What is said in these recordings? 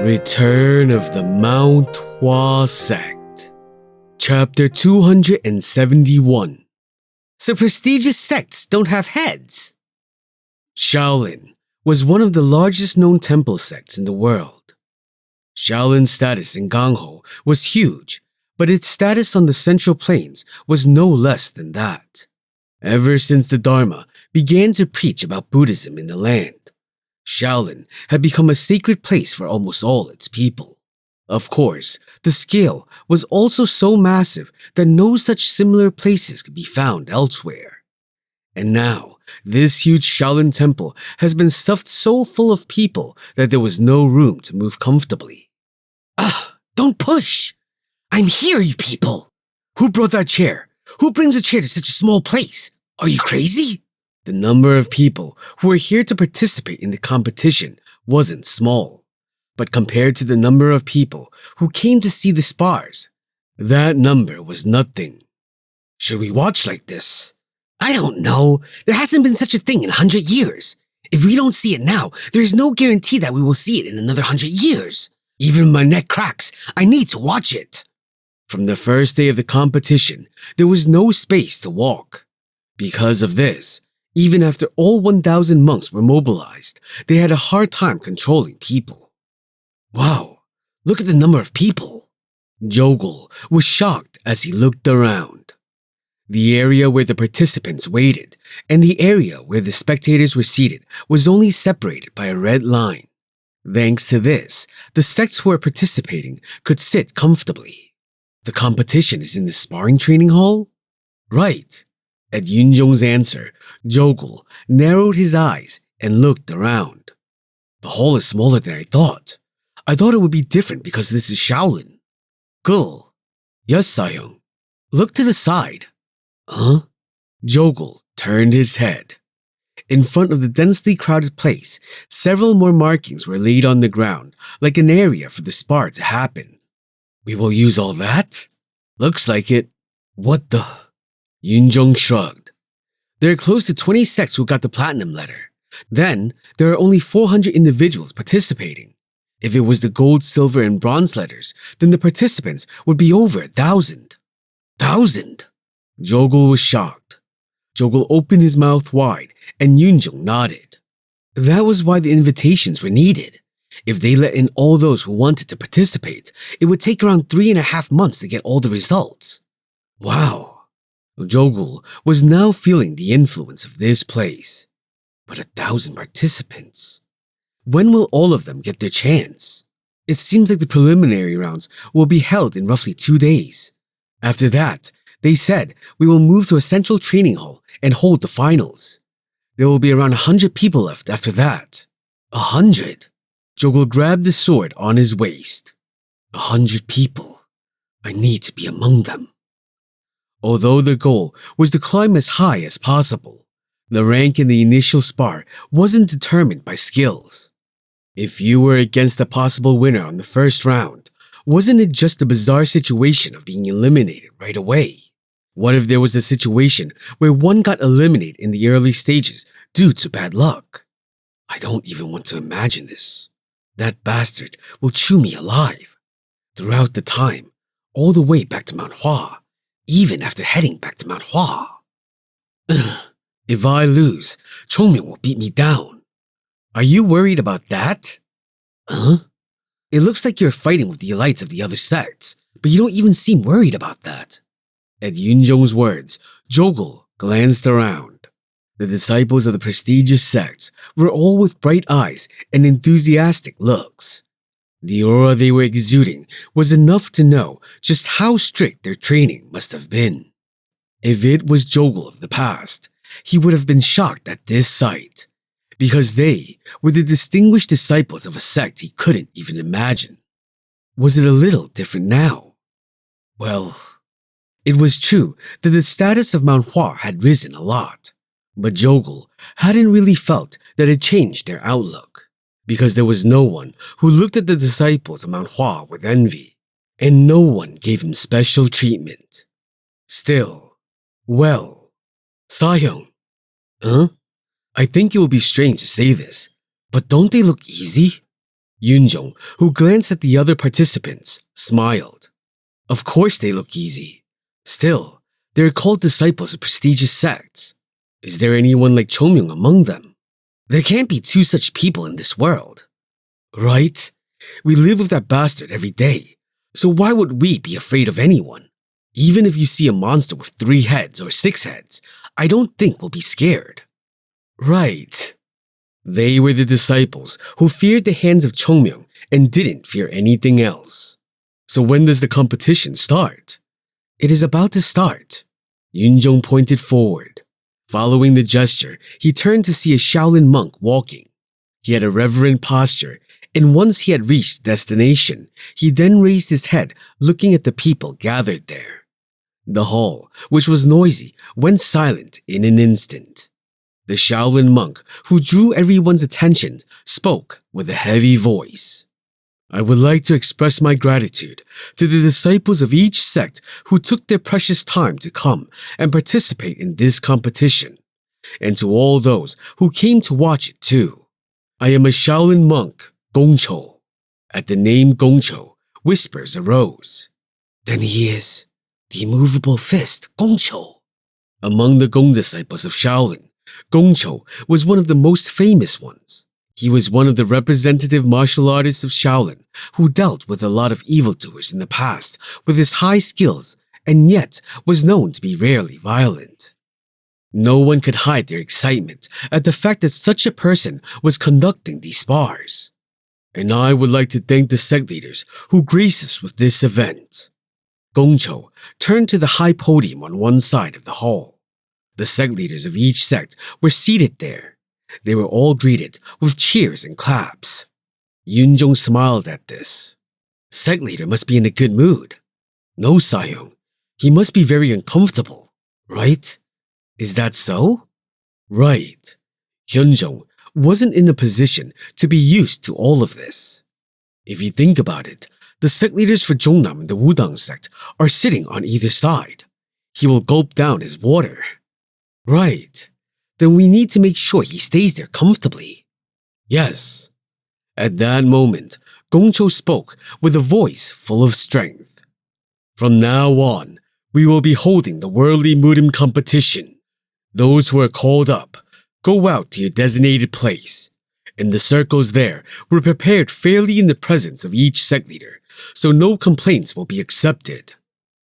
Return of the Mount Hua Sect. Chapter 271. So prestigious sects don't have heads. Shaolin was one of the largest known temple sects in the world. Shaolin's status in Gangho was huge, but its status on the Central Plains was no less than that. Ever since the Dharma began to preach about Buddhism in the land, Shaolin had become a sacred place for almost all its people. Of course, the scale was also so massive that no such similar places could be found elsewhere. And now, this huge Shaolin temple has been stuffed so full of people that there was no room to move comfortably. Don't push! I'm here, you people! Who brought that chair? Who brings a chair to such a small place? Are you crazy? The number of people who were here to participate in the competition wasn't small, but compared to the number of people who came to see the spars, that number was nothing. Should we watch like this? I don't know. There hasn't been such a thing in 100 years. If we don't see it now, there is no guarantee that we will see it in another 100 years. Even when my neck cracks, I need to watch it. From the first day of the competition, there was no space to walk. Because of this, even after all 1,000 monks were mobilized, they had a hard time controlling people. Wow, look at the number of people. Jogul was shocked as he looked around. The area where the participants waited and the area where the spectators were seated was only separated by a red line. Thanks to this, the sects who were participating could sit comfortably. The competition is in the sparring training hall? Right. At Yunjong's answer, Jogul narrowed his eyes and looked around. The hall is smaller than I thought. I thought it would be different because this is Shaolin. Cool. Yes, Sayong. Look to the side. Huh? Jogul turned his head. In front of the densely crowded place, several more markings were laid on the ground, like an area for the spar to happen. We will use all that? Looks like it. What the? Yunjong shrugged. There are close to 20 sects who got the platinum letter. Then, there are only 400 individuals participating. If it was the gold, silver, and bronze letters, then the participants would be over 1,000. 1,000? Jogul was shocked. Jogul opened his mouth wide, and Yunjong nodded. That was why the invitations were needed. If they let in all those who wanted to participate, it would take around 3.5 months to get all the results. Wow. Jogul was now feeling the influence of this place. But 1,000 participants. When will all of them get their chance? It seems like the preliminary rounds will be held in roughly 2 days. After that, they said we will move to a central training hall and hold the finals. There will be around 100 people left after that. 100? Jogul grabbed the sword on his waist. 100 people. I need to be among them. Although the goal was to climb as high as possible, the rank in the initial spar wasn't determined by skills. If you were against a possible winner on the first round, wasn't it just a bizarre situation of being eliminated right away? What if there was a situation where one got eliminated in the early stages due to bad luck? I don't even want to imagine this. That bastard will chew me alive. Throughout the time, all the way back to Mount Hua, even after heading back to Mount Hua. If I lose, Chung Myung will beat me down. Are you worried about that? Huh? It looks like you're fighting with the elites of the other sects, but you don't even seem worried about that. At Yunjong's words, Jogul glanced around. The disciples of the prestigious sects were all with bright eyes and enthusiastic looks. The aura they were exuding was enough to know just how strict their training must have been. If it was Jogul of the past, he would have been shocked at this sight, because they were the distinguished disciples of a sect he couldn't even imagine. Was it a little different now? Well, it was true that the status of Mount Hua had risen a lot, but Jogul hadn't really felt that it changed their outlook. Because there was no one who looked at the disciples of Mount Hua with envy, and no one gave him special treatment. Still, well, Sayong. Huh? I think it will be strange to say this, but don't they look easy? Yunjong, who glanced at the other participants, smiled. Of course they look easy. Still, they're called disciples of prestigious sects. Is there anyone like Chung Myung among them? There can't be two such people in this world. Right? We live with that bastard every day, so why would we be afraid of anyone? Even if you see a monster with 3 heads or 6 heads, I don't think we'll be scared. Right. They were the disciples who feared the hands of Chung Myung and didn't fear anything else. So when does the competition start? It is about to start. Yunjong pointed forward. Following the gesture, he turned to see a Shaolin monk walking. He had a reverent posture, and once he had reached destination, he then raised his head, looking at the people gathered there. The hall, which was noisy, went silent in an instant. The Shaolin monk, who drew everyone's attention, spoke with a heavy voice. I would like to express my gratitude to the disciples of each sect who took their precious time to come and participate in this competition, and to all those who came to watch it too. I am a Shaolin monk, Gongcho. At the name Gongcho, whispers arose. Then he is the immovable fist, Gongcho. Among the Gong disciples of Shaolin, Gongcho was one of the most famous ones. He was one of the representative martial artists of Shaolin who dealt with a lot of evildoers in the past with his high skills and yet was known to be rarely violent. No one could hide their excitement at the fact that such a person was conducting these spars. And I would like to thank the sect leaders who graced us with this event. Gongcho turned to the high podium on one side of the hall. The sect leaders of each sect were seated there. They were all greeted with cheers and claps. Yunjong smiled at this. Sect leader must be in a good mood. No, Sayong. He must be very uncomfortable, right? Is that so? Right. Hyunjong wasn't in a position to be used to all of this. If you think about it, the sect leaders for Zhongnam and the Wudang sect are sitting on either side. He will gulp down his water. Right. Then we need to make sure he stays there comfortably. Yes. At that moment, Gongcho spoke with a voice full of strength. From now on, we will be holding the Worldly Murim competition. Those who are called up, go out to your designated place. And the circles there were prepared fairly in the presence of each sect leader, so no complaints will be accepted.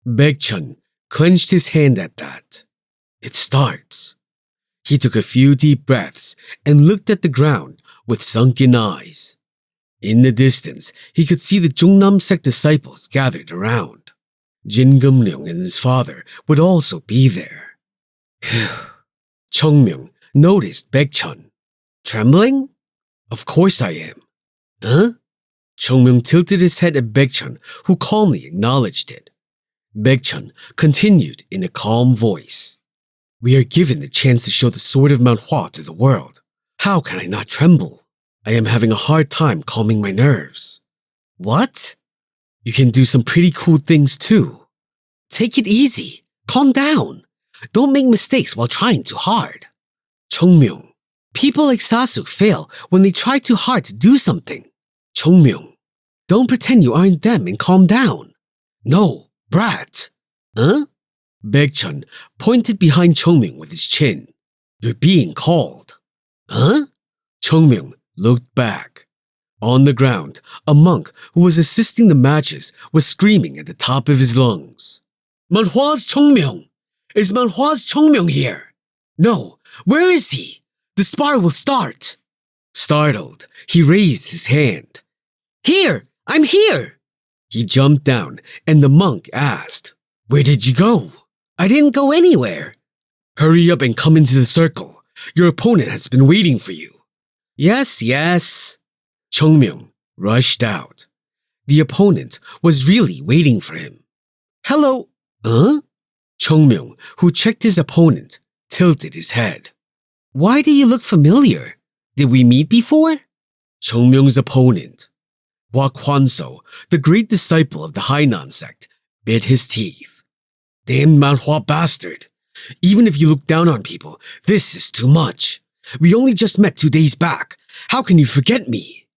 Baekchun clenched his hand at that. It starts. He took a few deep breaths and looked at the ground with sunken eyes. In the distance, he could see the Zhongnam sect disciples gathered around. Jin Gumryong and his father would also be there. Chung Myung noticed Baekchun. Trembling? Of course I am. Huh? Chung Myung tilted his head at Baekchun, who calmly acknowledged it. Baekchun continued in a calm voice. We are given the chance to show the sword of Mount Hua to the world. How can I not tremble? I am having a hard time calming my nerves. What? You can do some pretty cool things too. Take it easy. Calm down. Don't make mistakes while trying too hard. Chung Myung. People like Sasuk fail when they try too hard to do something. Chung Myung. Don't pretend you aren't them and calm down. No, brat. Huh? Baekchun pointed behind Chung Myung with his chin. You're being called. Huh? Chung Myung looked back. On the ground, a monk who was assisting the matches was screaming at the top of his lungs. Mount Hua's Chung Myung! Is Mount Hua's Chung Myung here? No, where is he? The spar will start. Startled, he raised his hand. Here! I'm here! He jumped down and the monk asked, Where did you go? I didn't go anywhere. Hurry up and come into the circle. Your opponent has been waiting for you. Yes, yes. Chung Myung rushed out. The opponent was really waiting for him. Hello. Huh? Chung Myung, who checked his opponent, tilted his head. Why do you look familiar? Did we meet before? Chung Myung's opponent. Hua Kwanso, the great disciple of the Hainan sect, bit his teeth. Damn Mount Hua bastard. Even if you look down on people, this is too much. We only just met 2 days back. How can you forget me?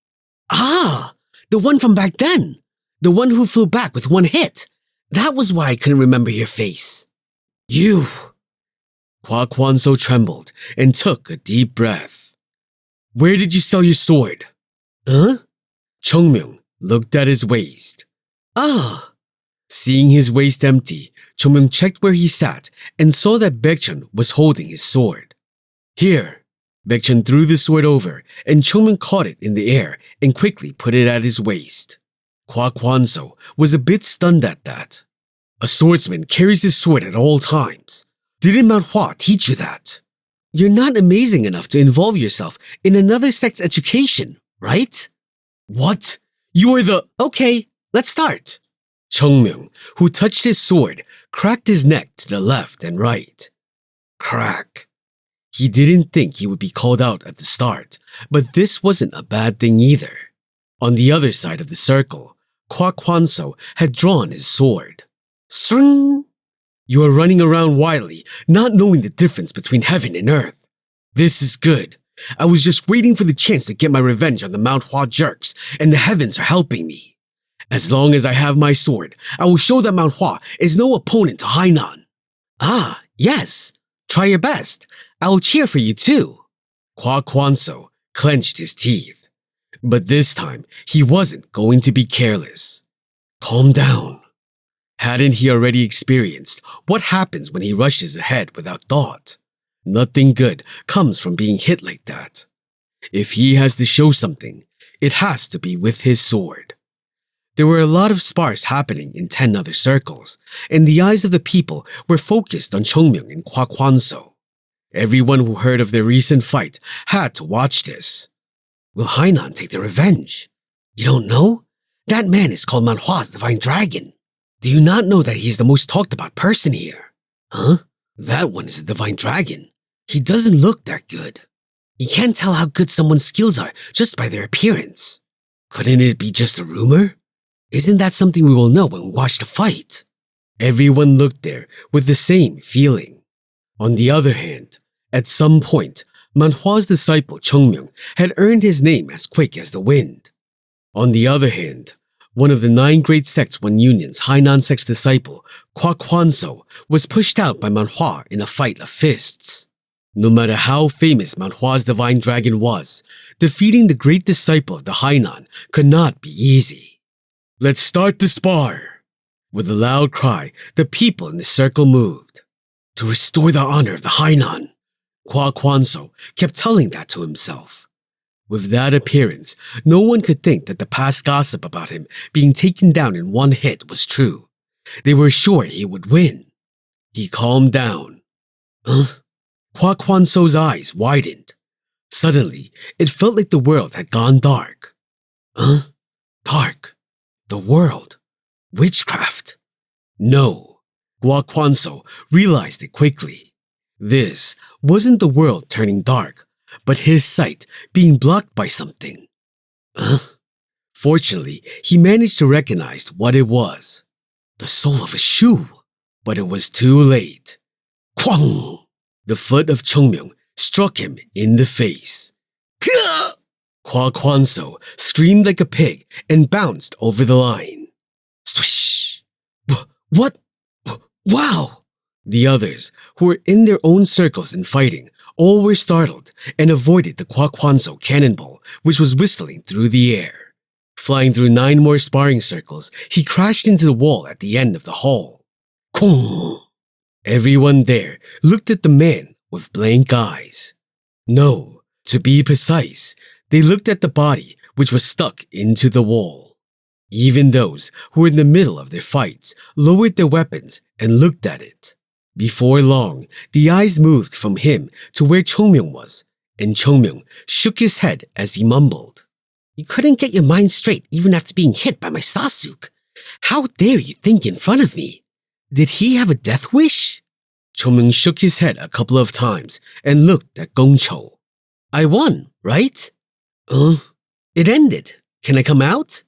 Ah, the one from back then. The one who flew back with one hit. That was why I couldn't remember your face. You. Hua Kwanso trembled and took a deep breath. Where did you sell your sword? Huh? Chung Myung looked at his waist. Ah. Seeing his waist empty, Chung Myung checked where he sat and saw that Baekchun was holding his sword. Here. Baekchun threw the sword over and Chung Myung caught it in the air and quickly put it at his waist. Hua Kwanso was a bit stunned at that. A swordsman carries his sword at all times. Didn't Mount Hua teach you that? You're not amazing enough to involve yourself in another sect's education, right? What? You are the… Okay, let's start. Chung Myung, who touched his sword, cracked his neck to the left and right. Crack. He didn't think he would be called out at the start, but this wasn't a bad thing either. On the other side of the circle, Hua Kwanso had drawn his sword. Swing! You are running around wildly, not knowing the difference between heaven and earth. This is good. I was just waiting for the chance to get my revenge on the Mount Hua jerks, and the heavens are helping me. As long as I have my sword, I will show that Mount Hua is no opponent to Hainan. Ah, yes. Try your best. I will cheer for you too. Hua Kwanso clenched his teeth. But this time, he wasn't going to be careless. Calm down. Hadn't he already experienced what happens when he rushes ahead without thought? Nothing good comes from being hit like that. If he has to show something, it has to be with his sword. There were a lot of spars happening in 10 other circles, and the eyes of the people were focused on Chung Myung and Hua Kwanso. Everyone who heard of their recent fight had to watch this. Will Hainan take their revenge? You don't know? That man is called Mount Hua's Divine Dragon. Do you not know that he is the most talked about person here? Huh? That one is a Divine Dragon. He doesn't look that good. You can't tell how good someone's skills are just by their appearance. Couldn't it be just a rumor? Isn't that something we will know when we watch the fight? Everyone looked there with the same feeling. On the other hand, at some point, Mount Hua's disciple Chung Myung had earned his name as quick as the wind. On the other hand, one of the 9 great sects One Union's Hainan sect's disciple, Hua Kwanso, was pushed out by Mount Hua in a fight of fists. No matter how famous Mount Hua's Divine Dragon was, defeating the great disciple of the Hainan could not be easy. Let's start the spar! With a loud cry, the people in the circle moved. To restore the honor of the Hainan, Hua Kwanso kept telling that to himself. With that appearance, no one could think that the past gossip about him being taken down in one hit was true. They were sure he would win. He calmed down. Huh? Hua Kwanso's eyes widened. Suddenly, it felt like the world had gone dark. Huh? Dark? The world? Witchcraft? No. Hua Kwanso realized it quickly. This wasn't the world turning dark, but his sight being blocked by something. Fortunately, he managed to recognize what it was. The sole of a shoe. But it was too late. Kwang! The foot of Chung Myung struck him in the face. Hua Kwanso screamed like a pig and bounced over the line. Swish! What? Wow! The others, who were in their own circles and fighting, all were startled and avoided the Hua Kwanso cannonball, which was whistling through the air. Flying through 9 more sparring circles, he crashed into the wall at the end of the hall. Kong! Everyone there looked at the man with blank eyes. No, to be precise, they looked at the body which was stuck into the wall. Even those who were in the middle of their fights lowered their weapons and looked at it. Before long, the eyes moved from him to where Chung Myung was, and Chung Myung shook his head as he mumbled. You couldn't get your mind straight even after being hit by my Sasuk. How dare you think in front of me? Did he have a death wish? Chung Myung shook his head a couple of times and looked at Gongcho. I won, right? It ended. Can I come out?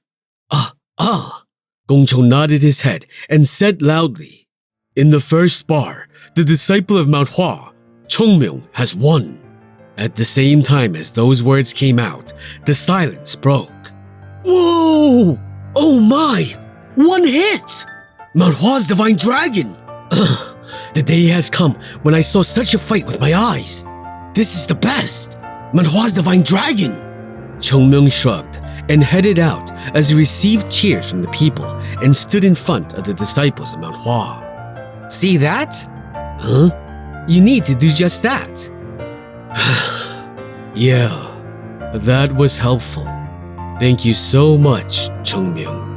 Gongcho nodded his head and said loudly, in the first spar, the disciple of Mount Hua, Chung Myung, has won. At the same time as those words came out, the silence broke. Whoa! Oh my! One hit! Mount Hua's divine dragon! The day has come when I saw such a fight with my eyes. This is the best! Mount Hua's divine dragon! Chung Myung shrugged and headed out as he received cheers from the people and stood in front of the disciples of Mount Hua. See that? Huh? You need to do just that. Yeah, that was helpful. Thank you so much, Chung Myung.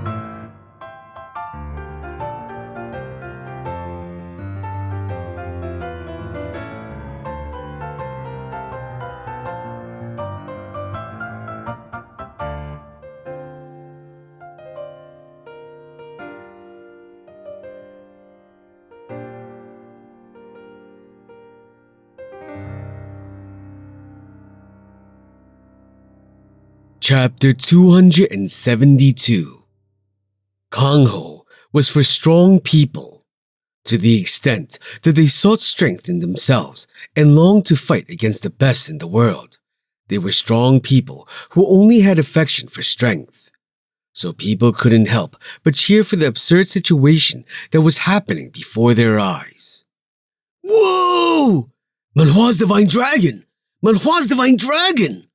Chapter 272. Kangho was for strong people, to the extent that they sought strength in themselves and longed to fight against the best in the world. They were strong people who only had affection for strength. So people couldn't help but cheer for the absurd situation that was happening before their eyes. Whoa! Mount Hua's divine dragon! Mount Hua's divine dragon!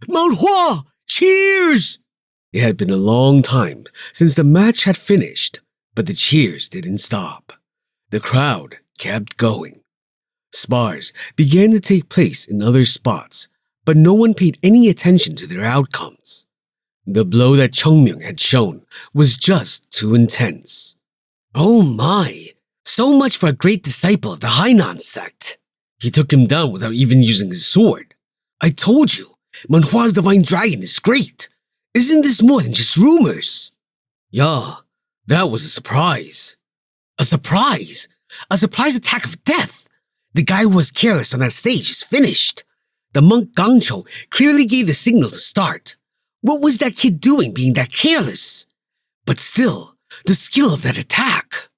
Mount Hua! Cheers! It had been a long time since the match had finished, but the cheers didn't stop. The crowd kept going. Spars began to take place in other spots, but no one paid any attention to their outcomes. The blow that Chung Myung had shown was just too intense. Oh my! So much for a great disciple of the Hainan sect. He took him down without even using his sword. I told you, Mount Hua's divine dragon is great. Isn't this more than just rumors? Yeah, that was a surprise. A surprise? A surprise attack of death. The guy who was careless on that stage is finished. The monk Gangcho clearly gave the signal to start. What was that kid doing being that careless? But still, the skill of that attack.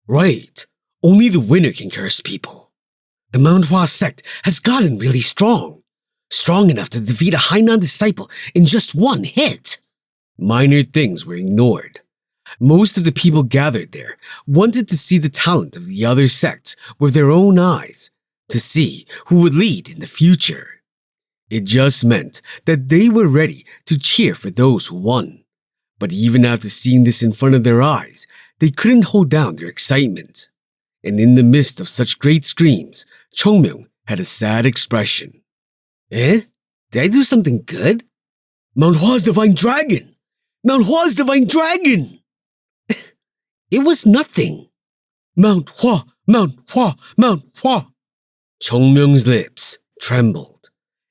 Right, only the winner can curse people. The Mount Hua Sect has gotten really strong. Strong enough to defeat a Hainan disciple in just one hit. Minor things were ignored. Most of the people gathered there wanted to see the talent of the other sects with their own eyes, to see who would lead in the future. It just meant that they were ready to cheer for those who won. But even after seeing this in front of their eyes, they couldn't hold down their excitement. And in the midst of such great screams, Chung Myung had a sad expression. Eh? Did I do something good? Mount Hua's divine dragon! Mount Hua's divine dragon! It was nothing. Mount Hua, Mount Hua, Mount Hua. Chung Myung's lips trembled,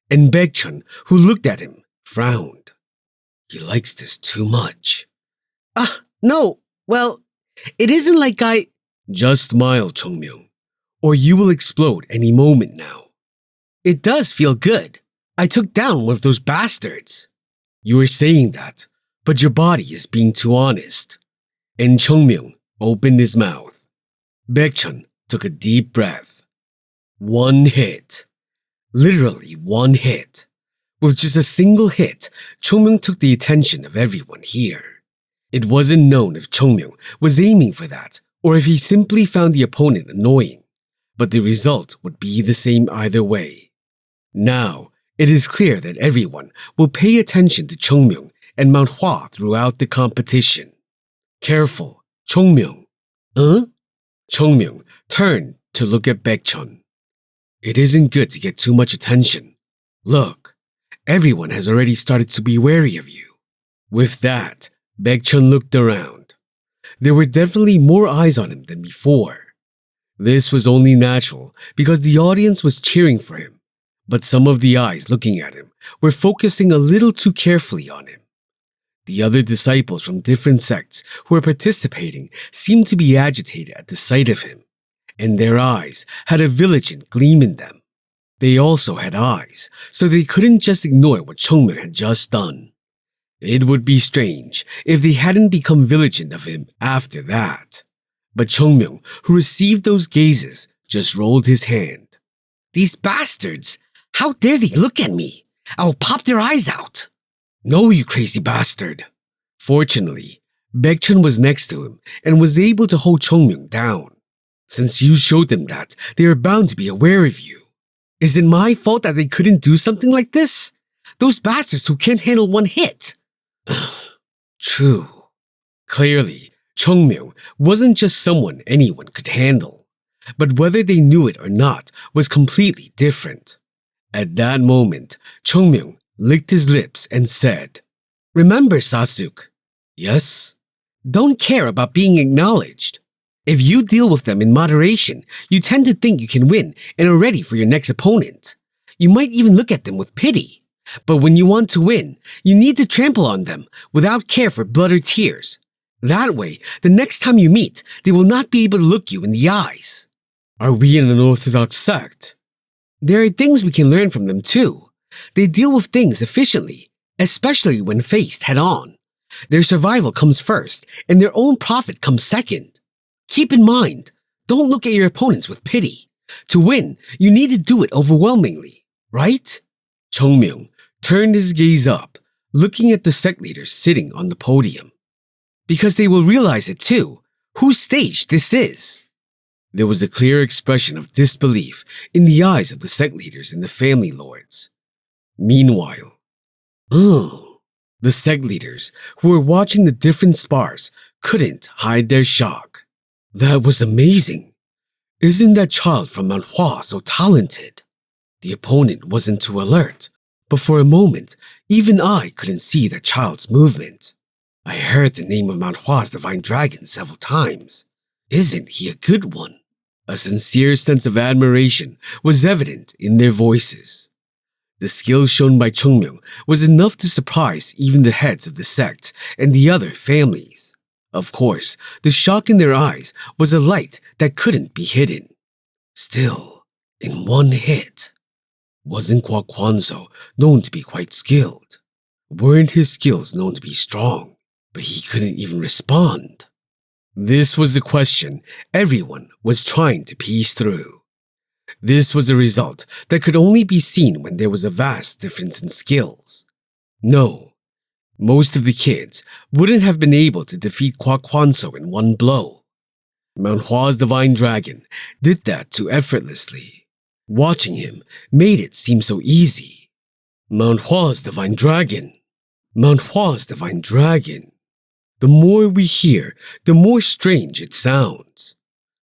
and Baekchun, who looked at him, frowned. He likes this too much. No, well, it isn't like I... Just smile, Chung Myung, or you will explode any moment now. It does feel good. I took down one of those bastards. You were saying that, but your body is being too honest. And Chung Myung opened his mouth. Baekchun took a deep breath. One hit. Literally one hit. With just a single hit, Chung Myung took the attention of everyone here. It wasn't known if Chung Myung was aiming for that or if he simply found the opponent annoying, but the result would be the same either way. Now, it is clear that everyone will pay attention to Chung Myung and Mount Hua throughout the competition. Careful, Chung Myung. Huh? Chung Myung turned to look at Baekchun. It isn't good to get too much attention. Look, everyone has already started to be wary of you. With that, Baekchun looked around. There were definitely more eyes on him than before. This was only natural because the audience was cheering for him. But some of the eyes looking at him were focusing a little too carefully on him. The other disciples from different sects who were participating seemed to be agitated at the sight of him, and their eyes had a vigilant gleam in them. They also had eyes, so they couldn't just ignore what Chung Myung had just done. It would be strange if they hadn't become vigilant of him after that. But Chung Myung, who received those gazes, just rolled his hand. These bastards! How dare they look at me? I will pop their eyes out. No, you crazy bastard. Fortunately, Baekchun was next to him and was able to hold Chung Myung down. Since you showed them that, they are bound to be aware of you. Is it my fault that they couldn't do something like this? Those bastards who can't handle one hit. True. Clearly, Chung Myung wasn't just someone anyone could handle, but whether they knew it or not was completely different. At that moment, Chung Myung licked his lips and said, "Remember, Sasuk." "Yes?" "Don't care about being acknowledged. If you deal with them in moderation, you tend to think you can win and are ready for your next opponent. You might even look at them with pity. But when you want to win, you need to trample on them without care for blood or tears. That way, the next time you meet, they will not be able to look you in the eyes." Are we in an orthodox sect? There are things we can learn from them too. They deal with things efficiently, especially when faced head-on. Their survival comes first, and their own profit comes second. Keep in mind, don't look at your opponents with pity. To win, you need to do it overwhelmingly, right? Chung Myung turned his gaze up, looking at the sect leaders sitting on the podium. Because they will realize it too, whose stage this is. There was a clear expression of disbelief in the eyes of the sect leaders and the family lords. Meanwhile, the sect leaders who were watching the different spars couldn't hide their shock. That was amazing. Isn't that child from Mount Hua so talented? The opponent wasn't too alert, but for a moment, even I couldn't see that child's movement. I heard the name of Mount Hua's divine dragon several times. Isn't he a good one? A sincere sense of admiration was evident in their voices. The skill shown by Chung Myung was enough to surprise even the heads of the sect and the other families. Of course, the shock in their eyes was a light that couldn't be hidden. Still, in one hit. Wasn't Kwak Kwanzo known to be quite skilled? Weren't his skills known to be strong, but he couldn't even respond? This was the question everyone was trying to piece through. This was a result that could only be seen when there was a vast difference in skills. No, most of the kids wouldn't have been able to defeat Kwak Kwanzo in one blow. Mount Hua's divine dragon did that too effortlessly. Watching him made it seem so easy. Mount Hua's divine dragon. Mount Hua's divine dragon. The more we hear, the more strange it sounds.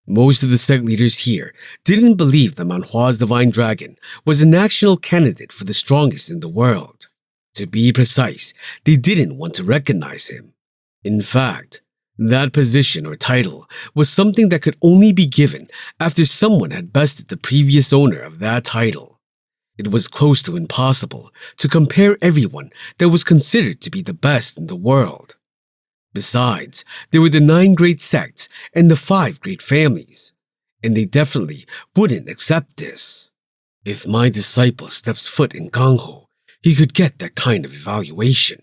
Most of the sect leaders here didn't believe that Mount Hua's divine dragon was an actual candidate for the strongest in the world. To be precise, they didn't want to recognize him. In fact, that position or title was something that could only be given after someone had bested the previous owner of that title. It was close to impossible to compare everyone that was considered to be the best in the world. Besides, there were the 9 great sects and the 5 great families, and they definitely wouldn't accept this. If my disciple steps foot in Gangho, he could get that kind of evaluation.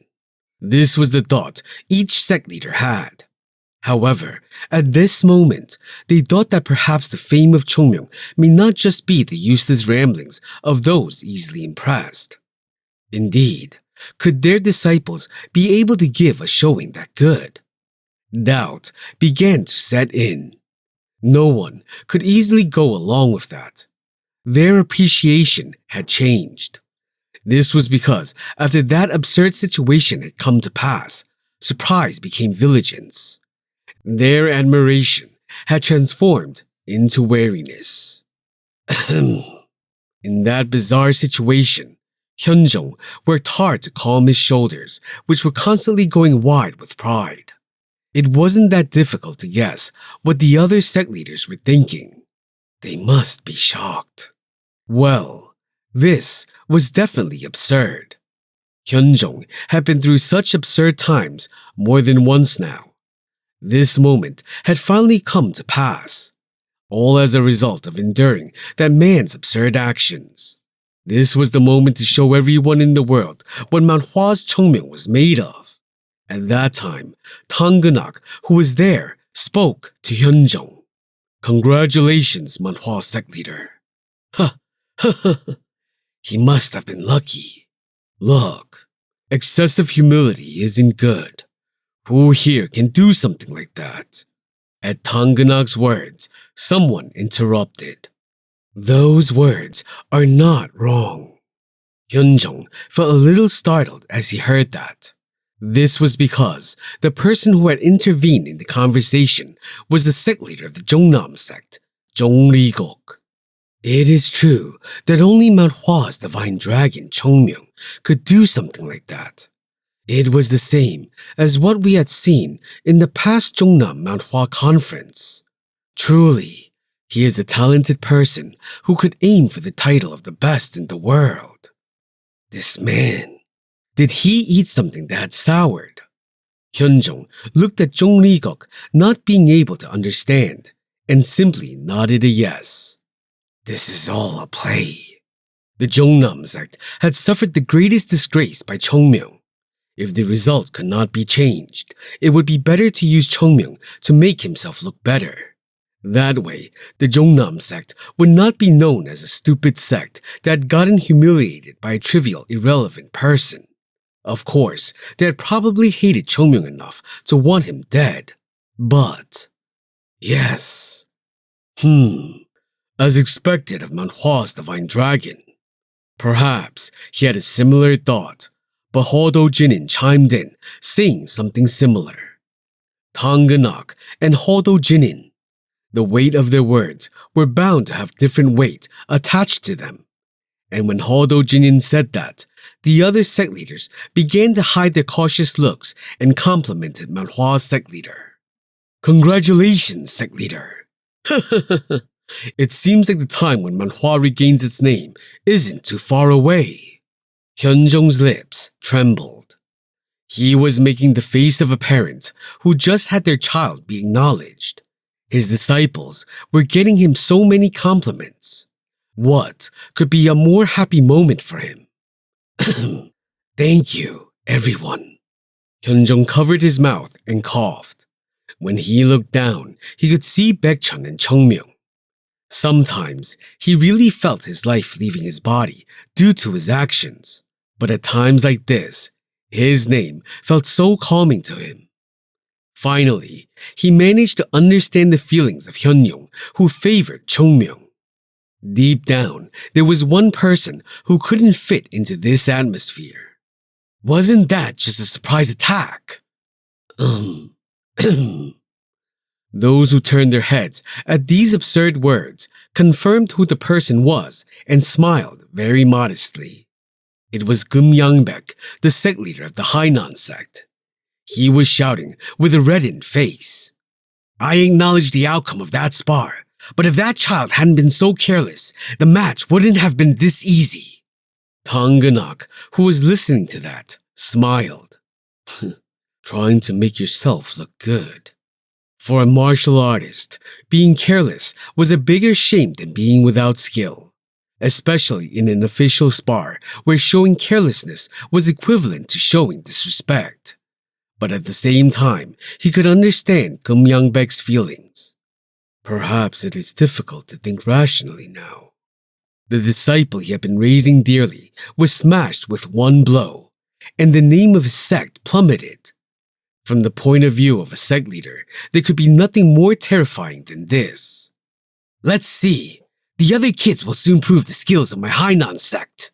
This was the thought each sect leader had. However, at this moment, they thought that perhaps the fame of Chung Myung may not just be the useless ramblings of those easily impressed. Indeed, could their disciples be able to give a showing that good? Doubt began to set in. No one could easily go along with that. Their appreciation had changed. This was because after that absurd situation had come to pass, surprise became vigilance. Their admiration had transformed into wariness. In that bizarre situation, Hyunjong worked hard to calm his shoulders, which were constantly going wide with pride. It wasn't that difficult to guess what the other sect leaders were thinking. They must be shocked. Well, this was definitely absurd. Hyunjong had been through such absurd times more than once now. This moment had finally come to pass, all as a result of enduring that man's absurd actions. This was the moment to show everyone in the world what Mount Hua's Chung Myung was made of. At that time, Tang Genak, who was there, spoke to Hyunjong. "Congratulations, Mount Hua Sect leader." "Huh, he must have been lucky. Look, Excessive humility isn't good. Who here can do something like that? At Tanganak's words, someone interrupted. Those words are not wrong. Hyunjong felt a little startled as he heard that. This was because the person who had intervened in the conversation was the sect leader of the Jongnam sect, Chung Myung. It is true that only Mount Hua's divine dragon, Chung Myung, could do something like that. It was the same as what we had seen in the past Jongnam Mount Hua conference. Truly, he is a talented person who could aim for the title of the best in the world. This man, did he eat something that had soured? Hyunjong looked at Chung Rigok, not being able to understand, and simply nodded a yes. This is all a play. The Jongnam sect had suffered the greatest disgrace by Chung Myung. If the result could not be changed, it would be better to use Chung Myung to make himself look better. That way, the Jongnam sect would not be known as a stupid sect that had gotten humiliated by a trivial, irrelevant person. Of course, they had probably hated Chung Myung enough to want him dead. But, yes. As expected of Mount Hua's divine dragon. Perhaps he had a similar thought, but Hodo Jinin chimed in, saying something similar. Tanganak and Hodo Jinin. The weight of their words were bound to have different weight attached to them. And when Hodo Jinin said that, the other sect leaders began to hide their cautious looks and complimented Mount Hua's sect leader. Congratulations, sect leader. It seems like the time when Mount Hua regains its name isn't too far away. Hyunjong's lips trembled. He was making the face of a parent who just had their child be acknowledged. His disciples were getting him so many compliments. What could be a more happy moment for him? Thank you, everyone. Hyunjong covered his mouth and coughed. When he looked down, he could see Baekchun and Chung Myung. Sometimes, he really felt his life leaving his body due to his actions. But at times like this, his name felt so calming to him. Finally, he managed to understand the feelings of Hyunjong, who favored Chung Myung. Deep down, there was one person who couldn't fit into this atmosphere. Wasn't that just a surprise attack? Those who turned their heads at these absurd words confirmed who the person was and smiled very modestly. It was Chung Myung, the sect leader of the Hainan sect. He was shouting with a reddened face. I acknowledge the outcome of that spar, but if that child hadn't been so careless, the match wouldn't have been this easy. Tanganak, who was listening to that, smiled. Trying to make yourself look good. For a martial artist, being careless was a bigger shame than being without skill, especially in an official spar where showing carelessness was equivalent to showing disrespect. But at the same time, he could understand Chung Myung-baek's feelings. Perhaps it is difficult to think rationally now. The disciple he had been raising dearly was smashed with one blow, and the name of his sect plummeted. From the point of view of a sect leader, there could be nothing more terrifying than this. Let's see. The other kids will soon prove the skills of my Hainan sect.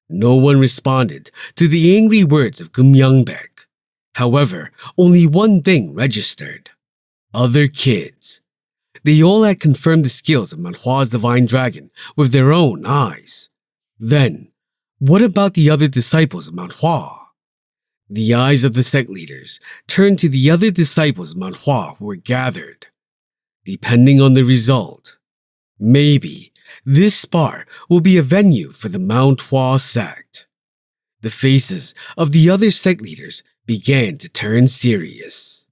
No one responded to the angry words of Chung Myung-baek. However, only one thing registered. Other kids. They all had confirmed the skills of Mount Hua's divine dragon with their own eyes. Then, what about the other disciples of Mount Hua? The eyes of the sect leaders turned to the other disciples of Mount Hua who were gathered. Depending on the result, maybe this spar will be a venue for the Mount Hua Sect. The faces of the other sect leaders began to turn serious.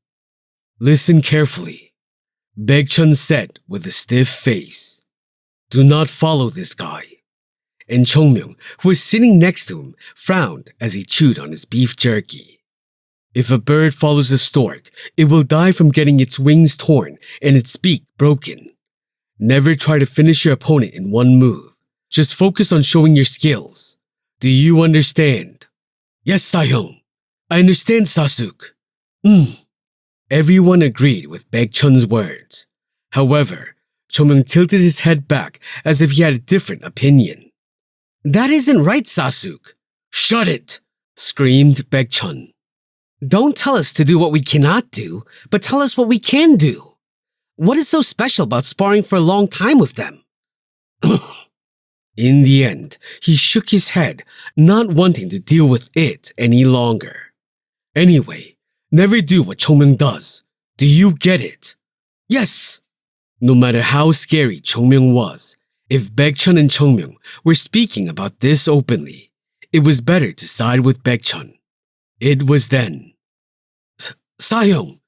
Listen carefully, Baekchun said with a stiff face. Do not follow this guy. And Chung Myung, who was sitting next to him, frowned as he chewed on his beef jerky. If a bird follows a stork, it will die from getting its wings torn and its beak broken. Never try to finish your opponent in one move. Just focus on showing your skills. Do you understand? Yes, Sahyung. I understand, Sasuk. Everyone agreed with Baekchun's words. However, Chung Myung tilted his head back as if he had a different opinion. That isn't right, Sasuk. Shut it, screamed Baekchun. Don't tell us to do what we cannot do, but tell us what we can do. What is so special about sparring for a long time with them? In the end, he shook his head, not wanting to deal with it any longer. Anyway, never do what Chung Myung does. Do you get it? Yes. No matter how scary Chung Myung was, if Baekchun and Chung Myung were speaking about this openly, it was better to side with Baekchun. It was then. Sahyung,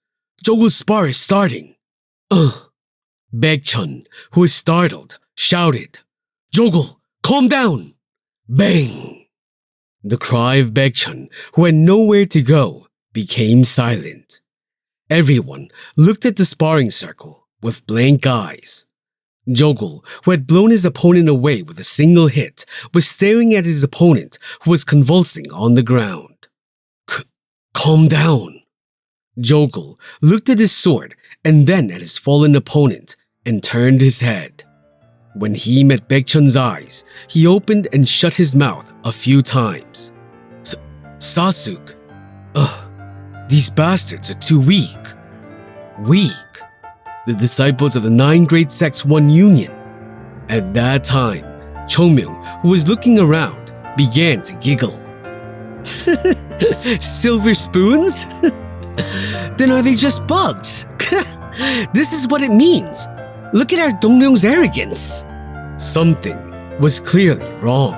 Jogul's spar is starting. Baekchun, who was startled, shouted, Jogul, calm down! Bang! The cry of Baekchun, who had nowhere to go, became silent. Everyone looked at the sparring circle with blank eyes. Jogul, who had blown his opponent away with a single hit, was staring at his opponent who was convulsing on the ground. Calm down. Jogul looked at his sword and then at his fallen opponent and turned his head. When he met Baekchun's eyes, he opened and shut his mouth a few times. Sasuk, these bastards are too weak. Weak. The disciples of the 9 great sects won union. At that time, Chung Myung, who was looking around, began to giggle. Silver spoons? Then are they just bugs? This is what it means. Look at our Dongryung's arrogance. Something was clearly wrong.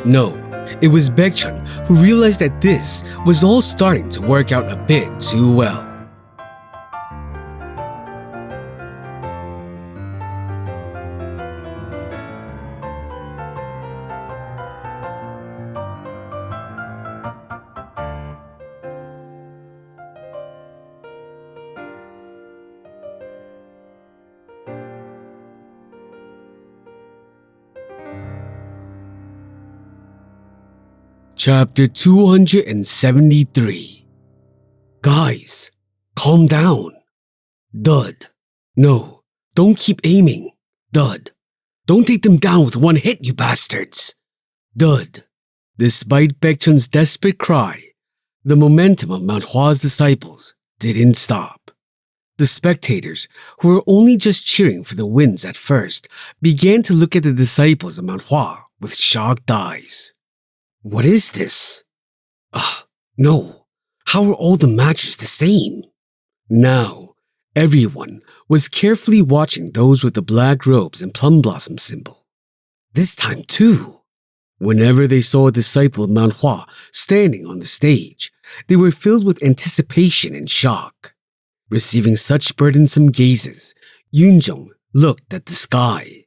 No, it was Baekchun who realized that this was all starting to work out a bit too well. Chapter 273. Guys, calm down. Dud. No, don't keep aiming. Dud. Don't take them down with one hit, you bastards. Dud. Despite Baekchun's desperate cry, the momentum of Mount Hua's disciples didn't stop. The spectators, who were only just cheering for the wins at first, began to look at the disciples of Mount Hua with shocked eyes. What is this? No. How are all the matches the same? Now, everyone was carefully watching those with the black robes and plum blossom symbol. This time too. Whenever they saw a disciple of Mount Hua standing on the stage, they were filled with anticipation and shock. Receiving such burdensome gazes, Yoonjung looked at the sky.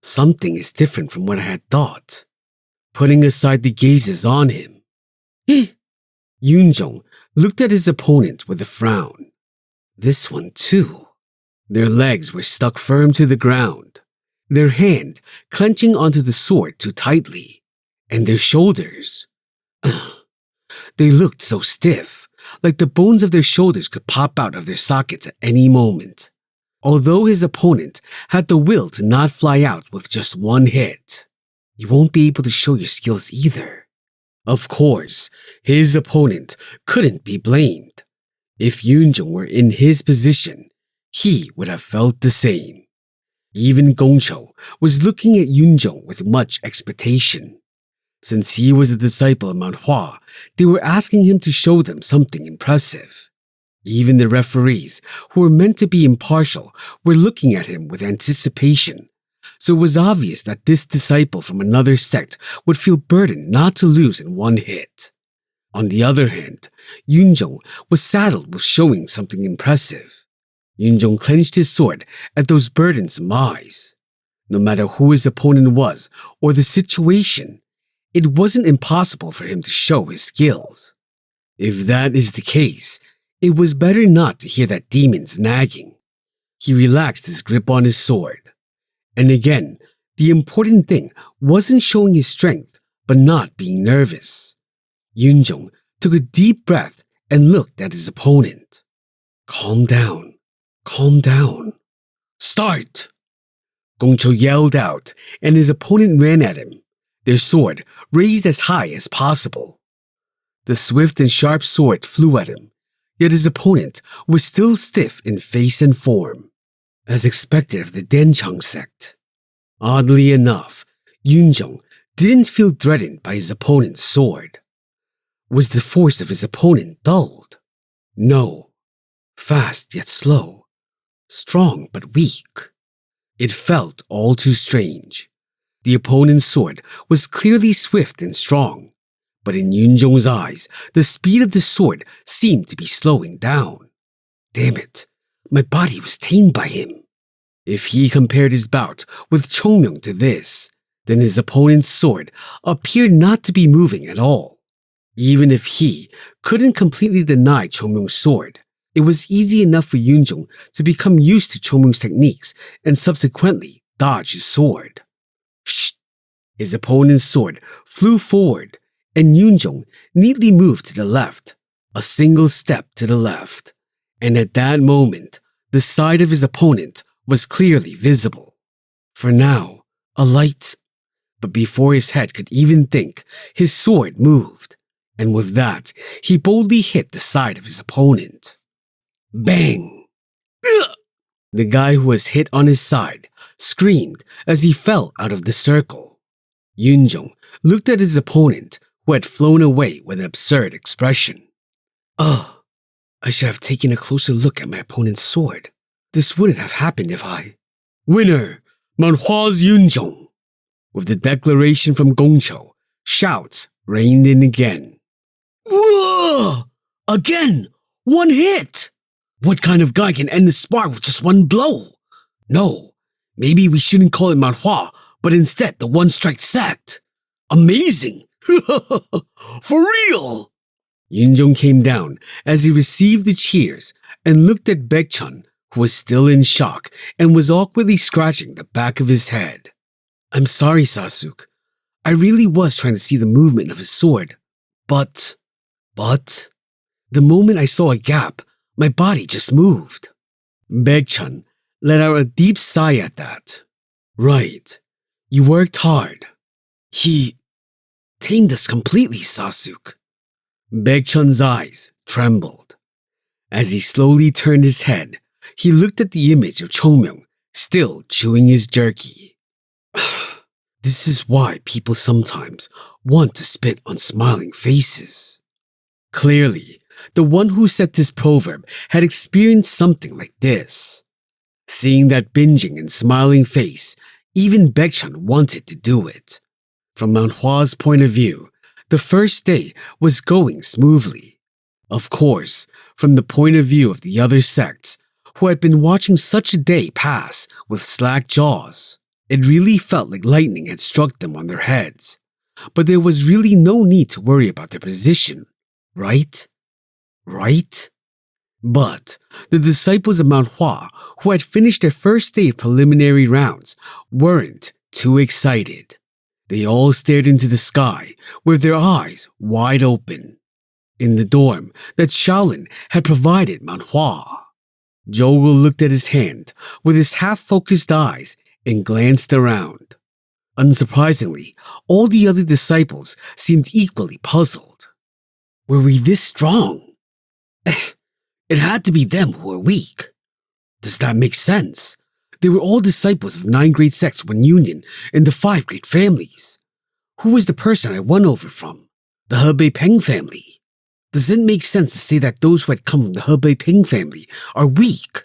Something is different from what I had thought. Putting aside the gazes on him, Yoonjung looked at his opponent with a frown. This one too. Their legs were stuck firm to the ground, their hand clenching onto the sword too tightly, and their shoulders. They looked so stiff, like the bones of their shoulders could pop out of their sockets at any moment. Although his opponent had the will to not fly out with just one hit, you won't be able to show your skills either. Of course, his opponent couldn't be blamed. If Yoonjung were in his position, he would have felt the same. Even Gongcho was looking at Yoonjung with much expectation. Since he was a disciple of Mount Hua, they were asking him to show them something impressive. Even the referees, who were meant to be impartial, were looking at him with anticipation. So it was obvious that this disciple from another sect would feel burdened not to lose in one hit. On the other hand, Yoonjung was saddled with showing something impressive. Yoonjung clenched his sword at those burdensome eyes. No matter who his opponent was or the situation, it wasn't impossible for him to show his skills. If that is the case, it was better not to hear that demon's nagging. He relaxed his grip on his sword. And again, the important thing wasn't showing his strength, but not being nervous. Yunjong took a deep breath and looked at his opponent. Calm down. Calm down. Start! Gongcho yelled out, and his opponent ran at him, their sword raised as high as possible. The swift and sharp sword flew at him, yet his opponent was still stiff in face and form, as expected of the Denchang sect. Oddly enough, Yunjong didn't feel threatened by his opponent's sword. Was the force of his opponent dulled? No. Fast yet slow. Strong but weak. It felt all too strange. The opponent's sword was clearly swift and strong, but in Yunjong's eyes, the speed of the sword seemed to be slowing down. Damn it, my body was tamed by him. If he compared his bout with Chung Myung to this, then his opponent's sword appeared not to be moving at all. Even if he couldn't completely deny Chung Myung's sword, it was easy enough for Yunjong to become used to Chung Myung's techniques and subsequently dodge his sword. Shh! His opponent's sword flew forward, and Yunjong neatly moved to the left, a single step to the left, and at that moment, the side of his opponent was clearly visible. For now, a light. But before his head could even think, his sword moved, and with that, he boldly hit the side of his opponent. Bang! Ugh! The guy who was hit on his side screamed as he fell out of the circle. Yunjong looked at his opponent, who had flown away with an absurd expression. Ugh! I should have taken a closer look at my opponent's sword. This wouldn't have happened if I... Winner! Mount Hua's Yunjong! With the declaration from Gongcho, shouts rained in again. Whoa! Again! One hit! What kind of guy can end the spark with just one blow? No, maybe we shouldn't call it Mount Hua, but instead the one-strike sect. Amazing! For real! Yunjong came down as he received the cheers and looked at Baekchun, who was still in shock and was awkwardly scratching the back of his head. I'm sorry, Sasuke. I really was trying to see the movement of his sword. But, the moment I saw a gap, my body just moved. Baekchun let out a deep sigh at that. Right. You worked hard. He tamed us completely, Sasuke. Baekchun's eyes trembled. As he slowly turned his head, he looked at the image of Chung Myung, still chewing his jerky. This is why people sometimes want to spit on smiling faces. Clearly, the one who said this proverb had experienced something like this. Seeing that binging and smiling face, even Baekchun wanted to do it. From Mount Hua's point of view, the first day was going smoothly. Of course, from the point of view of the other sects, who had been watching such a day pass with slack jaws, it really felt like lightning had struck them on their heads. But there was really no need to worry about their position, right? Right? But the disciples of Mount Hua, who had finished their first day of preliminary rounds, weren't too excited. They all stared into the sky with their eyes wide open. In the dorm that Shaolin had provided Mount Hua, Joel looked at his hand with his half-focused eyes and glanced around. Unsurprisingly, all the other disciples seemed equally puzzled. Were we this strong? It had to be them who were weak. Does that make sense? They were all disciples of 9 great sects when union in the 5 great families. Who was the person I won over from? The Hebei Peng family. Does it make sense to say that those who had come from the Hebei Peng family are weak?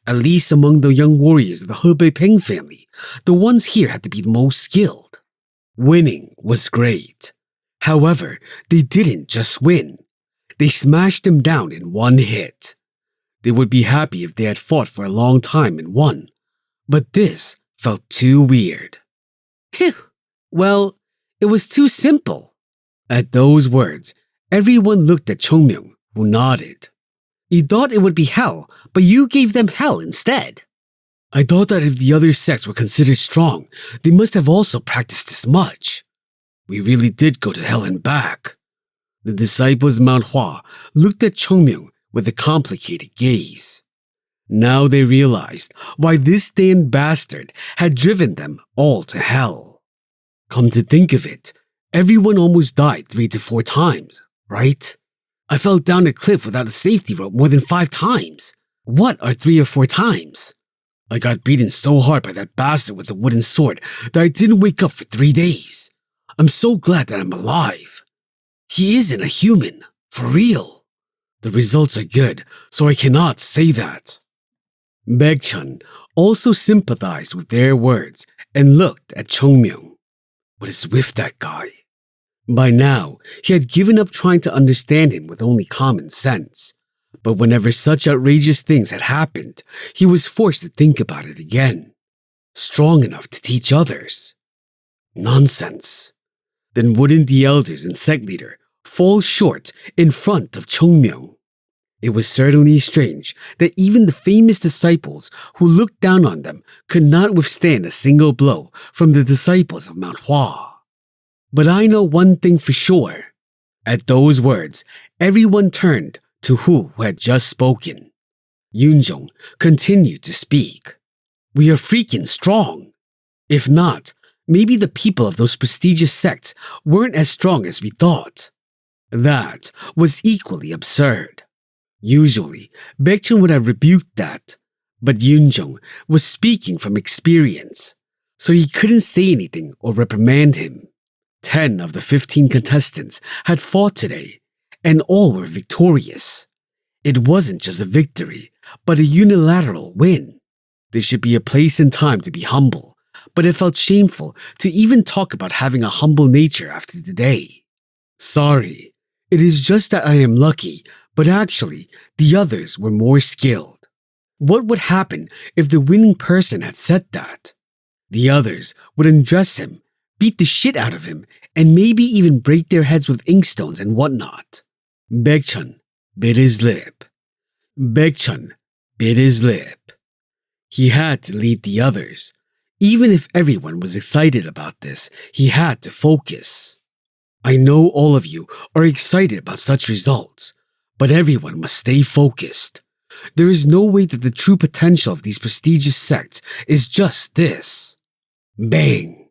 At least among the young warriors of the Hebei Peng family, the ones here had to be the most skilled. Winning was great. However, they didn't just win. They smashed them down in one hit. They would be happy if they had fought for a long time and won, but this felt too weird. Phew! Well, it was too simple. At those words, everyone looked at Chung Myung, who nodded. You thought it would be hell, but you gave them hell instead. I thought that if the other sects were considered strong, they must have also practiced as much. We really did go to hell and back. The disciples of Mount Hua looked at Chung Myung with a complicated gaze. Now they realized why this damned bastard had driven them all to hell. Come to think of it, everyone almost died 3 to 4 times, right? I fell down a cliff without a safety rope more than 5 times. What are 3 or 4 times? I got beaten so hard by that bastard with the wooden sword that I didn't wake up for 3 days. I'm so glad that I'm alive. He isn't a human, for real. The results are good, so I cannot say that. Baekchun also sympathized with their words and looked at Chung Myung. What is with that guy? By now, he had given up trying to understand him with only common sense. But whenever such outrageous things had happened, he was forced to think about it again. Strong enough to teach others. Nonsense. Then wouldn't the elders and sect leader fall short in front of Chung Myung? It was certainly strange that even the famous disciples who looked down on them could not withstand a single blow from the disciples of Mount Hua. But I know one thing for sure. At those words, everyone turned to who had just spoken. Yunjong continued to speak. We are freaking strong. If not, maybe the people of those prestigious sects weren't as strong as we thought. That was equally absurd. Usually, Baekchun would have rebuked that, but Yunjong was speaking from experience, so he couldn't say anything or reprimand him. 10 of the 15 contestants had fought today, and all were victorious. It wasn't just a victory, but a unilateral win. There should be a place and time to be humble, but it felt shameful to even talk about having a humble nature after today. Sorry, it is just that I am lucky, but actually, the others were more skilled. What would happen if the winning person had said that? The others would undress him, beat the shit out of him, and maybe even break their heads with inkstones and whatnot. Baekchun bit his lip. Baekchun bit his lip. He had to lead the others. Even if everyone was excited about this, he had to focus. I know all of you are excited about such results, but everyone must stay focused. There is no way that the true potential of these prestigious sects is just this. Bang!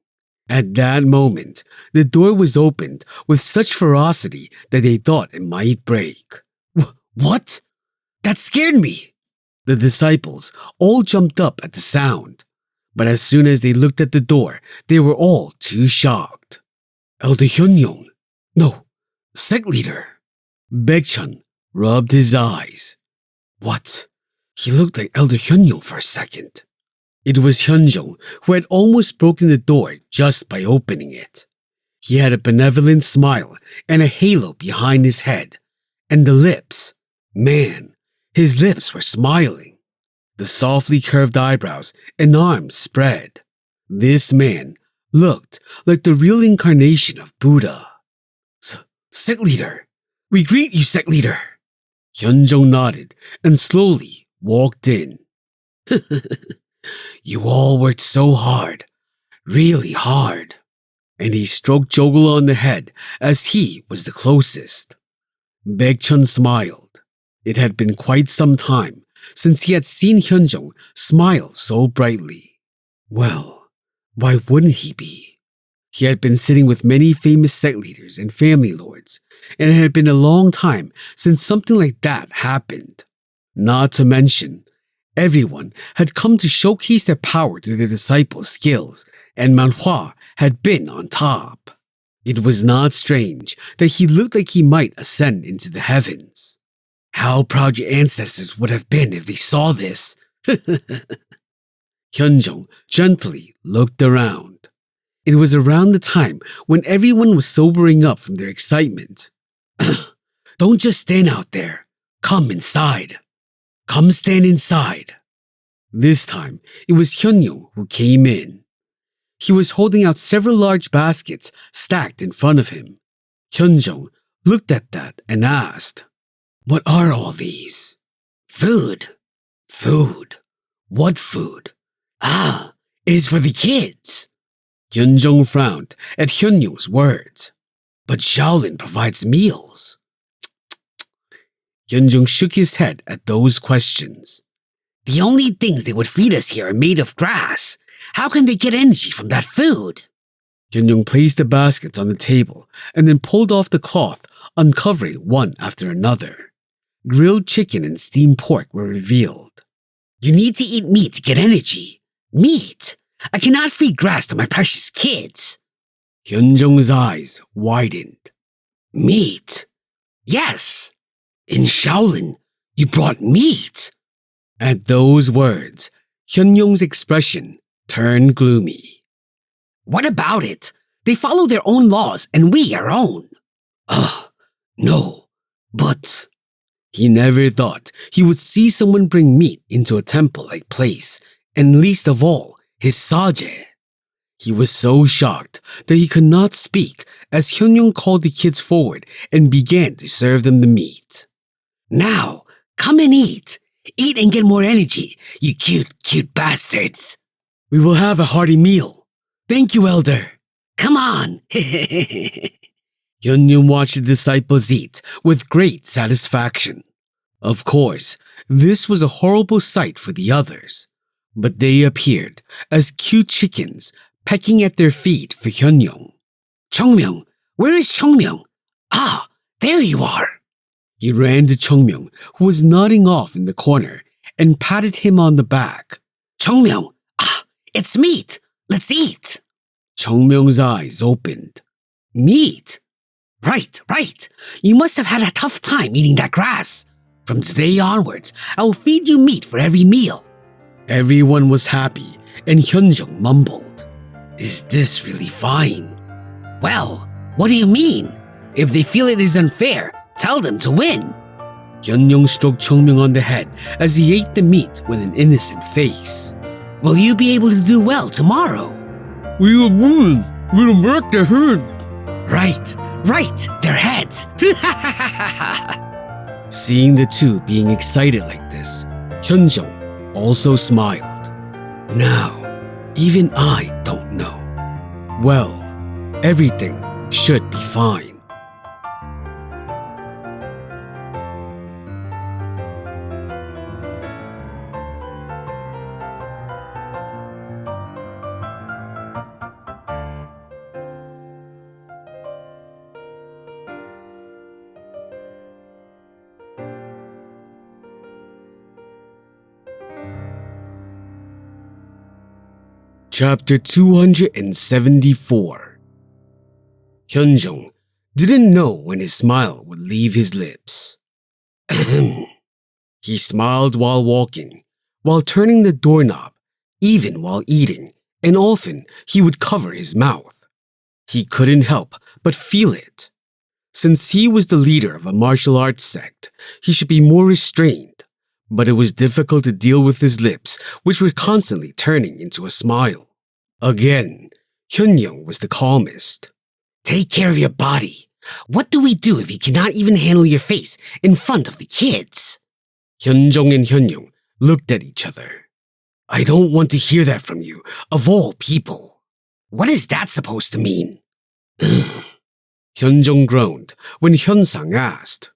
At that moment, the door was opened with such ferocity that they thought it might break. What? That scared me! The disciples all jumped up at the sound, but as soon as they looked at the door, they were all too shocked. Elder Hyunyong. No, sect leader. Baekchun rubbed his eyes. What? He looked like Elder Hyunyong for a second. It was Hyunjong who had almost broken the door just by opening it. He had a benevolent smile and a halo behind his head. And the lips. Man, his lips were smiling. The softly curved eyebrows and arms spread. This man looked like the real incarnation of Buddha. Sect leader! We greet you, sect leader! Hyunjong nodded and slowly walked in. You all worked so hard, really hard. And he stroked Jogul on the head as he was the closest. Baekchun smiled. It had been quite some time since he had seen Hyunjong smile so brightly. Well, why wouldn't he be? He had been sitting with many famous sect leaders and family lords, and it had been a long time since something like that happened. Not to mention, everyone had come to showcase their power through their disciples' skills, and Mount Hua had been on top. It was not strange that he looked like he might ascend into the heavens. How proud your ancestors would have been if they saw this. Hyunjong gently looked around. It was around the time when everyone was sobering up from their excitement. Don't just stand out there. Come inside. Come stand inside. This time, it was Hyunyong who came in. He was holding out several large baskets stacked in front of him. Hyunjong looked at that and asked, What are all these? Food. Food. What food? Ah, it is for the kids. Hyunjong frowned at Hyunyong's words. But Shaolin provides meals. Hyunjung shook his head at those questions. The only things they would feed us here are made of grass. How can they get energy from that food? Hyunjung placed the baskets on the table and then pulled off the cloth, uncovering one after another. Grilled chicken and steamed pork were revealed. You need to eat meat to get energy. Meat? I cannot feed grass to my precious kids. Hyunjung's eyes widened. Meat? Yes. In Shaolin, you brought meat. At those words, Hyunjung's expression turned gloomy. What about it? They follow their own laws and we our own. No, but... He never thought he would see someone bring meat into a temple-like place, and least of all, his saje. He was so shocked that he could not speak as Hyunjung called the kids forward and began to serve them the meat. Now, come and eat. Eat and get more energy, you cute bastards. We will have a hearty meal. Thank you, Elder. Come on. Hyunjung watched the disciples eat with great satisfaction. Of course, this was a horrible sight for the others, but they appeared as cute chickens pecking at their feet for Hyunjung. Chung Myung, where is Chung Myung? Ah, there you are. He ran to Chung Myung, who was nodding off in the corner, and patted him on the back. Chung Myung, it's meat. Let's eat. Chung Myung's eyes opened. Meat? Right. You must have had a tough time eating that grass. From today onwards, I will feed you meat for every meal. Everyone was happy, and Hyunjung mumbled. Is this really fine? Well, what do you mean? If they feel it is unfair, tell them to win. Hyunjung stroked Chung Myung on the head as he ate the meat with an innocent face. Will you be able to do well tomorrow? We will win. We will break their head. Right, their heads. Seeing the two being excited like this, Hyunjung also smiled. Now, even I don't know. Well, everything should be fine. Chapter 274. Hyunjung didn't know when his smile would leave his lips. He smiled while walking, while turning the doorknob, even while eating, and often he would cover his mouth. He couldn't help but feel it. Since he was the leader of a martial arts sect, he should be more restrained, but it was difficult to deal with his lips, which were constantly turning into a smile. Again, Hyunjung was the calmest. Take care of your body. What do we do if you cannot even handle your face in front of the kids? Hyunjung and Hyunjung looked at each other. I don't want to hear that from you, of all people. What is that supposed to mean? Hyunjung groaned when Hyunsang asked,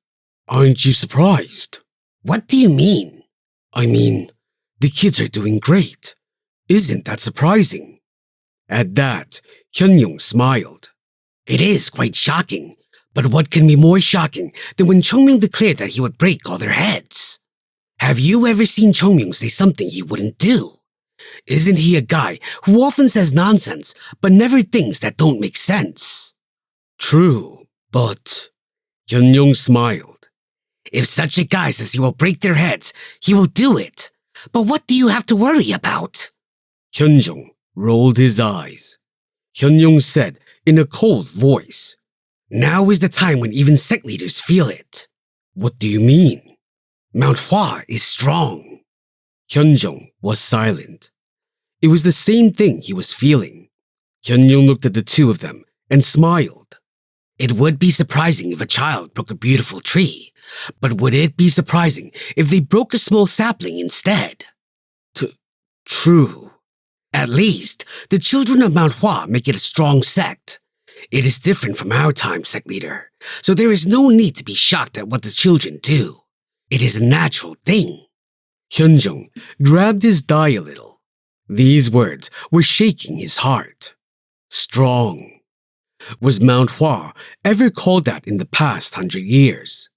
Aren't you surprised? What do you mean? I mean, the kids are doing great. Isn't that surprising? At that, Hyunjung smiled. It is quite shocking, but what can be more shocking than when Chung Myung declared that he would break all their heads? Have you ever seen Chung Myung say something he wouldn't do? Isn't he a guy who often says nonsense, but never things that don't make sense? True, but... Hyunjung smiled. If such a guy says he will break their heads, he will do it. But what do you have to worry about? Hyunjung rolled his eyes. Hyunjung said in a cold voice, Now is the time when even sect leaders feel it. What do you mean? Mount Hua is strong. Hyunjung was silent. It was the same thing he was feeling. Hyunjung looked at the two of them and smiled. It would be surprising if a child broke a beautiful tree, but would it be surprising if they broke a small sapling instead? True. At least, the children of Mount Hua make it a strong sect. It is different from our time, sect leader, so there is no need to be shocked at what the children do. It is a natural thing. Hyunjung grabbed his dye a little. These words were shaking his heart. Strong. Was Mount Hua ever called that in the past 100 years?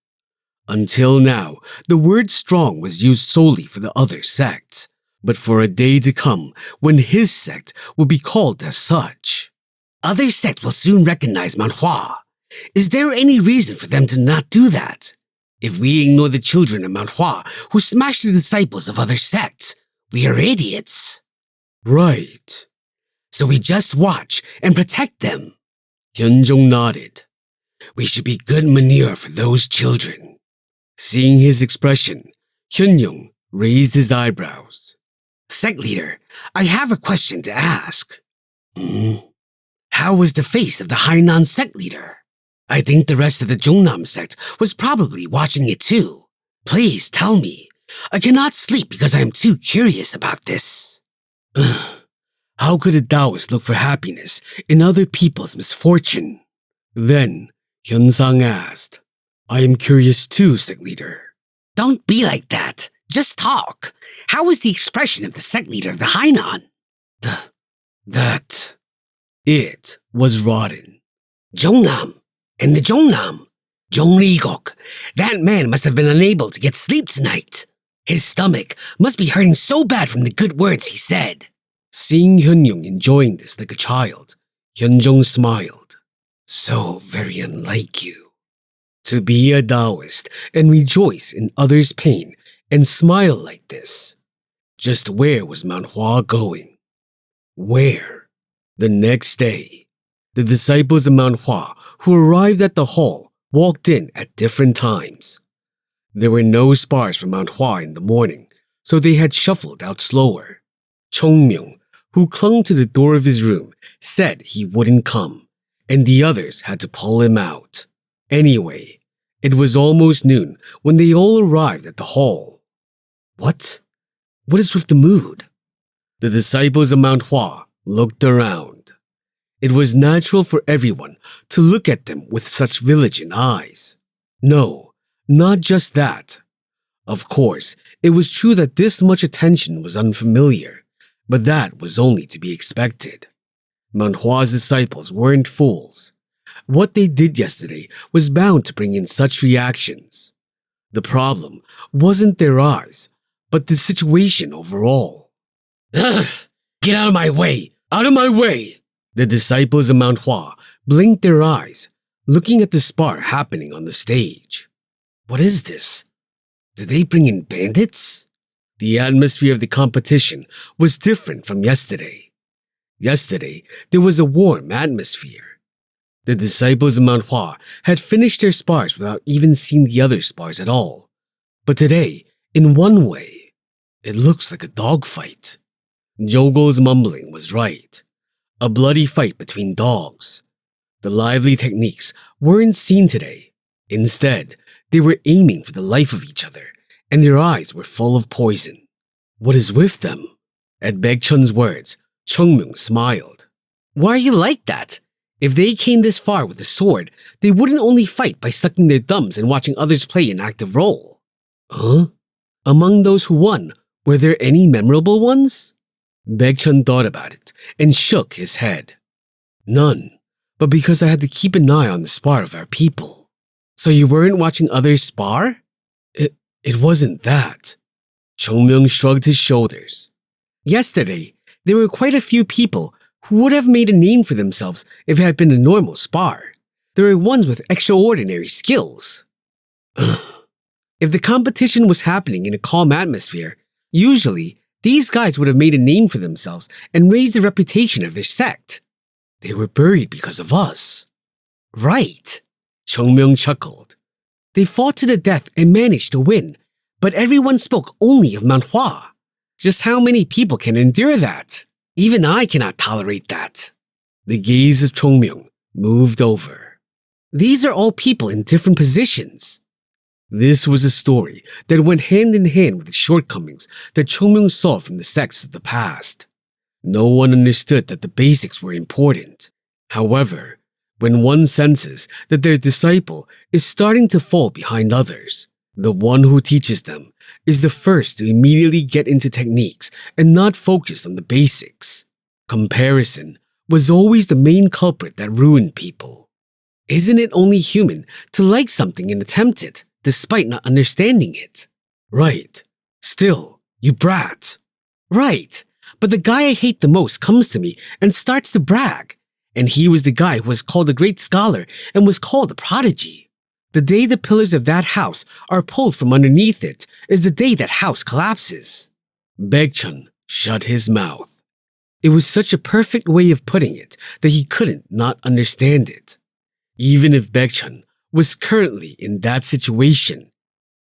Until now, the word strong was used solely for the other sects, but for a day to come when his sect will be called as such. Other sects will soon recognize Mount Hua. Is there any reason for them to not do that? If we ignore the children of Mount Hua who smash the disciples of other sects, we are idiots. Right. So we just watch and protect them. Hyunjung nodded. We should be good manure for those children. Seeing his expression, Hyunjung raised his eyebrows. Sect leader, I have a question to ask. How was the face of the Hainan sect leader? I think the rest of the Jongnam sect was probably watching it too. Please tell me. I cannot sleep because I am too curious about this. How could a Taoist look for happiness in other people's misfortune? Then, Hyunsang asked, I am curious too, sect leader. Don't be like that. Just talk. How was the expression of the sect leader of the Hainan? It was rotten. Jongnam. And the Jongnam. Jongrigok. That man must have been unable to get sleep tonight. His stomach must be hurting so bad from the good words he said. Seeing Hyunjung enjoying this like a child, Hyunjung smiled. So very unlike you. To be a Taoist and rejoice in others' pain and smile like this. Just where was Mount Hua going? Where? The next day, the disciples of Mount Hua who arrived at the hall walked in at different times. There were no spars for Mount Hua in the morning, so they had shuffled out slower. Chung Myung, who clung to the door of his room, said he wouldn't come, and the others had to pull him out. Anyway, it was almost noon when they all arrived at the hall. What? What is with the mood? The disciples of Mount Hua looked around. It was natural for everyone to look at them with such vigilant eyes. No, not just that. Of course, it was true that this much attention was unfamiliar, but that was only to be expected. Mount Hua's disciples weren't fools. What they did yesterday was bound to bring in such reactions. The problem wasn't their eyes, but the situation overall. Ugh! Get out of my way! Out of my way! The disciples of Mount Hua blinked their eyes, looking at the spar happening on the stage. What is this? Did they bring in bandits? The atmosphere of the competition was different from yesterday. Yesterday, there was a warm atmosphere. The disciples of Mount Hua had finished their spars without even seeing the other spars at all. But today, in one way, it looks like a dogfight. Jogol's mumbling was right. A bloody fight between dogs. The lively techniques weren't seen today. Instead, they were aiming for the life of each other, and their eyes were full of poison. What is with them? At Baekchun's words, Chung Myung smiled. Why are you like that? If they came this far with a sword, they wouldn't only fight by sucking their thumbs and watching others play an active role. Huh? Among those who won, were there any memorable ones? Baekchun thought about it and shook his head. None, but because I had to keep an eye on the spar of our people. So you weren't watching others spar? It wasn't that. Chung Myung shrugged his shoulders. Yesterday, there were quite a few people who would have made a name for themselves if it had been a normal spar. There were ones with extraordinary skills. If the competition was happening in a calm atmosphere, usually these guys would have made a name for themselves and raised the reputation of their sect. They were buried because of us. Right, Chung Myung chuckled. They fought to the death and managed to win, but everyone spoke only of Mount Hua. Just how many people can endure that? Even I cannot tolerate that. The gaze of Chung Myung moved over. These are all people in different positions. This was a story that went hand in hand with the shortcomings that Chung Myung saw from the sects of the past. No one understood that the basics were important. However, When one senses that their disciple is starting to fall behind others, the one who teaches them is the first to immediately get into techniques and not focus on the basics. Comparison was always the main culprit that ruined people. Isn't it only human to like something and attempt it despite not understanding it? Right. Still, you brat. Right. But the guy I hate the most comes to me and starts to brag. And he was the guy who was called a great scholar and was called a prodigy. The day the pillars of that house are pulled from underneath it is the day that house collapses. Baekchun shut his mouth. It was such a perfect way of putting it that he couldn't not understand it. Even if Baekchun was currently in that situation,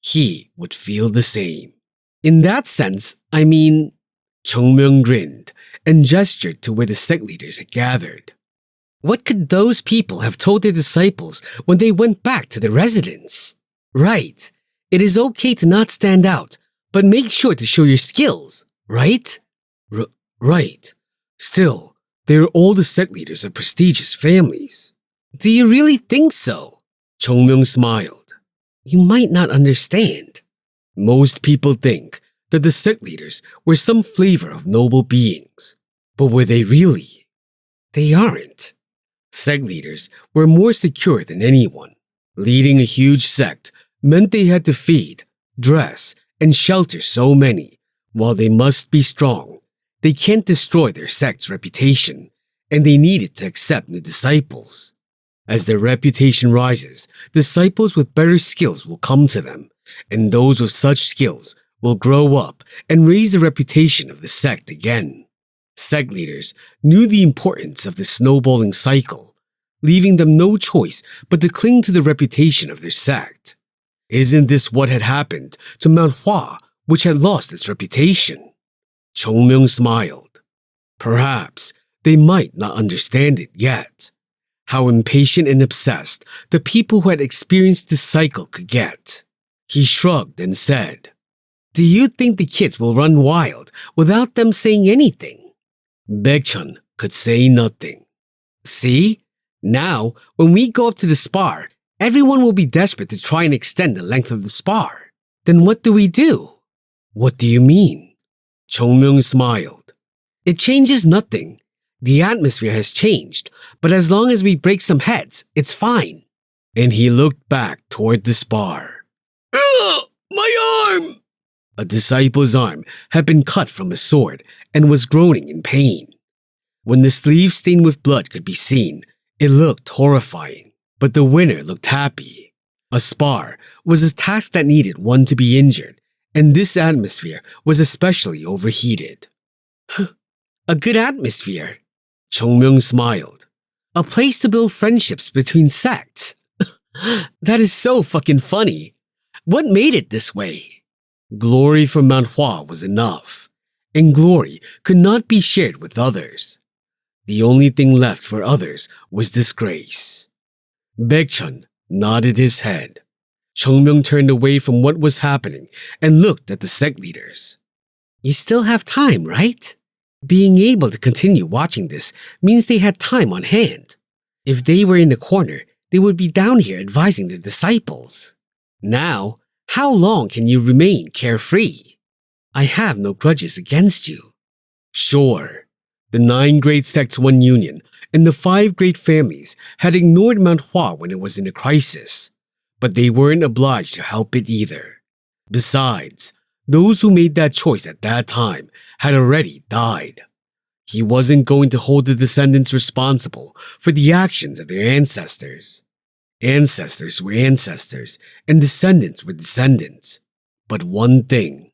he would feel the same. In that sense, I mean, Chung Myung grinned and gestured to where the sect leaders had gathered. What could those people have told their disciples when they went back to their residence? Right. It is okay to not stand out, but make sure to show your skills, right? Right. Still, they are all the sect leaders of prestigious families. Do you really think so? Chung Myung smiled. You might not understand. Most people think that the sect leaders were some flavor of noble beings. But were they really? They aren't. Sect leaders were more secure than anyone. Leading a huge sect meant they had to feed, dress, and shelter so many. While they must be strong, they can't destroy their sect's reputation, and they needed to accept new disciples. As their reputation rises, disciples with better skills will come to them, and those with such skills will grow up and raise the reputation of the sect again. Sect leaders knew the importance of the snowballing cycle, leaving them no choice but to cling to the reputation of their sect. Isn't this what had happened to Mount Hua, which had lost its reputation? Chung Myung smiled. Perhaps they might not understand it yet. How impatient and obsessed the people who had experienced this cycle could get. He shrugged and said, Do you think the kids will run wild without them saying anything? Baekchun could say nothing. See? Now, when we go up to the spar, everyone will be desperate to try and extend the length of the spar. Then what do we do? What do you mean? Chung Myung smiled. It changes nothing. The atmosphere has changed, but as long as we break some heads, it's fine. And he looked back toward the spar. Ugh! My arm! A disciple's arm had been cut from a sword and was groaning in pain. When the sleeve stained with blood could be seen, it looked horrifying, but the winner looked happy. A spar was a task that needed one to be injured, and this atmosphere was especially overheated. A good atmosphere. Chung Myung smiled. A place to build friendships between sects. That is so fucking funny. What made it this way? Glory from Mount Hua was enough, and glory could not be shared with others. The only thing left for others was disgrace. Baekchun nodded his head. Chung Myung turned away from what was happening and looked at the sect leaders. You still have time, right? Being able to continue watching this means they had time on hand. If they were in the corner, they would be down here advising their disciples. Now, how long can you remain carefree? I have no grudges against you. Sure, the 9 great sects one union and the 5 great families had ignored Mount Hua when it was in a crisis, but they weren't obliged to help it either. Besides, those who made that choice at that time had already died. He wasn't going to hold the descendants responsible for the actions of their ancestors. Ancestors were ancestors, and descendants were descendants. But one thing.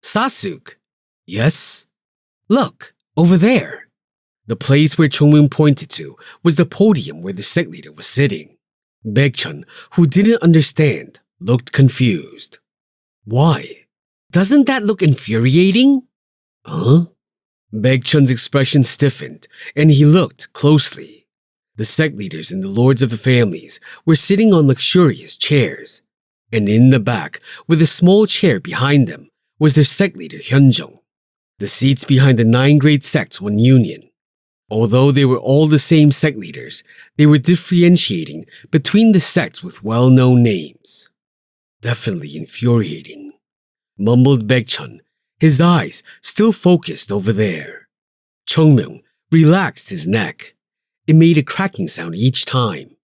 Sasuk. Yes? Look, over there. The place where Chung Myung pointed to was the podium where the sect leader was sitting. Baekchun, who didn't understand, looked confused. Why? Doesn't that look infuriating? Huh? Baekchun's expression stiffened, and he looked closely. The sect leaders and the lords of the families were sitting on luxurious chairs, and in the back, with a small chair behind them, was their sect leader Hyunjung. The seats behind the 9 great sects one union. Although they were all the same sect leaders, they were differentiating between the sects with well-known names. Definitely infuriating, mumbled Baekchun, his eyes still focused over there. Chung Myung relaxed his neck. It made a cracking sound each time.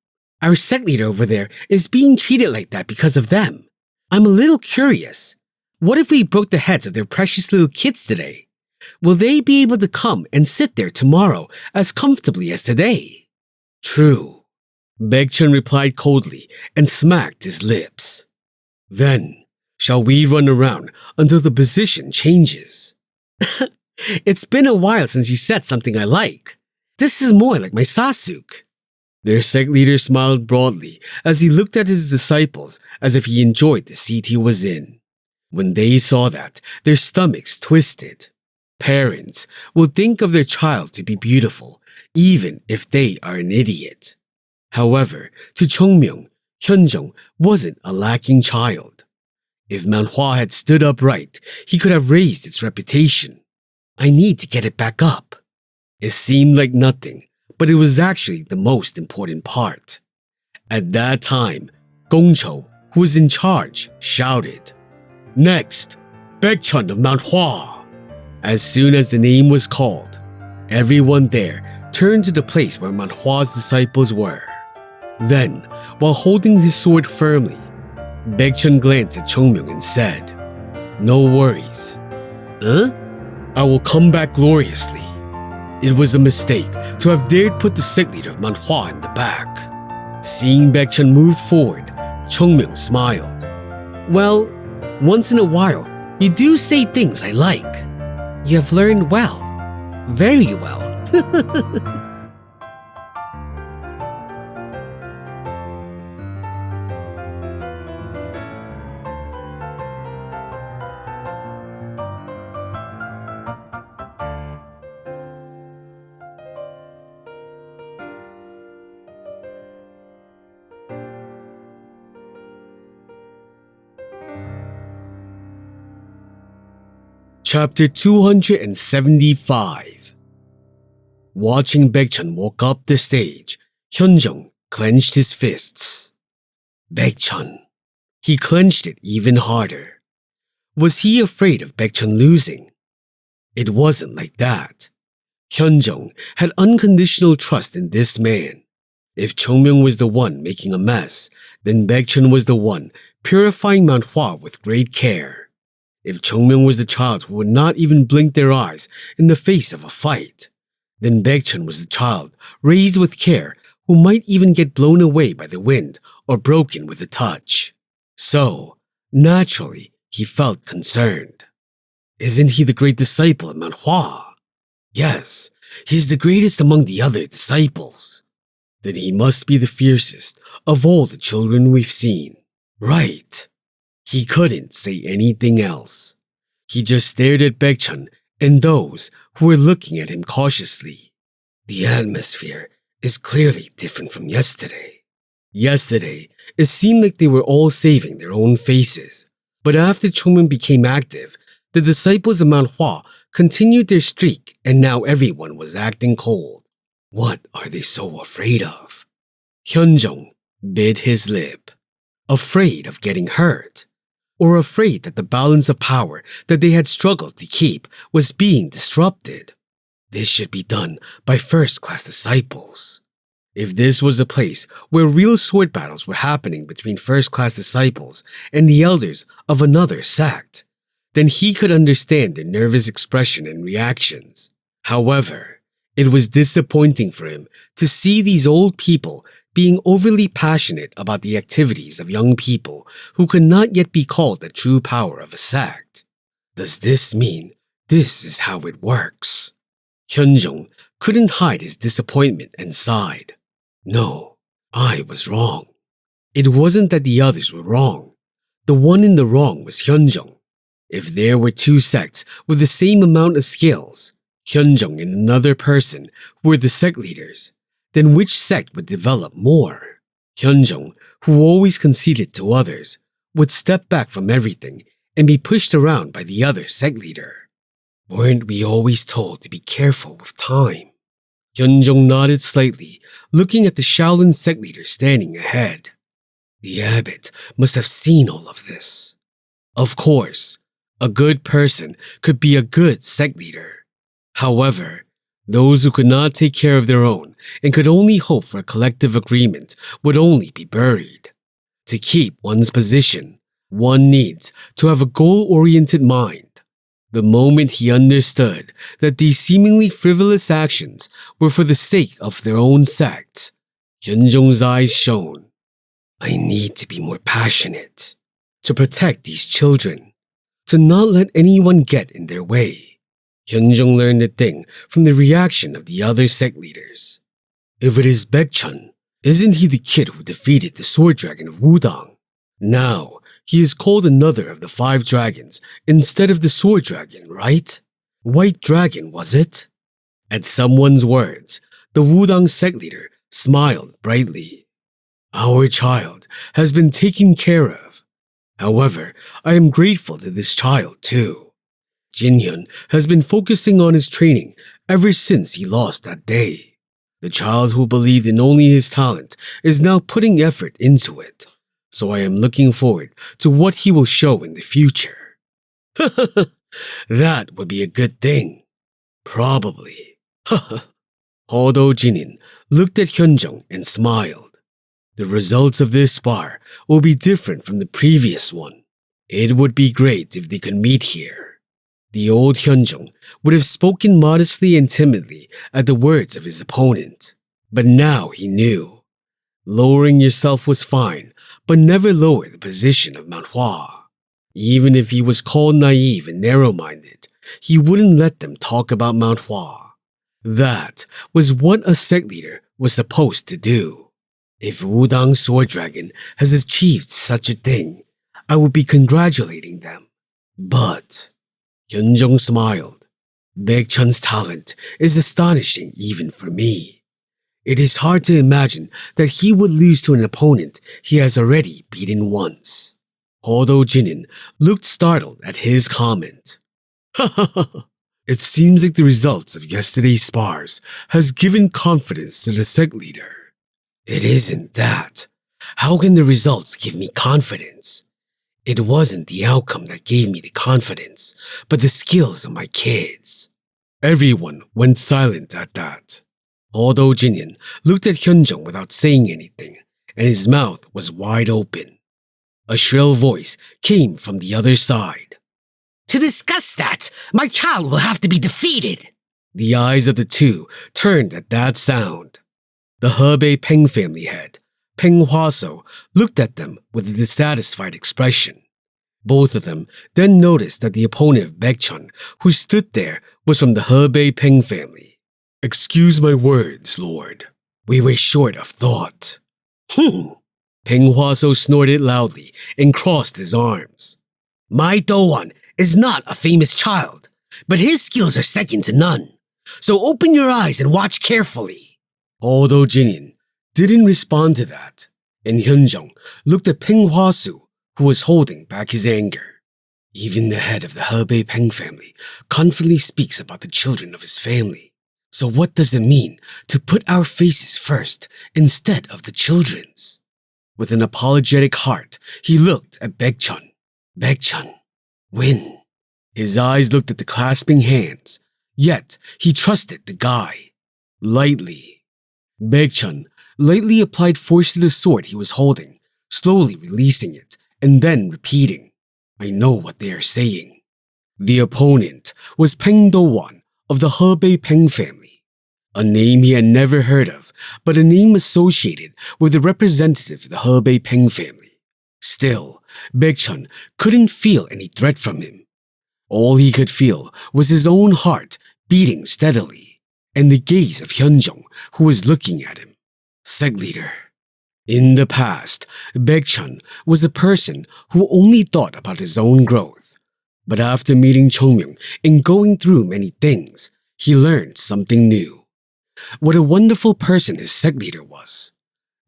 Our sect leader over there is being treated like that because of them. I'm a little curious. What if we broke the heads of their precious little kids today? Will they be able to come and sit there tomorrow as comfortably as today? True, Baekchun replied coldly and smacked his lips. Then, shall we run around until the position changes? It's been a while since you said something I like. This is more like my Sasuk. Their sect leader smiled broadly as he looked at his disciples as if he enjoyed the seat he was in. When they saw that, their stomachs twisted. Parents will think of their child to be beautiful, even if they are an idiot. However, to Chung Myung, Hyunjung wasn't a lacking child. If Mount Hua had stood upright, he could have raised its reputation. I need to get it back up. It seemed like nothing, but it was actually the most important part. At that time, Gongcho, who was in charge, shouted, "Next, Baekchun of Mount Hua." As soon as the name was called, everyone there turned to the place where Mount Hua's disciples were. Then, while holding his sword firmly, Baekchun glanced at Chung Myung and said, "No worries. Huh? I will come back gloriously." It was a mistake to have dared put the sect leader of Mount Hua in the back. Seeing Baekchun move forward, Chung Myung smiled. "Well, once in a while, you do say things I like. You have learned well. Very well." Chapter 275. Watching Baekchun walk up the stage, Hyunjung clenched his fists. Baekchun. He clenched it even harder. Was he afraid of Baekchun losing? It wasn't like that. Hyunjung had unconditional trust in this man. If Chung Myung was the one making a mess, then Baekchun was the one purifying Mount Hua with great care. If Chung Myung was the child who would not even blink their eyes in the face of a fight, then Baekchun was the child raised with care who might even get blown away by the wind or broken with a touch. So, naturally, he felt concerned. Isn't he the great disciple of Mount Hua? Yes, he is the greatest among the other disciples. Then he must be the fiercest of all the children we've seen. Right. He couldn't say anything else. He just stared at Baekchun and those who were looking at him cautiously. The atmosphere is clearly different from yesterday. Yesterday, it seemed like they were all saving their own faces. But after Chung Myung became active, the disciples of Mount Hua continued their streak and now everyone was acting cold. What are they so afraid of? Hyunjung bit his lip. Afraid of getting hurt? Or afraid that the balance of power that they had struggled to keep was being disrupted? This should be done by first-class disciples. If this was a place where real sword battles were happening between first-class disciples and the elders of another sect, then he could understand their nervous expression and reactions. However, it was disappointing for him to see these old people being overly passionate about the activities of young people who could not yet be called the true power of a sect. Does this mean this is how it works? Hyunjung couldn't hide his disappointment and sighed. No, I was wrong. It wasn't that the others were wrong. The one in the wrong was Hyunjung. If there were two sects with the same amount of skills, Hyunjung and another person who were the sect leaders, then which sect would develop more? Hyunjung, who always conceded to others, would step back from everything and be pushed around by the other sect leader. Weren't we always told to be careful with time? Hyunjong nodded slightly, looking at the Shaolin sect leader standing ahead. The abbot must have seen all of this. Of course, a good person could be a good sect leader. However, those who could not take care of their own and could only hope for a collective agreement would only be buried. To keep one's position, one needs to have a goal-oriented mind. The moment he understood that these seemingly frivolous actions were for the sake of their own sect, Hyunjong's eyes shone. I need to be more passionate, to protect these children, to not let anyone get in their way. Hyunjong learned a thing from the reaction of the other sect leaders. If it is Baekchun, isn't he the kid who defeated the sword dragon of Wudang? Now, he is called another of the 5 dragons instead of the sword dragon, right? White dragon, was it? At someone's words, the Wudang sect leader smiled brightly. Our child has been taken care of. However, I am grateful to this child too. Jinhyun has been focusing on his training ever since he lost that day. The child who believed in only his talent is now putting effort into it. So I am looking forward to what he will show in the future. That would be a good thing. Probably. Although Jinin looked at Hyunjong and smiled. The results of this spar will be different from the previous one. It would be great if they could meet here. The old Hyunjong would have spoken modestly and timidly at the words of his opponent. But now he knew. Lowering yourself was fine, but never lower the position of Mount Hua. Even if he was called naive and narrow-minded, he wouldn't let them talk about Mount Hua. That was what a sect leader was supposed to do. If Wudang's sword dragon has achieved such a thing, I would be congratulating them. But Hyunjong smiled. Baekchun's talent is astonishing even for me. It is hard to imagine that he would lose to an opponent he has already beaten once. Although Jinin looked startled at his comment. It seems like the results of yesterday's spars has given confidence to the sect leader. It isn't that. How can the results give me confidence? It wasn't the outcome that gave me the confidence, but the skills of my kids. Everyone went silent at that. Although Jinhyun looked at Hyunjong without saying anything, and his mouth was wide open. A shrill voice came from the other side. To discuss that, my child will have to be defeated. The eyes of the two turned at that sound. The Hebei Peng family head, Peng Hwaso, looked at them with a dissatisfied expression. Both of them then noticed that the opponent of Baekchun, who stood there, was from the Hebei Peng family. Excuse my words, Lord. We were short of thought. Peng Hwaso snorted loudly and crossed his arms. My Doan is not a famous child, but his skills are second to none. So open your eyes and watch carefully. Although Jinhyun didn't respond to that, and Hyunjong looked at Peng Hwasu, who was holding back his anger. Even the head of the Hebei Peng family confidently speaks about the children of his family. So what does it mean to put our faces first instead of the children's? With an apologetic heart, he looked at Baekchun. Baekchun, win. His eyes looked at the clasping hands, yet he trusted the guy. Lightly. Baekchun lightly applied force to the sword he was holding, slowly releasing it and then repeating, I know what they are saying. The opponent was Peng Do-wan of the Hebei Peng family, a name he had never heard of, but a name associated with the representative of the Hebei Peng family. Still, Baekchun couldn't feel any threat from him. All he could feel was his own heart beating steadily, and the gaze of Hyunjong, who was looking at him. Sect leader. In the past, Baekchun was a person who only thought about his own growth. But after meeting Chung Myung and going through many things, he learned something new. What a wonderful person his sect leader was.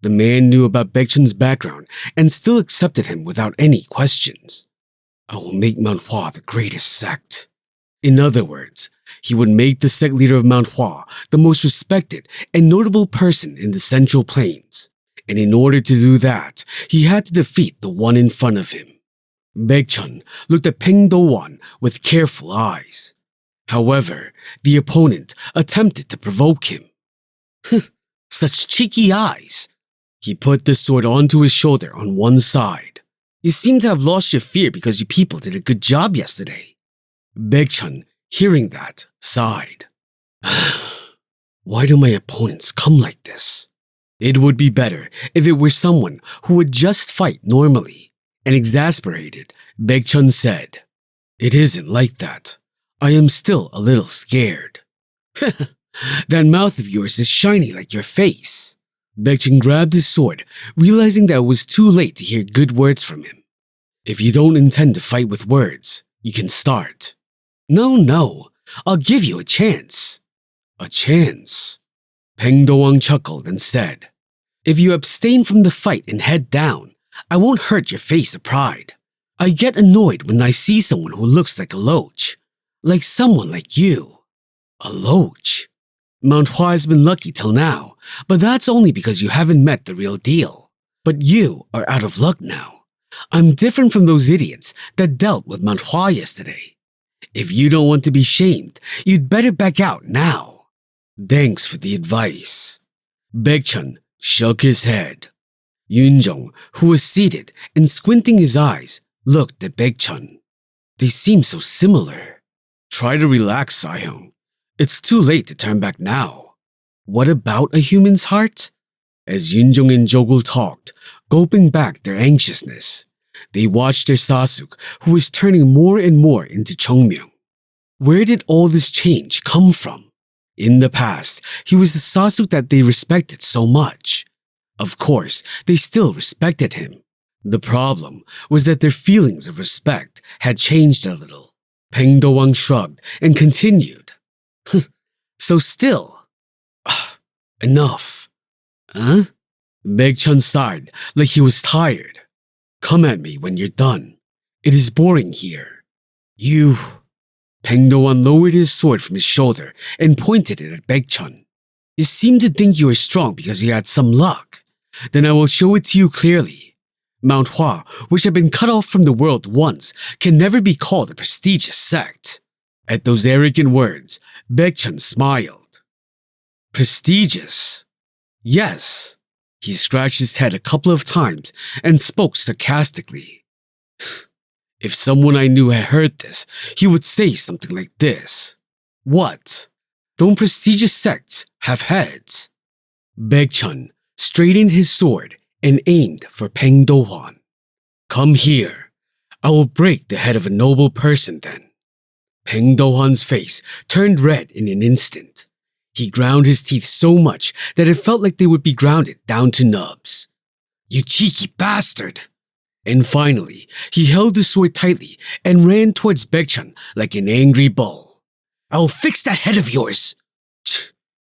The man knew about Baekchun's background and still accepted him without any questions. I will make Mount Hua the greatest sect. In other words, He would make the sect leader of Mount Hua the most respected and notable person in the Central Plains. And in order to do that, he had to defeat the one in front of him. Baekchun looked at Peng Do-won with careful eyes. However, the opponent attempted to provoke him. Such cheeky eyes. He put the sword onto his shoulder on one side. You seem to have lost your fear because you people did a good job yesterday. Baekchun, hearing that, sighed. Why do my opponents come like this? It would be better if it were someone who would just fight normally. And exasperated, Baekchun said, It isn't like that. I am still a little scared. That mouth of yours is shiny like your face. Baekchun grabbed his sword, realizing that it was too late to hear good words from him. If you don't intend to fight with words, you can start. No, I'll give you a chance. A chance? Peng Do-won chuckled and said, If you abstain from the fight and head down, I won't hurt your face of pride. I get annoyed when I see someone who looks like a loach. Like someone like you. A loach? Mount Hua has been lucky till now, but that's only because you haven't met the real deal. But you are out of luck now. I'm different from those idiots that dealt with Mount Hua yesterday. If you don't want to be shamed, you'd better back out now. Thanks for the advice. Baekchun shook his head. Yoonjong, who was seated and squinting his eyes, looked at Baekchun. They seem so similar. Try to relax, Sahyung. It's too late to turn back now. What about a human's heart? As Yoonjong and Jogul talked, gulping back their anxiousness, they watched their Sasuk, who was turning more and more into Chung Myung. Where did all this change come from? In the past, he was the Sasuk that they respected so much. Of course, they still respected him. The problem was that their feelings of respect had changed a little. Peng Do-won shrugged and continued. So still. Enough. Huh? Baekchun sighed like he was tired. Come at me when you're done. It is boring here. You. Peng Do-won lowered his sword from his shoulder and pointed it at Baekchun. You seem to think you are strong because you had some luck. Then I will show it to you clearly. Mount Hua, which had been cut off from the world once, can never be called a prestigious sect. At those arrogant words, Baekchun smiled. Prestigious? Yes. He scratched his head a couple of times and spoke sarcastically. If someone I knew had heard this, he would say something like this. What? Don't prestigious sects have heads? Baekchun straightened his sword and aimed for Peng Do-won. Come here. I will break the head of a noble person then. Peng Do-won's face turned red in an instant. He ground his teeth so much that it felt like they would be grounded down to nubs. You cheeky bastard! And finally, he held the sword tightly and ran towards Baekchun like an angry bull. I'll fix that head of yours!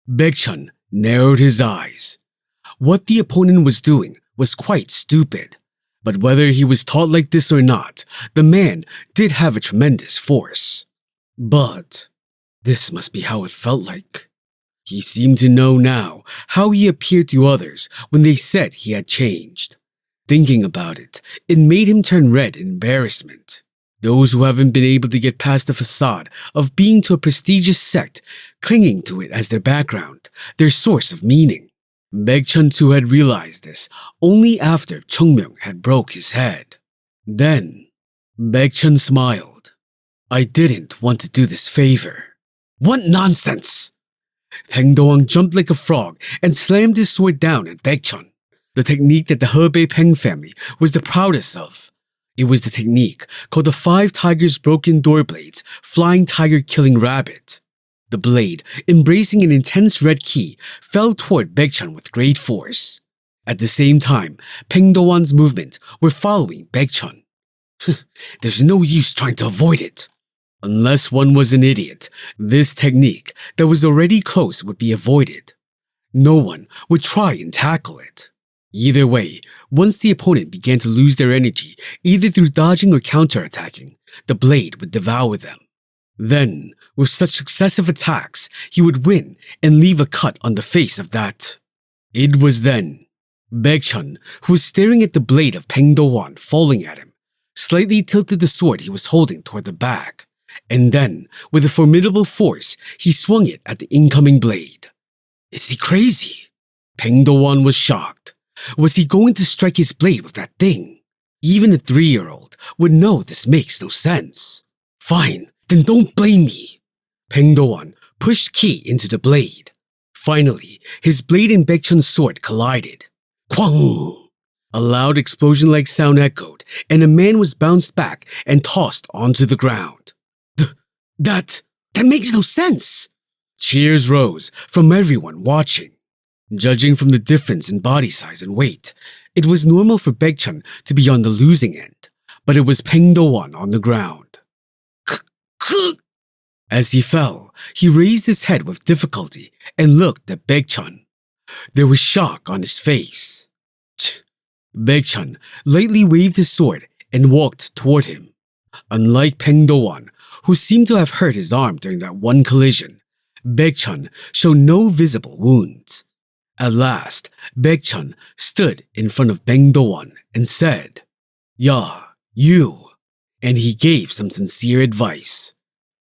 Baekchun narrowed his eyes. What the opponent was doing was quite stupid. But whether he was taught like this or not, the man did have a tremendous force. But this must be how it felt like. He seemed to know now how he appeared to others when they said he had changed. Thinking about it, it made him turn red in embarrassment. Those who haven't been able to get past the facade of being to a prestigious sect, clinging to it as their background, their source of meaning. Baekchun too had realized this only after Chung Myung had broke his head. Then, Baekchun smiled. I didn't want to do this favor. What nonsense! Peng Do-won jumped like a frog and slammed his sword down at Baekchun, the technique that the Hebei Peng family was the proudest of. It was the technique called the 5 Tigers Broken Door Blades Flying Tiger Killing Rabbit. The blade, embracing an intense red ki, fell toward Baekchun with great force. At the same time, Peng Do-won's movements were following Baekchun. There's no use trying to avoid it. Unless one was an idiot, this technique that was already close would be avoided. No one would try and tackle it. Either way, once the opponent began to lose their energy, either through dodging or counterattacking, the blade would devour them. Then, with such successive attacks, he would win and leave a cut on the face of that. It was then Baekchun, who was staring at the blade of Peng Do-won falling at him, slightly tilted the sword he was holding toward the back, and then, with a formidable force, he swung it at the incoming blade. Is he crazy? Peng Do-won was shocked. Was he going to strike his blade with that thing? Even a 3-year-old would know this makes no sense. Fine, then don't blame me. Peng Do-won pushed ki into the blade. Finally, his blade and Baekchun's sword collided. Kwang! A loud explosion-like sound echoed, and a man was bounced back and tossed onto the ground. That makes no sense! Cheers rose from everyone watching. Judging from the difference in body size and weight, it was normal for Baekchun to be on the losing end, but it was Peng Do-won on the ground. As he fell, he raised his head with difficulty and looked at Baekchun. There was shock on his face. Baekchun lightly waved his sword and walked toward him. Unlike Peng Do-won, who seemed to have hurt his arm during that one collision, Baekchun showed no visible wounds. At last, Baekchun stood in front of Peng Do-won and said, "Yeah, you," and he gave some sincere advice.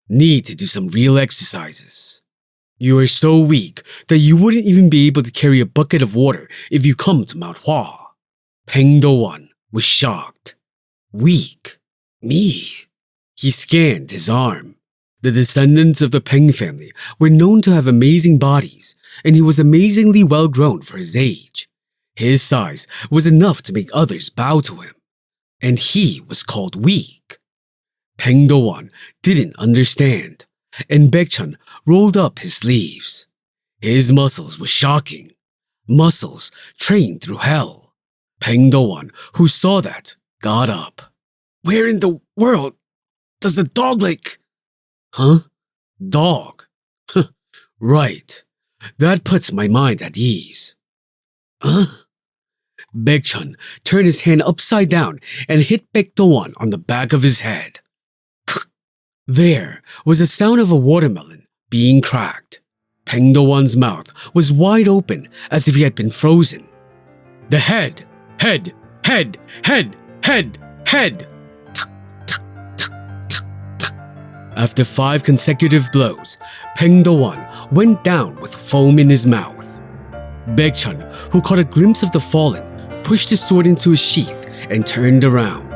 Need to do some real exercises. You are so weak that you wouldn't even be able to carry a bucket of water if you come to Mount Hua. Peng Do-won was shocked. Weak? Me? He scanned his arm. The descendants of the Peng family were known to have amazing bodies, and he was amazingly well grown for his age. His size was enough to make others bow to him. And he was called weak. Peng Do-won didn't understand, and Baekchun rolled up his sleeves. His muscles were shocking. Muscles trained through hell. Peng Do-won, who saw that, got up. Where in the world does the dog like? Huh? Dog? Right. That puts my mind at ease. Huh? Baekchun turned his hand upside down and hit Baek Do-won on the back of his head. There was the sound of a watermelon being cracked. Peng Do-won's mouth was wide open as if he had been frozen. The head. After 5 consecutive blows, Peng Do-won went down with foam in his mouth. Baekchun, who caught a glimpse of the fallen, pushed his sword into his sheath and turned around.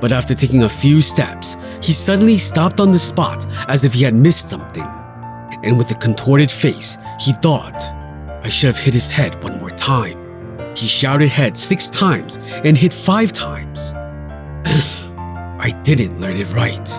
But after taking a few steps, he suddenly stopped on the spot as if he had missed something. And with a contorted face, he thought, I should have hit his head one more time. He shouted head 6 times and hit 5 times. I didn't learn it right.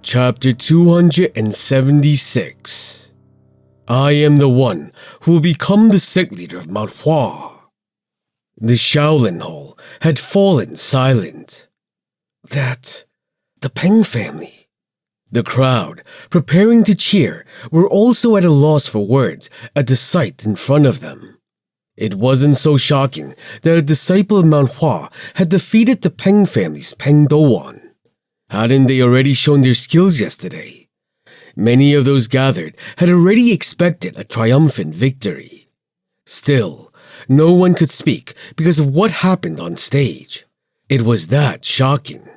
Chapter 276. I am the one who will become the sect leader of Mount Hua. The Shaolin Hall had fallen silent. That, the Peng family. The crowd, preparing to cheer, were also at a loss for words at the sight in front of them. It wasn't so shocking that a disciple of Mount Hua had defeated the Peng family's Peng Do-won. Hadn't they already shown their skills yesterday? Many of those gathered had already expected a triumphant victory. Still, no one could speak because of what happened on stage. It was that shocking.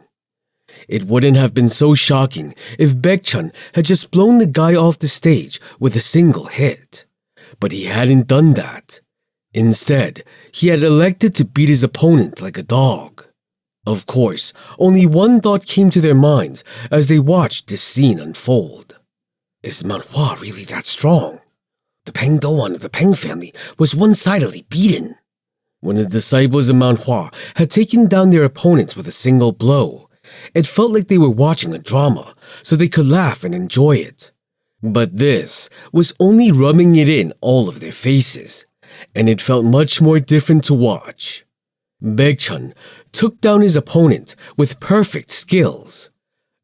It wouldn't have been so shocking if Baekchun had just blown the guy off the stage with a single hit. But he hadn't done that. Instead, he had elected to beat his opponent like a dog. Of course, only one thought came to their minds as they watched this scene unfold. Is Mount Hua really that strong? The Peng Do-won of the Peng family was one-sidedly beaten. When the disciples of Mount Hua had taken down their opponents with a single blow, it felt like they were watching a drama, so they could laugh and enjoy it. But this was only rubbing it in all of their faces, and it felt much more different to watch. Baekchun took down his opponent with perfect skills.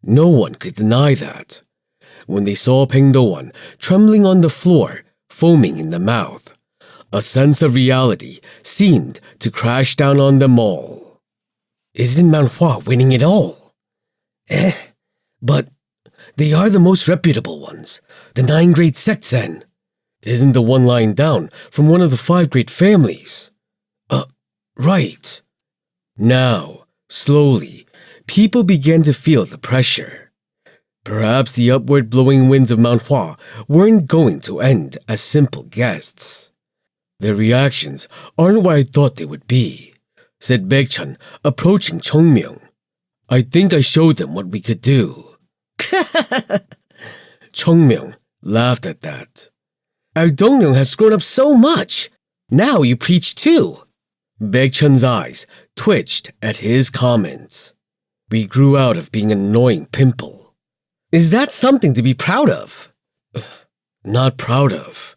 No one could deny that. When they saw Pengdowan trembling on the floor, foaming in the mouth, a sense of reality seemed to crash down on them all. Isn't Mount Hua winning it all? But they are the most reputable ones, the 9 great sects then. Isn't the one lying down from one of the 5 great families? Right. Now, slowly, people began to feel the pressure. Perhaps the upward blowing winds of Mount Hua weren't going to end as simple guests. Their reactions aren't what I thought they would be, said Baekchun, approaching Chung Myung. I think I showed them what we could do. Chung Myung laughed at that. Our Dongmyung has grown up so much. Now you preach too. Baekchun's eyes twitched at his comments. We grew out of being an annoying pimple. Is that something to be proud of? Not proud of.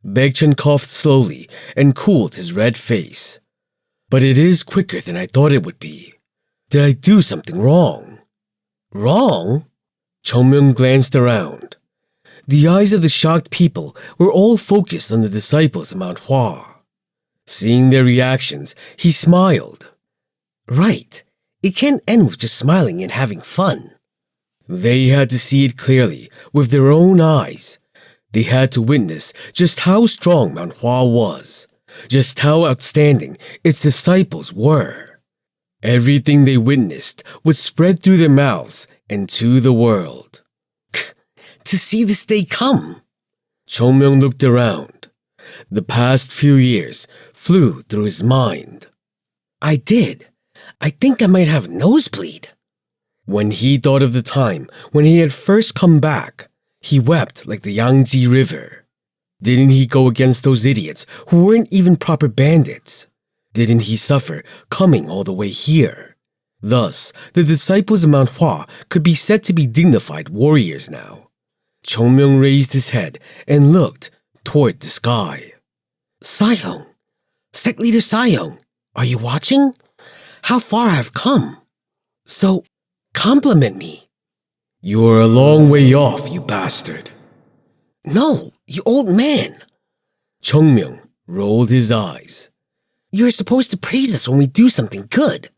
Baekchun coughed slowly and cooled his red face. But it is quicker than I thought it would be. Did I do something wrong? Wrong? Chung Myung glanced around. The eyes of the shocked people were all focused on the disciples of Mount Hua. Seeing their reactions, he smiled. Right, it can't end with just smiling and having fun. They had to see it clearly with their own eyes. They had to witness just how strong Mount Hua was, just how outstanding its disciples were. Everything they witnessed would spread through their mouths and to the world. To see this day come. Chung Myung looked around. The past few years flew through his mind. I did. I think I might have a nosebleed. When he thought of the time when he had first come back, he wept like the Yangtze River. Didn't he go against those idiots who weren't even proper bandits? Didn't he suffer coming all the way here? Thus, the disciples of Mount Hua could be said to be dignified warriors now. Chung Myung raised his head and looked toward the sky. Sahyong, Sect Leader Sahyong, are you watching? How far I've come. So, compliment me. You're a long way off, you bastard. No, you old man. Chung Myung rolled his eyes. You're supposed to praise us when we do something good.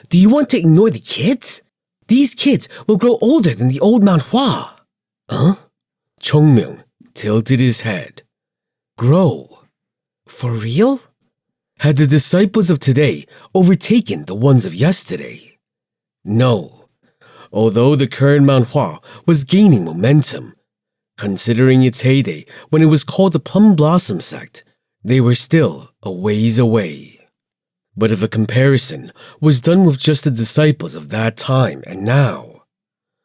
Do you want to ignore the kids? These kids will grow older than the old Mount Hua. Huh? Chung Myung tilted his head. Grow? For real? Had the disciples of today overtaken the ones of yesterday? No. Although the current Mount Hua was gaining momentum, considering its heyday when it was called the Plum Blossom Sect, they were still a ways away. But if a comparison was done with just the disciples of that time and now,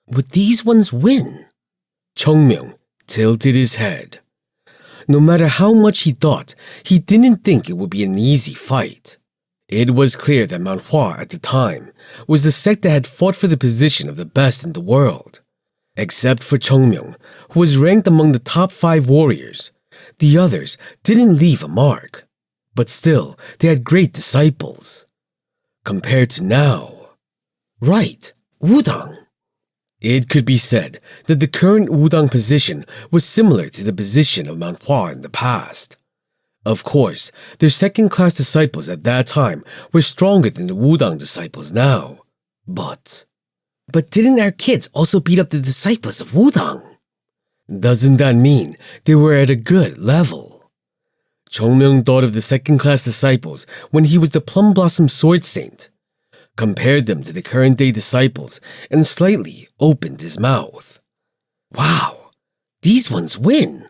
would these ones win? Chung Myung tilted his head. No matter how much he thought, he didn't think it would be an easy fight. It was clear that Mount Hua at the time was the sect that had fought for the position of the best in the world. Except for Chung Myung, who was ranked among the top 5 warriors, the others didn't leave a mark. But still, they had great disciples. Compared to now. Right, Wudang. It could be said that the current Wudang position was similar to the position of Mount Hua in the past. Of course, their second-class disciples at that time were stronger than the Wudang disciples now. But didn't our kids also beat up the disciples of Wudang? Doesn't that mean they were at a good level? Chung Myung thought of the second-class disciples when he was the Plum Blossom Sword Saint, compared them to the current-day disciples, and slightly opened his mouth. Wow, these ones win!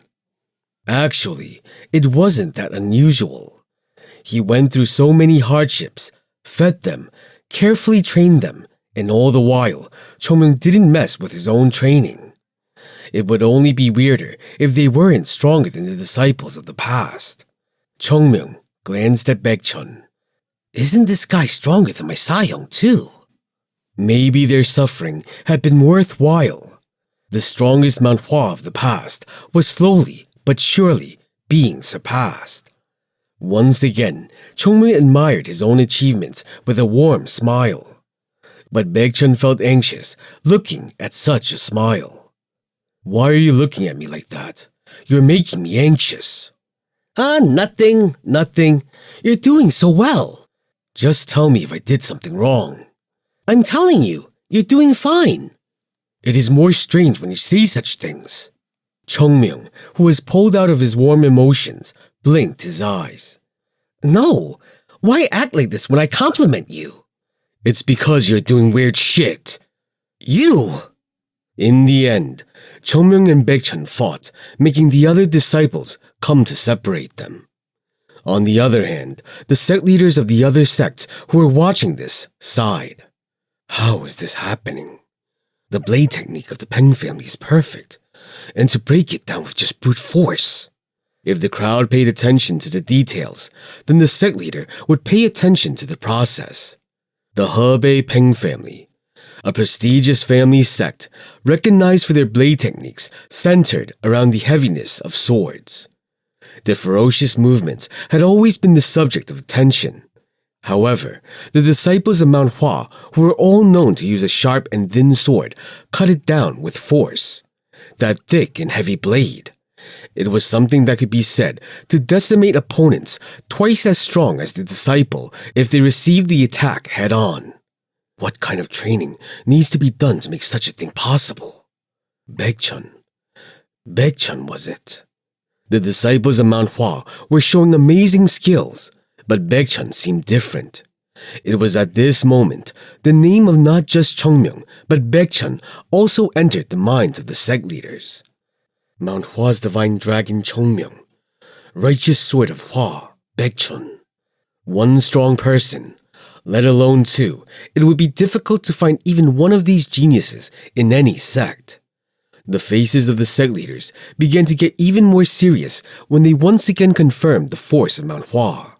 Actually, it wasn't that unusual. He went through so many hardships, fed them, carefully trained them, and all the while, Chung Myung didn't mess with his own training. It would only be weirder if they weren't stronger than the disciples of the past. Chung Myung glanced at Baekchun. Isn't this guy stronger than my Sahyong too? Maybe their suffering had been worthwhile. The strongest Mount Hua of the past was slowly but surely being surpassed. Once again, Chung Myung admired his own achievements with a warm smile. But Baekchun felt anxious looking at such a smile. "Why are you looking at me like that? You're making me anxious." Nothing. You're doing so well." "Just tell me if I did something wrong." "I'm telling you, you're doing fine." "It is more strange when you say such things." Chung Myung, who was pulled out of his warm emotions, blinked his eyes. "No, why act like this when I compliment you?" "It's because you're doing weird shit." "You!" In the end, Chung Myung and Baekchun fought, making the other disciples come to separate them. On the other hand, the sect leaders of the other sects who were watching this sighed. How is this happening? The blade technique of the Peng family is perfect, and to break it down with just brute force. If the crowd paid attention to the details, then the sect leader would pay attention to the process. The Hebei Peng family, a prestigious family sect recognized for their blade techniques centered around the heaviness of swords. Their ferocious movements had always been the subject of attention. However, the disciples of Mount Hua, who were all known to use a sharp and thin sword, cut it down with force. That thick and heavy blade. It was something that could be said to decimate opponents twice as strong as the disciple if they received the attack head-on. What kind of training needs to be done to make such a thing possible? Baekchun was it. The disciples of Mount Hua were showing amazing skills, but Baekchun seemed different. It was at this moment the name of not just Chung Myung, but Baekchun also entered the minds of the sect leaders. Mount Hua's divine dragon Chung Myung, righteous sword of Hua, Baekchun. One strong person, let alone two, it would be difficult to find even one of these geniuses in any sect. The faces of the sect leaders began to get even more serious when they once again confirmed the force of Mount Hua.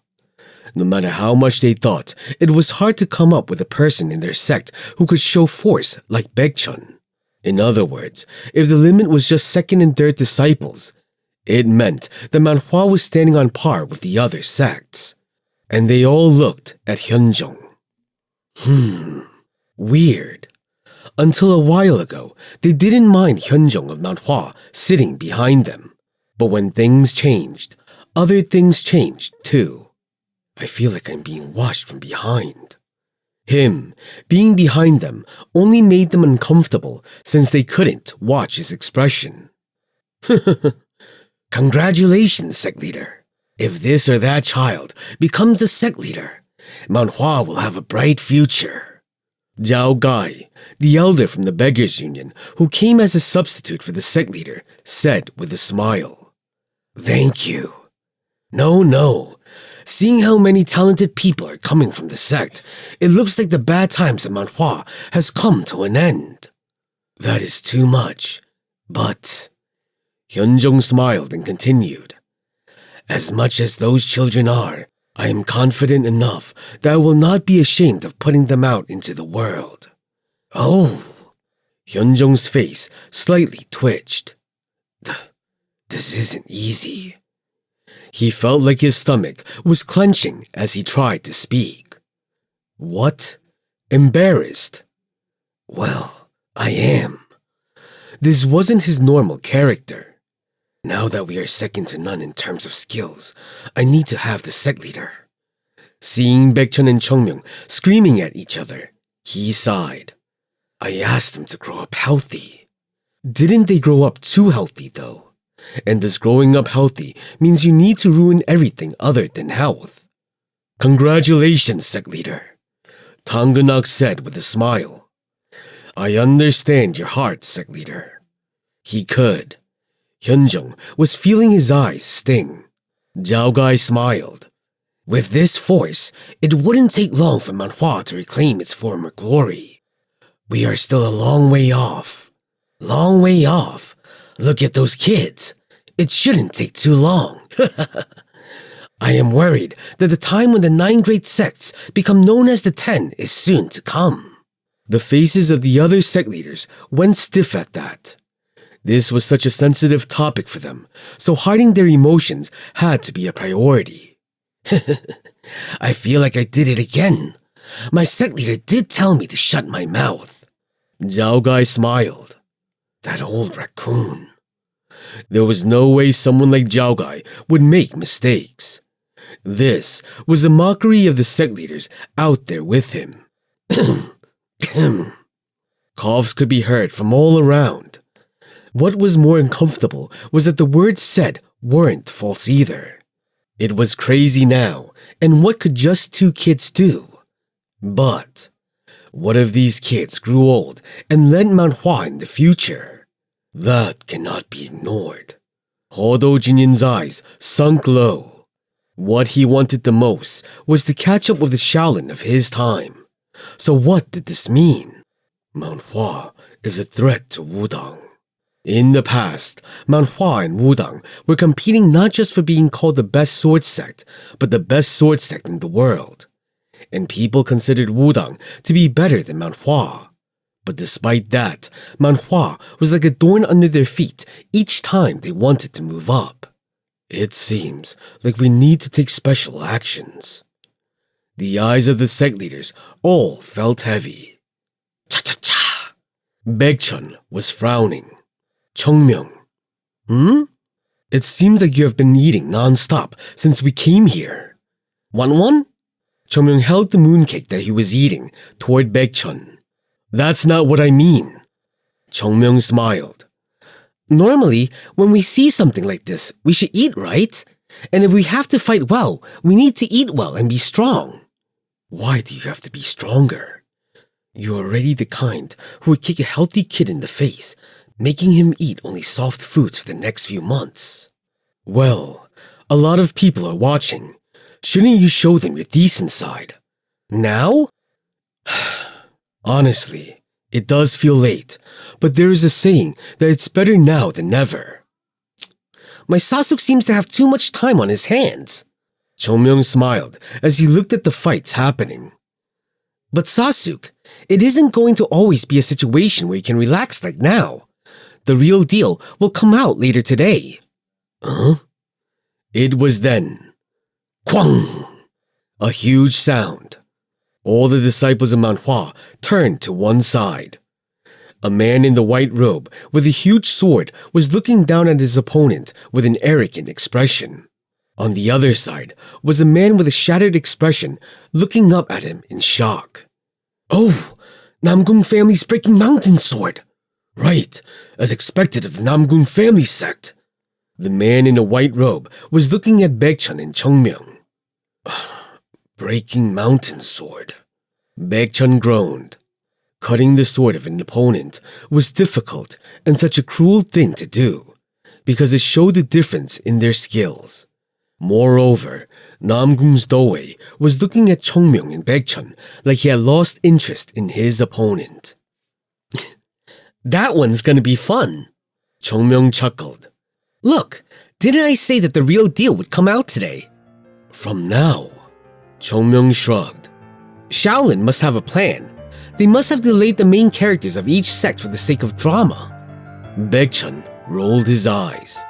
No matter how much they thought, it was hard to come up with a person in their sect who could show force like Baekchun. In other words, if the limit was just second and third disciples, it meant that Mount Hua was standing on par with the other sects. And they all looked at Hyunjong. Weird. Until a while ago, they didn't mind Hyunjong of Mount Hua sitting behind them. But when things changed, other things changed too. I feel like I'm being watched from behind. Him being behind them only made them uncomfortable since they couldn't watch his expression. Congratulations, sect leader. If this or that child becomes the sect leader, Mount Hua will have a bright future. Zhao Gai, the elder from the Beggars Union, who came as a substitute for the sect leader, said with a smile. Thank you. No. Seeing how many talented people are coming from the sect, it looks like the bad times at Mount Hua has come to an end. That is too much, but... Hyunjong smiled and continued. As much as those children are, I am confident enough that I will not be ashamed of putting them out into the world. Oh! Hyunjong's face slightly twitched. This isn't easy. He felt like his stomach was clenching as he tried to speak. What? Embarrassed? Well, I am. This wasn't his normal character. Now that we are second to none in terms of skills, I need to have the sect leader. Seeing Baekchun and Chung Myung screaming at each other, he sighed. I asked them to grow up healthy. Didn't they grow up too healthy though? And does growing up healthy means you need to ruin everything other than health? Congratulations, sect leader, Tangunak said with a smile. I understand your heart, sect leader. He could. Hyunjong was feeling his eyes sting. Zhao Gai smiled. With this force, it wouldn't take long for Mount Hua to reclaim its former glory. We are still a long way off. Long way off. Look at those kids. It shouldn't take too long. I am worried that the time when the 9 great sects become known as the 10 is soon to come. The faces of the other sect leaders went stiff at that. This was such a sensitive topic for them, so hiding their emotions had to be a priority. I feel like I did it again. My sect leader did tell me to shut my mouth. Zhao Gai smiled. That old raccoon. There was no way someone like Zhao Gai would make mistakes. This was a mockery of the sect leaders out there with him. Coughs could be heard from all around. What was more uncomfortable was that the words said weren't false either. It was crazy now, and what could just two kids do? But what if these kids grew old and led Mount Hua in the future? That cannot be ignored. Hodo Jinyin's eyes sunk low. What he wanted the most was to catch up with the Shaolin of his time. So what did this mean? Mount Hua is a threat to Wudang. In the past, Mount Hua and Wudang were competing not just for being called the best sword sect, but the best sword sect in the world. And people considered Wudang to be better than Mount Hua. But despite that, Mount Hua was like a thorn under their feet each time they wanted to move up. It seems like we need to take special actions. The eyes of the sect leaders all felt heavy. Cha-cha-cha! Baekchun was frowning. Chung Myung. It seems like you have been eating non-stop since we came here. Want one? Chung Myung held the mooncake that he was eating toward Baekchun. That's not what I mean. Chung Myung smiled. Normally, when we see something like this, we should eat, right? And if we have to fight well, we need to eat well and be strong. Why do you have to be stronger? You're already the kind who would kick a healthy kid in the face, making him eat only soft foods for the next few months. Well, a lot of people are watching. Shouldn't you show them your decent side? Now? Honestly, it does feel late, but there is a saying that it's better now than never. My Sasuke seems to have too much time on his hands. Chung Myung smiled as he looked at the fights happening. But Sasuke, it isn't going to always be a situation where you can relax like now. The real deal will come out later today. Huh? It was then. Kwang! A huge sound. All the disciples of Mount Hua turned to one side. A man in the white robe with a huge sword was looking down at his opponent with an arrogant expression. On the other side was a man with a shattered expression looking up at him in shock. Oh, Namgung family's breaking mountain sword! Right, as expected of the Namgung family sect. The man in the white robe was looking at Baekchun and Chung Myung. Breaking mountain sword. Baekchun groaned. Cutting the sword of an opponent was difficult and such a cruel thing to do, because it showed the difference in their skills. Moreover, Namgung's Doe was looking at Chung Myung and Baekchun like he had lost interest in his opponent. That one's gonna be fun. Chung Myung chuckled. Look, didn't I say that the real deal would come out today? From now, Chung Myung shrugged. Shaolin must have a plan. They must have delayed the main characters of each sect for the sake of drama. Baekchun rolled his eyes.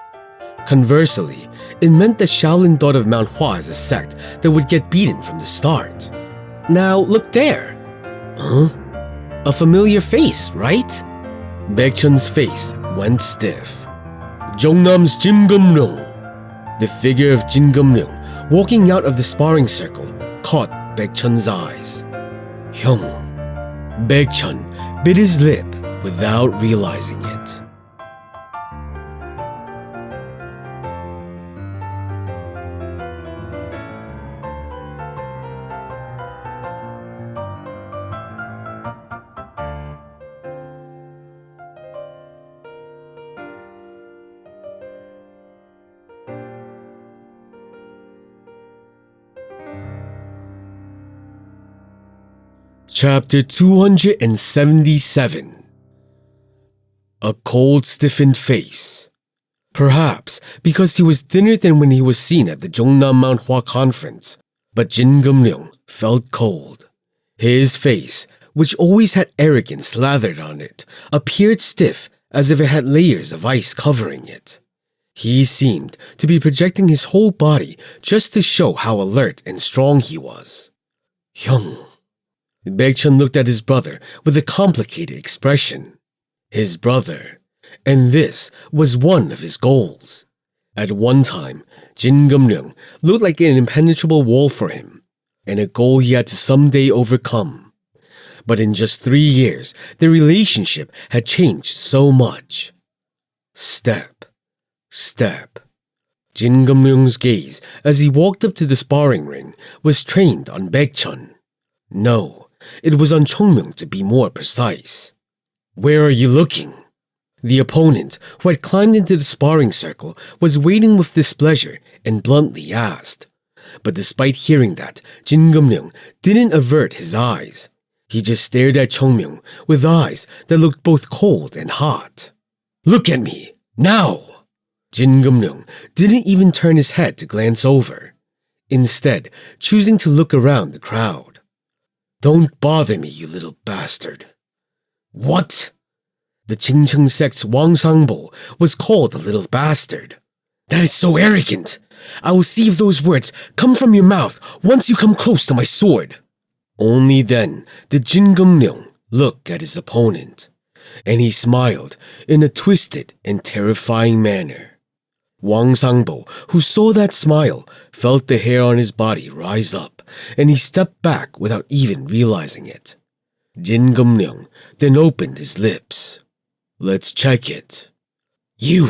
Conversely, it meant that Shaolin thought of Mount Hua as a sect that would get beaten from the start. Now look there. Huh? A familiar face, right? Baekchun's face went stiff. Jongnam's Jin Gumryung. The figure of Jin Gumryung walking out of the sparring circle caught Baekchun's eyes. Hyung. Baekchun bit his lip without realizing it. Chapter 277. A cold, stiffened face. Perhaps because he was thinner than when he was seen at the Jongnam Mount Hua conference, but Jin Gumryung felt cold. His face, which always had arrogance slathered on it, appeared stiff as if it had layers of ice covering it. He seemed to be projecting his whole body just to show how alert and strong he was. Hyung. Baekchun looked at his brother with a complicated expression. His brother. And this was one of his goals. At one time, Jin Gumryung looked like an impenetrable wall for him, and a goal he had to someday overcome. But in just 3 years, their relationship had changed so much. Step. Jin Gumryung's gaze as he walked up to the sparring ring was trained on Baekchun. No, it was on Chung Myung to be more precise. Where are you looking? The opponent, who had climbed into the sparring circle, was waiting with displeasure and bluntly asked. But despite hearing that, Jin Gumryung didn't avert his eyes. He just stared at Chung Myung with eyes that looked both cold and hot. Look at me, now! Jin Gumryung didn't even turn his head to glance over, instead choosing to look around the crowd. Don't bother me, you little bastard. What? The Chingcheong sect's Wang Sangbo was called a little bastard. That is so arrogant. I will see if those words come from your mouth once you come close to my sword. Only then did Jin Gumryung look at his opponent, and he smiled in a twisted and terrifying manner. Wang Sangbo, who saw that smile, felt the hair on his body rise up, and he stepped back without even realizing it. Jin Gumryung then opened his lips. Let's check it. You!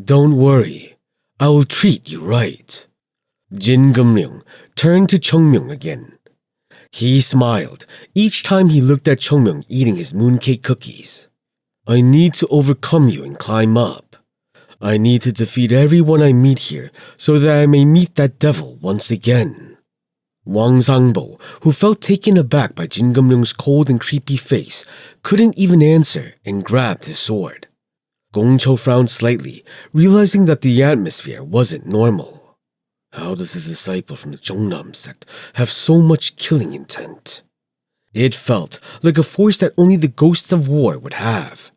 Don't worry, I will treat you right. Jin Gumryung turned to Chung Myung again. He smiled each time he looked at Chung Myung eating his mooncake cookies. I need to overcome you and climb up. I need to defeat everyone I meet here so that I may meet that devil once again. Wang Sangbo, who felt taken aback by Jin Gumryung's cold and creepy face, couldn't even answer and grabbed his sword. Gongcho frowned slightly, realizing that the atmosphere wasn't normal. How does a disciple from the Jongnam sect have so much killing intent? It felt like a force that only the ghosts of war would have.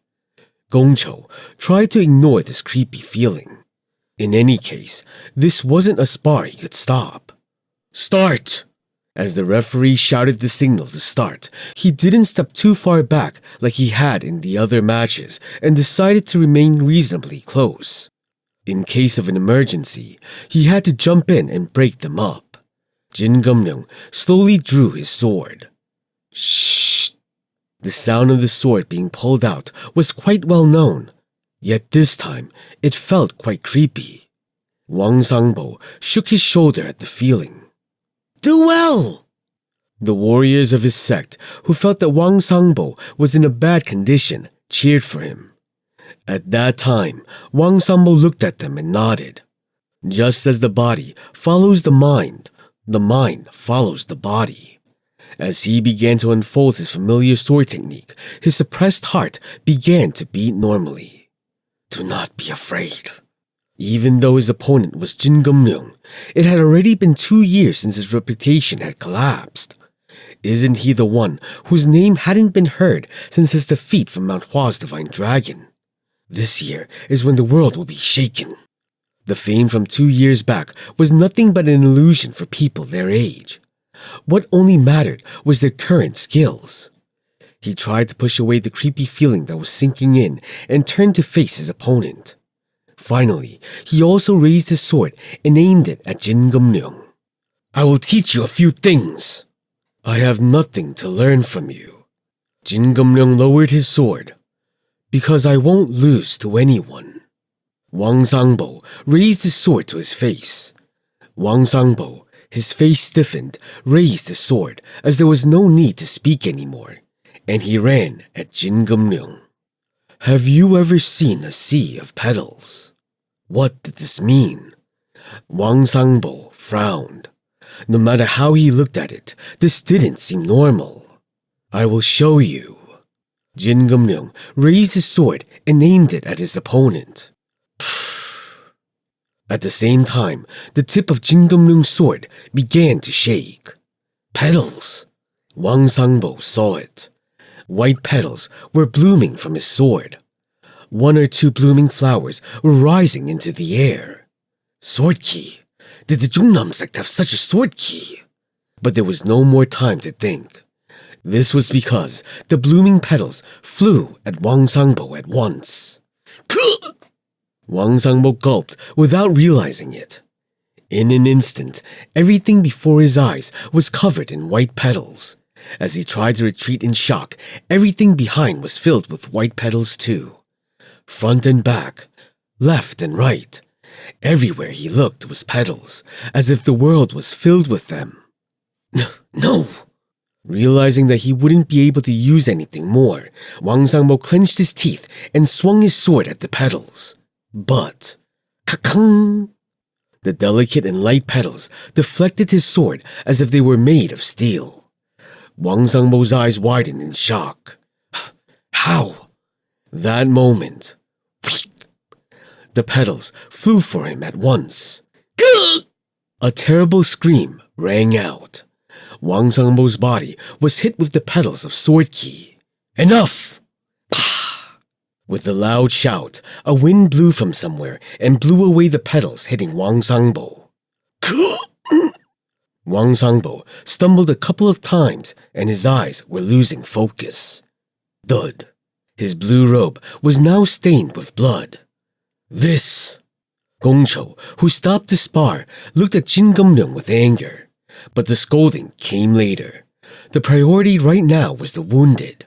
Gongcho tried to ignore this creepy feeling. In any case, this wasn't a spar he could stop. Start! As the referee shouted the signal to start, he didn't step too far back like he had in the other matches and decided to remain reasonably close. In case of an emergency, he had to jump in and break them up. Jin Gumryung slowly drew his sword. Shh! The sound of the sword being pulled out was quite well known, yet this time it felt quite creepy. Wang Sangbo shook his shoulder at the feeling. Do well! The warriors of his sect, who felt that Wang Sangbo was in a bad condition, cheered for him. At that time, Wang Sangbo looked at them and nodded. Just as the body follows the mind follows the body. As he began to unfold his familiar sword technique, his suppressed heart began to beat normally. Do not be afraid. Even though his opponent was Jin Gumryung, it had already been 2 years since his reputation had collapsed. Isn't he the one whose name hadn't been heard since his defeat from Mount Hua's divine dragon? This year is when the world will be shaken. The fame from 2 years back was nothing but an illusion for people their age. What only mattered was their current skills. He tried to push away the creepy feeling that was sinking in and turned to face his opponent. Finally, he also raised his sword and aimed it at Jin Gumryung. I will teach you a few things. I have nothing to learn from you. Jin Gumryung lowered his sword. Because I won't lose to anyone. Wang Sangbo raised his sword to his face. Wang Sangbo, his face stiffened, raised his sword as there was no need to speak anymore, and he ran at Jin Gumryung. Have you ever seen a sea of petals? What did this mean? Wang Sangbo frowned. No matter how he looked at it, this didn't seem normal. I will show you. Jin Gumryung raised his sword and aimed it at his opponent. At the same time, the tip of Jin Gumryung's sword began to shake. Petals! Wang Sangbo saw it. White petals were blooming from his sword. 1 or 2 blooming flowers were rising into the air. Sword key! Did the Jungnam sect have such a sword key? But there was no more time to think. This was because the blooming petals flew at Wang Sangbo at once. Wang Sangbo gulped without realizing it. In an instant, everything before his eyes was covered in white petals. As he tried to retreat in shock, everything behind was filled with white petals too. Front and back, left and right. Everywhere he looked was petals, as if the world was filled with them. No! Realizing that he wouldn't be able to use anything more, Wang Sangbo clenched his teeth and swung his sword at the petals. But, kakang! The delicate and light petals deflected his sword as if they were made of steel. Wang Sangbo's eyes widened in shock. How? That moment, the petals flew for him at once. A terrible scream rang out. Wang Sangbo's body was hit with the petals of sword key. Enough! With a loud shout, a wind blew from somewhere and blew away the petals hitting Wang Sangbo. Wang Sangbo stumbled a couple of times and his eyes were losing focus. Thud. His blue robe was now stained with blood. This! Gongcho, who stopped to spar, looked at Chung Myung with anger. But the scolding came later. The priority right now was the wounded.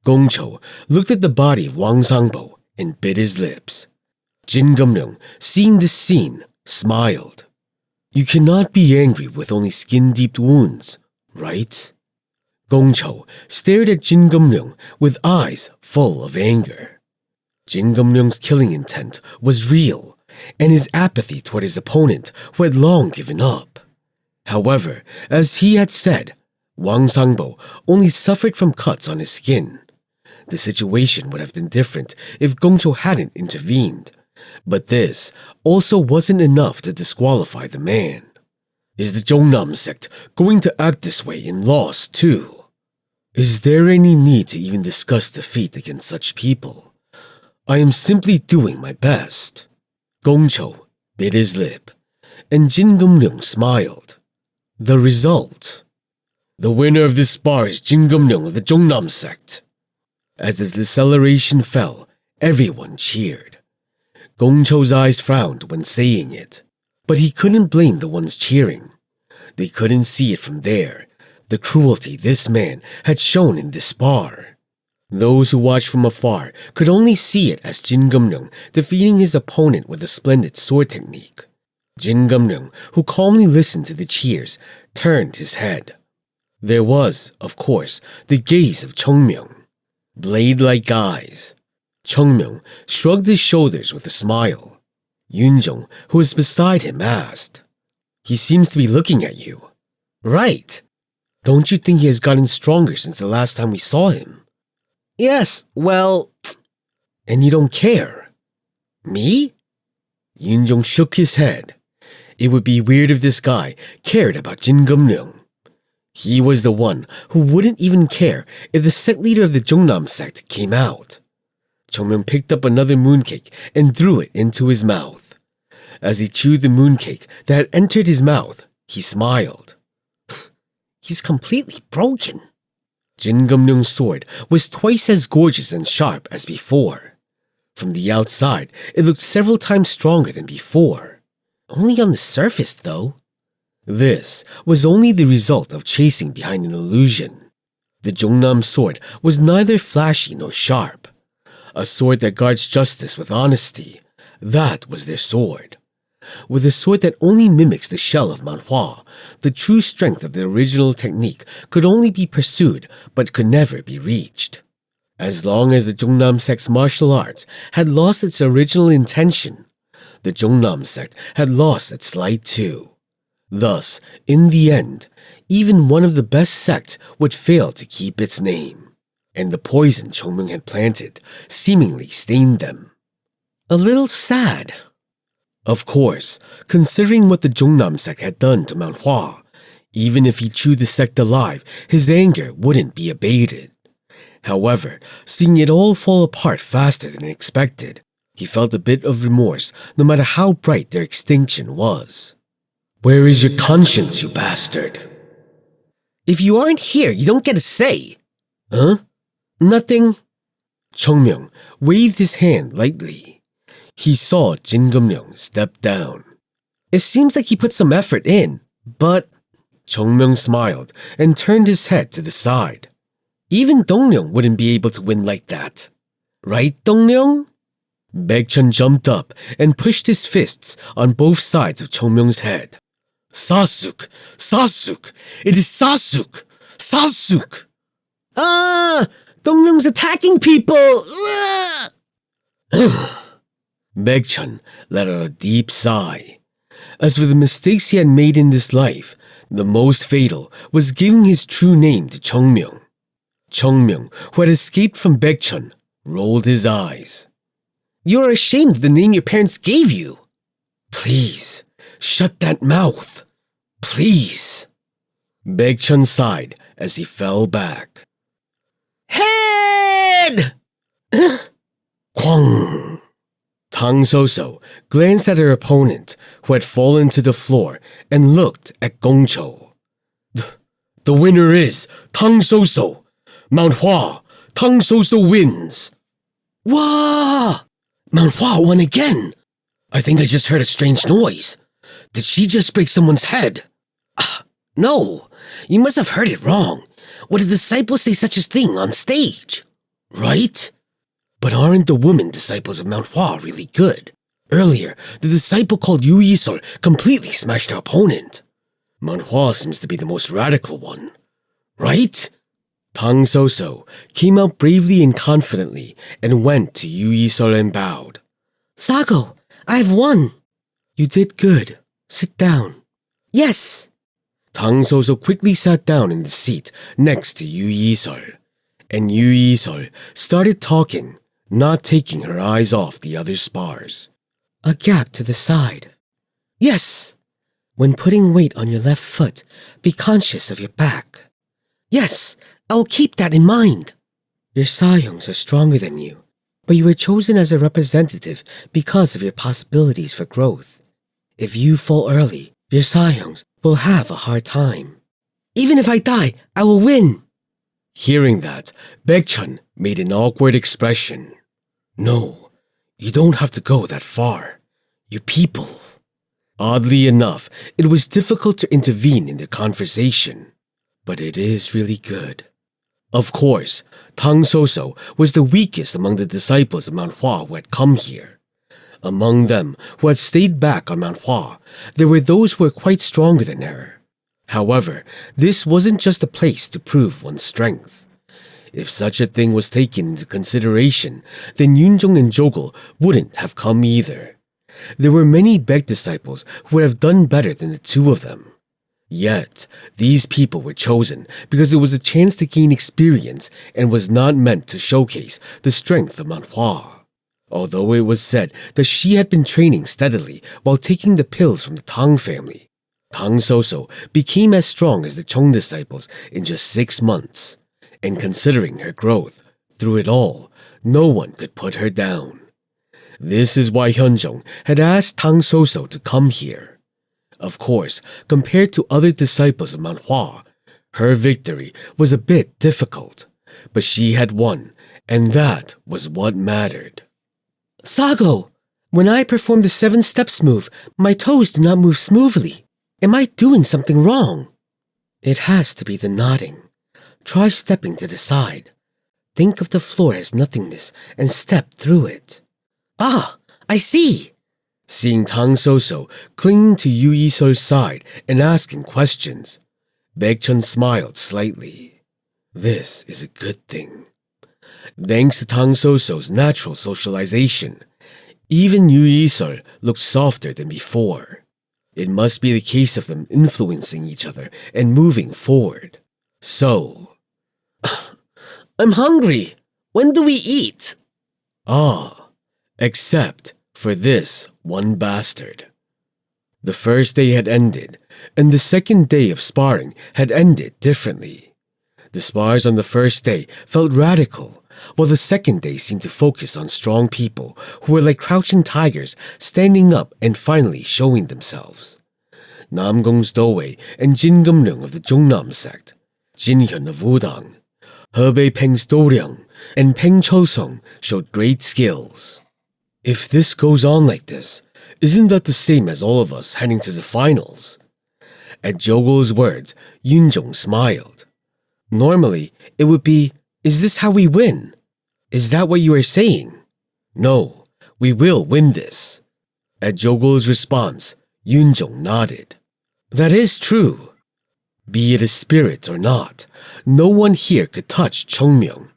Gongcho looked at the body of Wang Sangbo and bit his lips. Chung Myung, seeing this scene, smiled. You cannot be angry with only skin-deep wounds, right? Gongcho stared at Chung Myung with eyes full of anger. Chung Myung's killing intent was real, and his apathy toward his opponent who had long given up. However, as he had said, Wang Sangbo only suffered from cuts on his skin. The situation would have been different if Gongcho hadn't intervened, but this also wasn't enough to disqualify the man. Is the Jungnam sect going to act this way in loss too? Is there any need to even discuss defeat against such people? I am simply doing my best. Gongcho bit his lip, and Chung Myung smiled. The result. The winner of this spar is Chung Myung of the Jungnam sect. As the deceleration fell, everyone cheered. Gongcho's eyes frowned when saying it, but he couldn't blame the ones cheering. They couldn't see it from there, the cruelty this man had shown in this spar. Those who watched from afar could only see it as Chung Myung defeating his opponent with a splendid sword technique. Chung Myung, who calmly listened to the cheers, turned his head. There was, of course, the gaze of Chung Myung. Blade-like eyes. Chung Myung shrugged his shoulders with a smile. Yunjong, who was beside him, asked, He seems to be looking at you. Right. Don't you think he has gotten stronger since the last time we saw him? Yes, well... And you don't care? Me? Yunjong shook his head. It would be weird if this guy cared about Chung Myung. He was the one who wouldn't even care if the sect leader of the Jungnam sect came out. Chung Myung picked up another mooncake and threw it into his mouth. As he chewed the mooncake that had entered his mouth, he smiled. He's completely broken. Chung Myung's sword was twice as gorgeous and sharp as before. From the outside, it looked several times stronger than before. Only on the surface, though. This was only the result of chasing behind an illusion. The Jungnam sword was neither flashy nor sharp. A sword that guards justice with honesty. That was their sword. With a sword that only mimics the shell of Mount Hua, the true strength of the original technique could only be pursued but could never be reached. As long as the Jungnam sect's martial arts had lost its original intention, the Jungnam sect had lost its light too. Thus, in the end, even one of the best sects would fail to keep its name, and the poison Chung Myung had planted seemingly stained them. A little sad. Of course, considering what the Jungnam sect had done to Mount Hua, even if he chewed the sect alive, his anger wouldn't be abated. However, seeing it all fall apart faster than expected, he felt a bit of remorse no matter how bright their extinction was. Where is your conscience, you bastard? If you aren't here, you don't get a say. Huh? Nothing. Chung Myung waved his hand lightly. He saw Jin Gum-ryung step down. It seems like he put some effort in, but... Chung Myung smiled and turned his head to the side. Even Dong-ryung wouldn't be able to win like that. Right, Dong-ryung? Baek-chun jumped up and pushed his fists on both sides of Chung Myung's head. Sasuk! Sasuk! It is Sasuk! Sasuk! Ah! Dong-ryung's attacking people! Baek-chun let out a deep sigh. As for the mistakes he had made in this life, the most fatal was giving his true name to Chung Myung. Chung Myung, who had escaped from Baek-chun, rolled his eyes. You are ashamed of the name your parents gave you. Please, shut that mouth. Please. Baek-chun sighed as he fell back. Head! Kwang! Tang So-so glanced at her opponent, who had fallen to the floor, and looked at Gongcho. The winner is Tang So-so. Mount Hua, Tang So-so wins. Wah! Mount Hua won again. I think I just heard a strange noise. Did she just break someone's head? No, you must have heard it wrong. Would a disciple say such a thing on stage? Right? But aren't the women disciples of Mount Hua really good? Earlier, the disciple called Yu Yi-sol completely smashed her opponent. Mount Hua seems to be the most radical one. Right? Tang So-so came out bravely and confidently and went to Yu Yi-sol and bowed. Sago, I've won. You did good. Sit down. Yes. Tang So-so quickly sat down in the seat next to Yu Yi-sol, and Yu Yi-sol started talking, not taking her eyes off the other spars. A gap to the side. Yes. When putting weight on your left foot, be conscious of your back. Yes, I'll keep that in mind. Your Sahyungs are stronger than you, but you were chosen as a representative because of your possibilities for growth. If you fall early, your Sahyungs will have a hard time. Even if I die, I will win. Hearing that, Baek-chun made an awkward expression. No, you don't have to go that far. You people. Oddly enough, it was difficult to intervene in their conversation, but it is really good. Of course, Tang So-so was the weakest among the disciples of Mount Hua who had come here. Among them who had stayed back on Mount Hua, there were those who were quite stronger than her. However, this wasn't just a place to prove one's strength. If such a thing was taken into consideration, then Yoonjong and Jogul wouldn't have come either. There were many Baek disciples who would have done better than the two of them. Yet, these people were chosen because it was a chance to gain experience and was not meant to showcase the strength of Mount Hua. Although it was said that she had been training steadily while taking the pills from the Tang family, Tang So-so became as strong as the Chung disciples in just 6 months. And considering her growth, through it all, no one could put her down. This is why Hyunjong had asked Tang So-so to come here. Of course, compared to other disciples of Mount Hua, her victory was a bit difficult, but she had won, and that was what mattered. Sago, when I perform the 7 steps move, my toes do not move smoothly. Am I doing something wrong? It has to be the nodding. Try stepping to the side. Think of the floor as nothingness and step through it. Ah, I see. Seeing Tang So-so clinging to Yu Yi-sol's side and asking questions, Baek-chun smiled slightly. This is a good thing. Thanks to Tang So-so's natural socialization, even Yu Yi-sol looked softer than before. It must be the case of them influencing each other and moving forward. So, I'm hungry. When do we eat? Except for this one bastard. The first day had ended, and the second day of sparring had ended differently. The spars on the first day felt radical, while the second day seemed to focus on strong people who were like crouching tigers standing up and finally showing themselves. Nam Gong's Dowei and Jin Gumryung of the Jungnam sect, Jin Hyun of Wudang, Hebei Peng's Doryang, and Peng Cholsong showed great skills. If this goes on like this, isn't that the same as all of us heading to the finals? At Jogul's words, Yunjong smiled. Normally, it would be, is this how we win? Is that what you are saying? No, we will win this. At Jogul's response, Yunjong nodded. That is true. Be it a spirit or not, no one here could touch Chung Myung.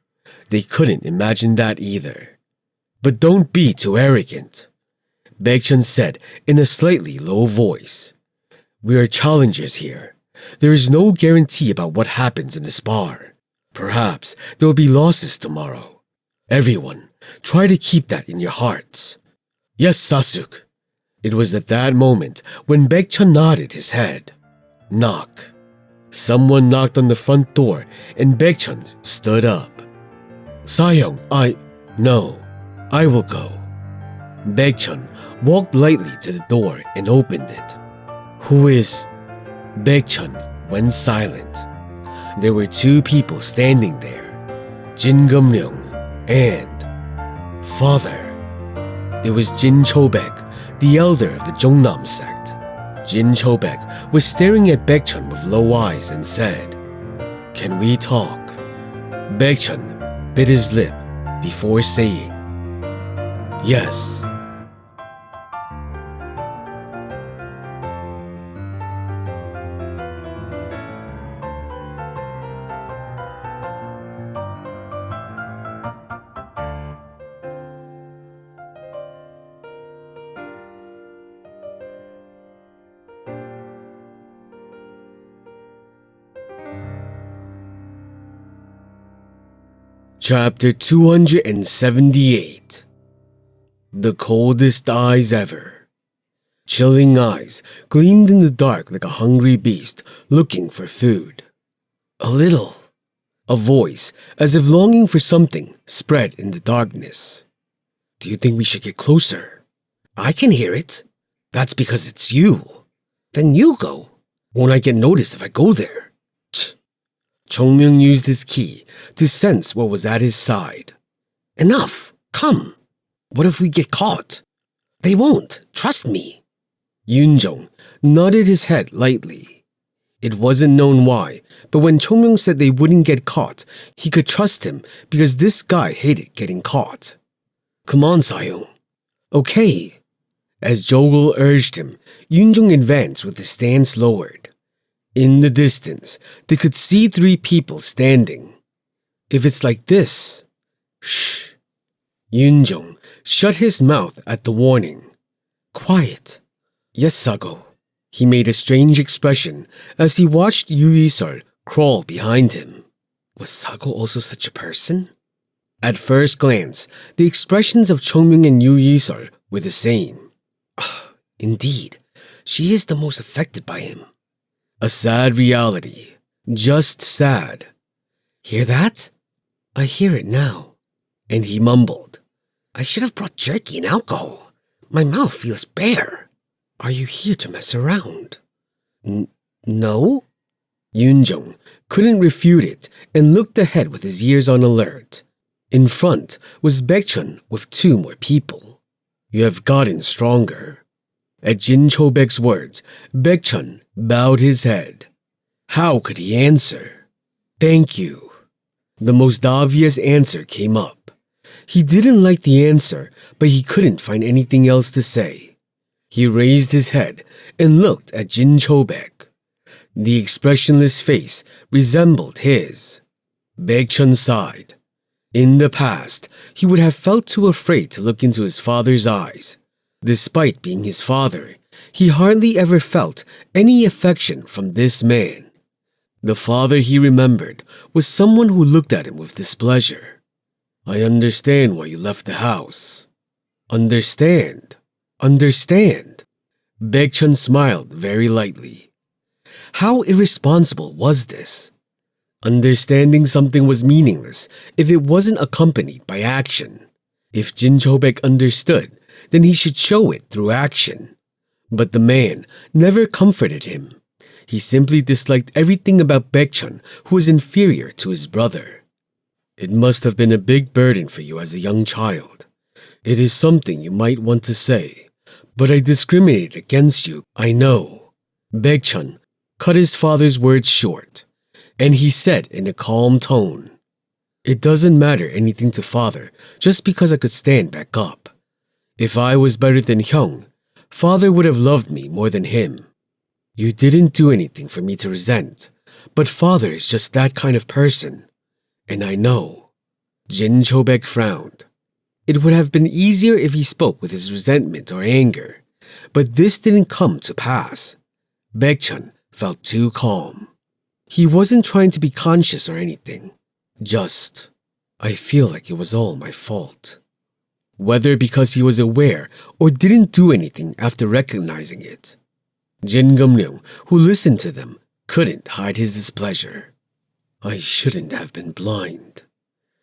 They couldn't imagine that either. But don't be too arrogant, Baekchun said in a slightly low voice. We are challengers here. There is no guarantee about what happens in the spar. Perhaps there will be losses tomorrow. Everyone, try to keep that in your hearts. Yes, Sasuk. It was at that moment when Baekchun nodded his head. Knock. Someone knocked on the front door and Baekchun stood up. Sayong, No, I will go. Baekchun walked lightly to the door and opened it. Who is? Baekchun went silent. There were two people standing there, Jin Gumryung and Father. It was Jin Chobek, the elder of the Jungnam sect. Jin Chobek was staring at Baekchun with low eyes and said, Can we talk? Baekchun bit his lip before saying, Yes. Chapter 278. The coldest eyes ever. Chilling eyes gleamed in the dark like a hungry beast looking for food. A little. A voice, as if longing for something, spread in the darkness. Do you think we should get closer? I can hear it. That's because it's you. Then you go. Won't I get noticed if I go there? Chung Myung used his key to sense what was at his side. Enough! Come! What if we get caught? They won't, trust me. Yunjong nodded his head lightly. It wasn't known why, but when Chung Myung said they wouldn't get caught, he could trust him because this guy hated getting caught. Come on, Sayong. Okay. As Jogul urged him, Yunjong advanced with his stance lowered. In the distance, they could see three people standing. If it's like this... Shh. Yunjong shut his mouth at the warning. Quiet. Yes, Sago. He made a strange expression as he watched Yu Yisol crawl behind him. Was Sago also such a person? At first glance, the expressions of Chung Myung and Yu Yisol were the same. Indeed, she is the most affected by him. A sad reality. Just sad. Hear that? I hear it now. And he mumbled, I should have brought jerky and alcohol. My mouth feels bare. Are you here to mess around? No? Yunjong couldn't refute it and looked ahead with his ears on alert. In front was Baekchun with two more people. You have gotten stronger. At Jin Chobek's words, Baekchun bowed his head. How could he answer? Thank you. The most obvious answer came up. He didn't like the answer, but he couldn't find anything else to say. He raised his head and looked at Jin Chobek. The expressionless face resembled his. Baekchun sighed. In the past, he would have felt too afraid to look into his father's eyes. Despite being his father, he hardly ever felt any affection from this man. The father he remembered was someone who looked at him with displeasure. I understand why you left the house. Understand. Baekchun smiled very lightly. How irresponsible was this? Understanding something was meaningless if it wasn't accompanied by action. If Jin Chobek understood, then he should show it through action. But the man never comforted him. He simply disliked everything about Baekchun, who was inferior to his brother. It must have been a big burden for you as a young child. It is something you might want to say, but I discriminated against you, I know. Baekchun cut his father's words short, and he said in a calm tone, "It doesn't matter anything to father just because I could stand back up. If I was better than Hyung, father would have loved me more than him. You didn't do anything for me to resent, but father is just that kind of person. And I know." Jin Chobek frowned. It would have been easier if he spoke with his resentment or anger, but this didn't come to pass. Baekchun felt too calm. He wasn't trying to be conscious or anything. Just, I feel like it was all my fault. Whether because he was aware or didn't do anything after recognizing it. Jin Myung, who listened to them, couldn't hide his displeasure. I shouldn't have been blind.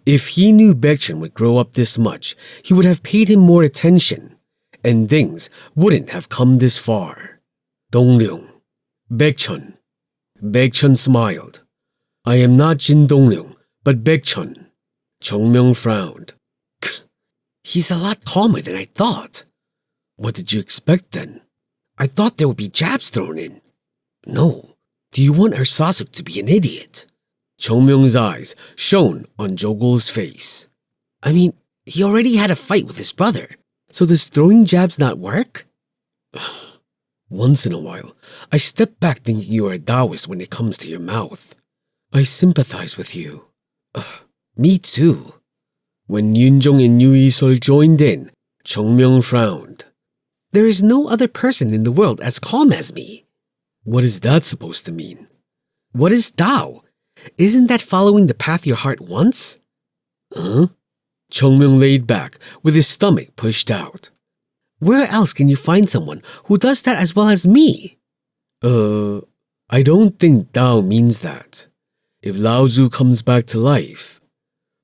If he knew Baekchun would grow up this much, he would have paid him more attention, and things wouldn't have come this far. Dongryung, Baekchun. Baekchun smiled. I am not Jin Dongryung, but Baekchun. Chung Myung frowned. He's a lot calmer than I thought. What did you expect then? I thought there would be jabs thrown in. No. Do you want our Sasuk to be an idiot? Chung Myung's eyes shone on Jogul's face. I mean, he already had a fight with his brother, so does throwing jabs not work? Once in a while, I step back thinking you are a Taoist when it comes to your mouth. I sympathize with you. Me too. When Yunjong and Yu Yisol joined in, Chung Myung frowned. There is no other person in the world as calm as me. What is that supposed to mean? What is Tao? Isn't that following the path your heart wants? Huh? Chung Myung laid back with his stomach pushed out. Where else can you find someone who does that as well as me? I don't think Tao means that. If Lao Tzu comes back to life.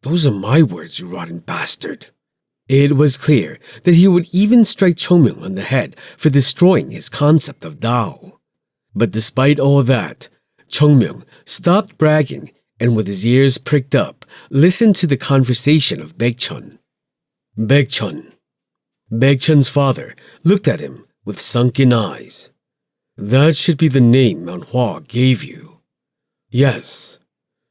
Those are my words, you rotten bastard. It was clear that he would even strike Chung Myung on the head for destroying his concept of Tao. But despite all that, Chung Myung stopped bragging and with his ears pricked up, listened to the conversation of Baekchun. Baekchun. Baekchun's father looked at him with sunken eyes. That should be the name Mount Hua gave you. Yes.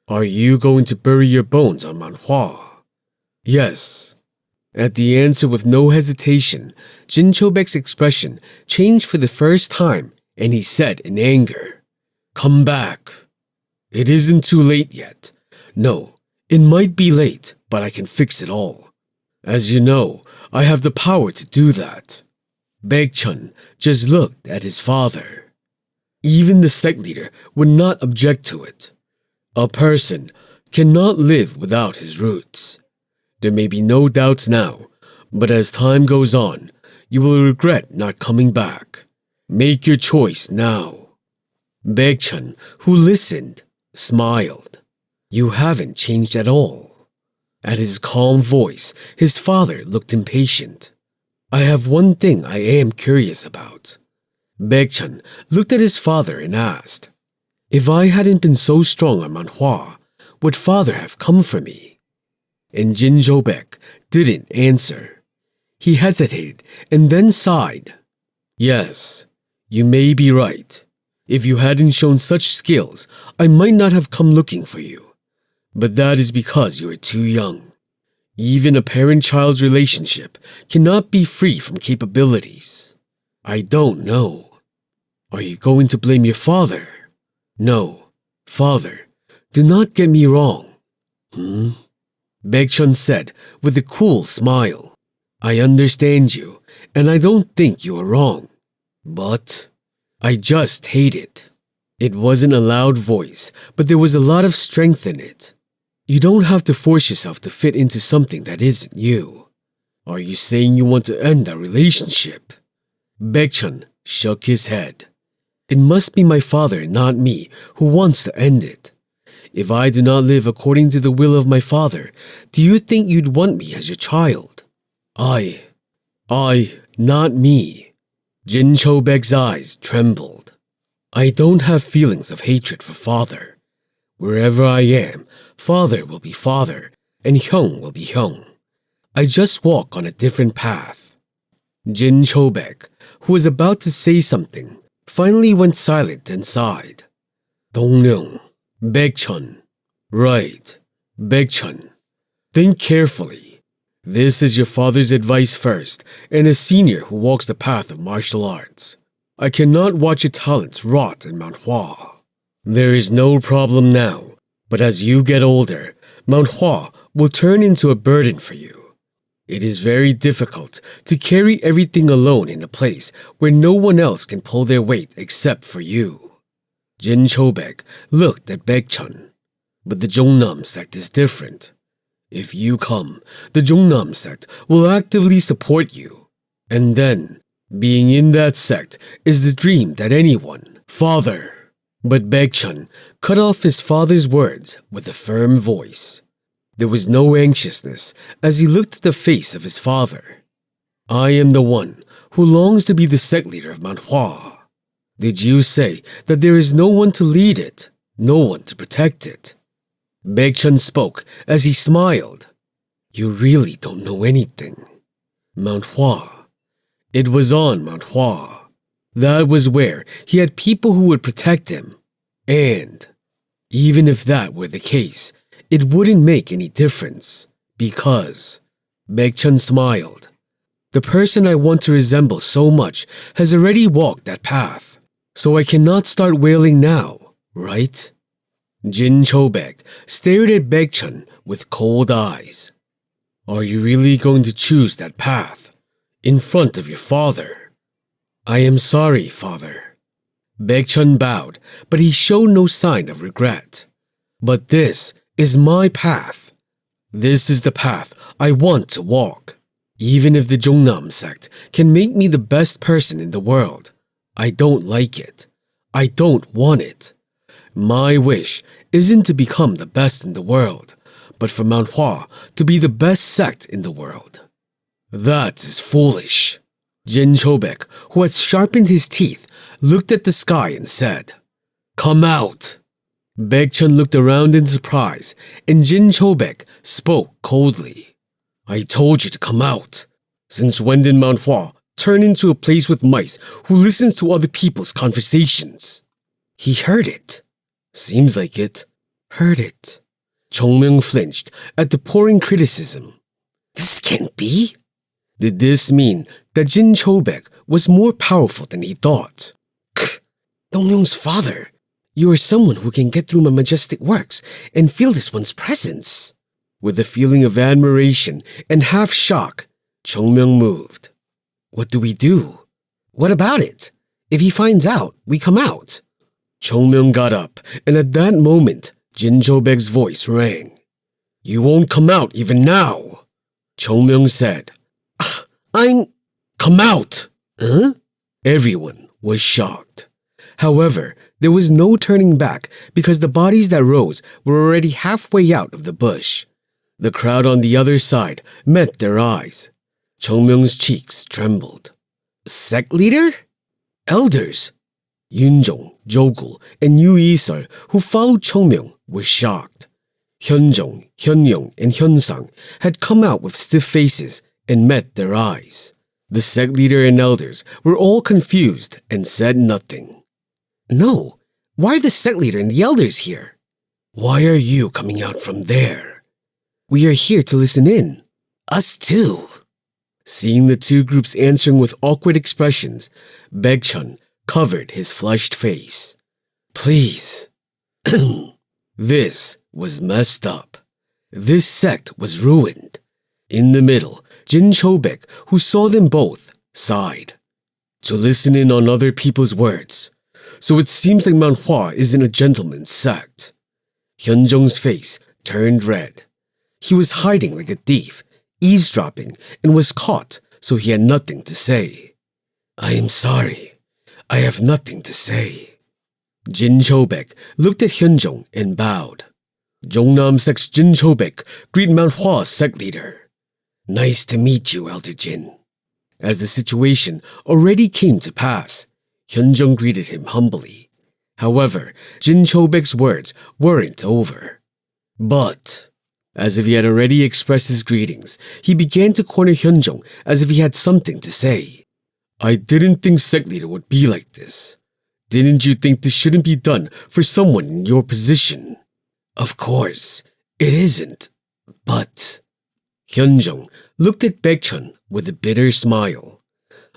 Are you going to bury your bones on Mount Hua? Yes. At the answer with no hesitation, Jin Chobek's expression changed for the first time and he said in anger, Come back. It isn't too late yet. No, it might be late, but I can fix it all. As you know, I have the power to do that. Baekchun just looked at his father. Even the sect leader would not object to it. A person cannot live without his roots. There may be no doubts now, but as time goes on, you will regret not coming back. Make your choice now. Baekchun, who listened, smiled. You haven't changed at all. At his calm voice, his father looked impatient. I have one thing I am curious about. Baekchun looked at his father and asked, If I hadn't been so strong on Mount Hua, would father have come for me? And Jin Chobek didn't answer. He hesitated and then sighed. Yes, you may be right. If you hadn't shown such skills, I might not have come looking for you. But that is because you are too young. Even a parent-child relationship cannot be free from capabilities. I don't know. Are you going to blame your father? No, father, do not get me wrong. Baekchun said with a cool smile. I understand you, and I don't think you are wrong. But I just hate it. It wasn't a loud voice, but there was a lot of strength in it. You don't have to force yourself to fit into something that isn't you. Are you saying you want to end our relationship? Baekchun shook his head. It must be my father, not me, who wants to end it. If I do not live according to the will of my father, do you think you'd want me as your child? Not me. Jin Chobek's eyes trembled. I don't have feelings of hatred for father. Wherever I am, father will be father, and Hyung will be Hyung. I just walk on a different path. Jin Chobek, who was about to say something, finally went silent and sighed. Dongryung, Baekchun. Right, Baekchun. Think carefully. This is your father's advice first, and a senior who walks the path of martial arts. I cannot watch your talents rot in Mount Hua. There is no problem now, but as you get older, Mount Hua will turn into a burden for you. It is very difficult to carry everything alone in a place where no one else can pull their weight except for you. Jin Chobek looked at Baekchun. But the Jongnam sect is different. If you come, the Jongnam sect will actively support you. And then, being in that sect is the dream that anyone, father. But Baekchun cut off his father's words with a firm voice. There was no anxiousness as he looked at the face of his father. I am the one who longs to be the sect leader of Mount Hua. Did you say that there is no one to lead it, no one to protect it? Baekchun spoke as he smiled. You really don't know anything. Mount Hua. It was on Mount Hua. That was where he had people who would protect him. And even if that were the case, it wouldn't make any difference because Baekchun smiled. The person I want to resemble so much has already walked that path, so I cannot start wailing now, right? Jin Chobek stared at Baekchun with cold eyes. Are you really going to choose that path in front of your father? I am sorry, father. Baekchun bowed, but he showed no sign of regret. But this is my path. This is the path I want to walk. Even if the Jongnam sect can make me the best person in the world, I don't like it. I don't want it. My wish isn't to become the best in the world, but for Mount Hua to be the best sect in the world. That is foolish. Jin Chobek, who had sharpened his teeth, looked at the sky and said, Come out. Baekchun looked around in surprise, and Jin Chobek spoke coldly. I told you to come out. Since when did Mount Hua turn into a place with mice who listens to other people's conversations? He heard it. Seems like it. Heard it. Chung Myung flinched at the pouring criticism. This can't be. Did this mean that Jin Chobek was more powerful than he thought? Dongryung's father, you are someone who can get through my majestic works and feel this one's presence. With a feeling of admiration and half shock, Chung Myung moved. What do we do? What about it? If he finds out, we come out. Chung Myung got up, and at that moment, Jin Chobek's voice rang. You won't come out even now. Chung Myung said, Come out! Huh? Everyone was shocked. However, there was no turning back because the bodies that rose were already halfway out of the bush. The crowd on the other side met their eyes. Chung Myung's cheeks trembled. Sect leader? Elders? Yoonjong, Jogul, and Yoo Isol, who followed Chung Myung, were shocked. Hyunjong, Hyunyong, and Hyunsang had come out with stiff faces and met their eyes. The sect leader and elders were all confused and said nothing. No, why are the sect leader and the elders here? Why are you coming out from there? We are here to listen in. Us too. Seeing the two groups answering with awkward expressions, Baekchun covered his flushed face. Please. This was messed up. This sect was ruined. In the middle, Jin Chobek, who saw them both, sighed. To listen in on other people's words. So it seems like Mount Hua isn't a gentleman's sect. Hyunjong's face turned red. He was hiding like a thief, eavesdropping, and was caught, so he had nothing to say. I am sorry. I have nothing to say. Jin Chobek looked at Hyunjong and bowed. Jongnam Sect's Jin Chobek greet Mount Hua Sect leader. Nice to meet you, Elder Jin. As the situation already came to pass, Hyunjung greeted him humbly. However, Jin Chobek's words weren't over. But, as if he had already expressed his greetings, he began to corner Hyunjung as if he had something to say. I didn't think sect leader would be like this. Didn't you think this shouldn't be done for someone in your position? Of course, it isn't. But Hyunjung looked at Baekchun with a bitter smile.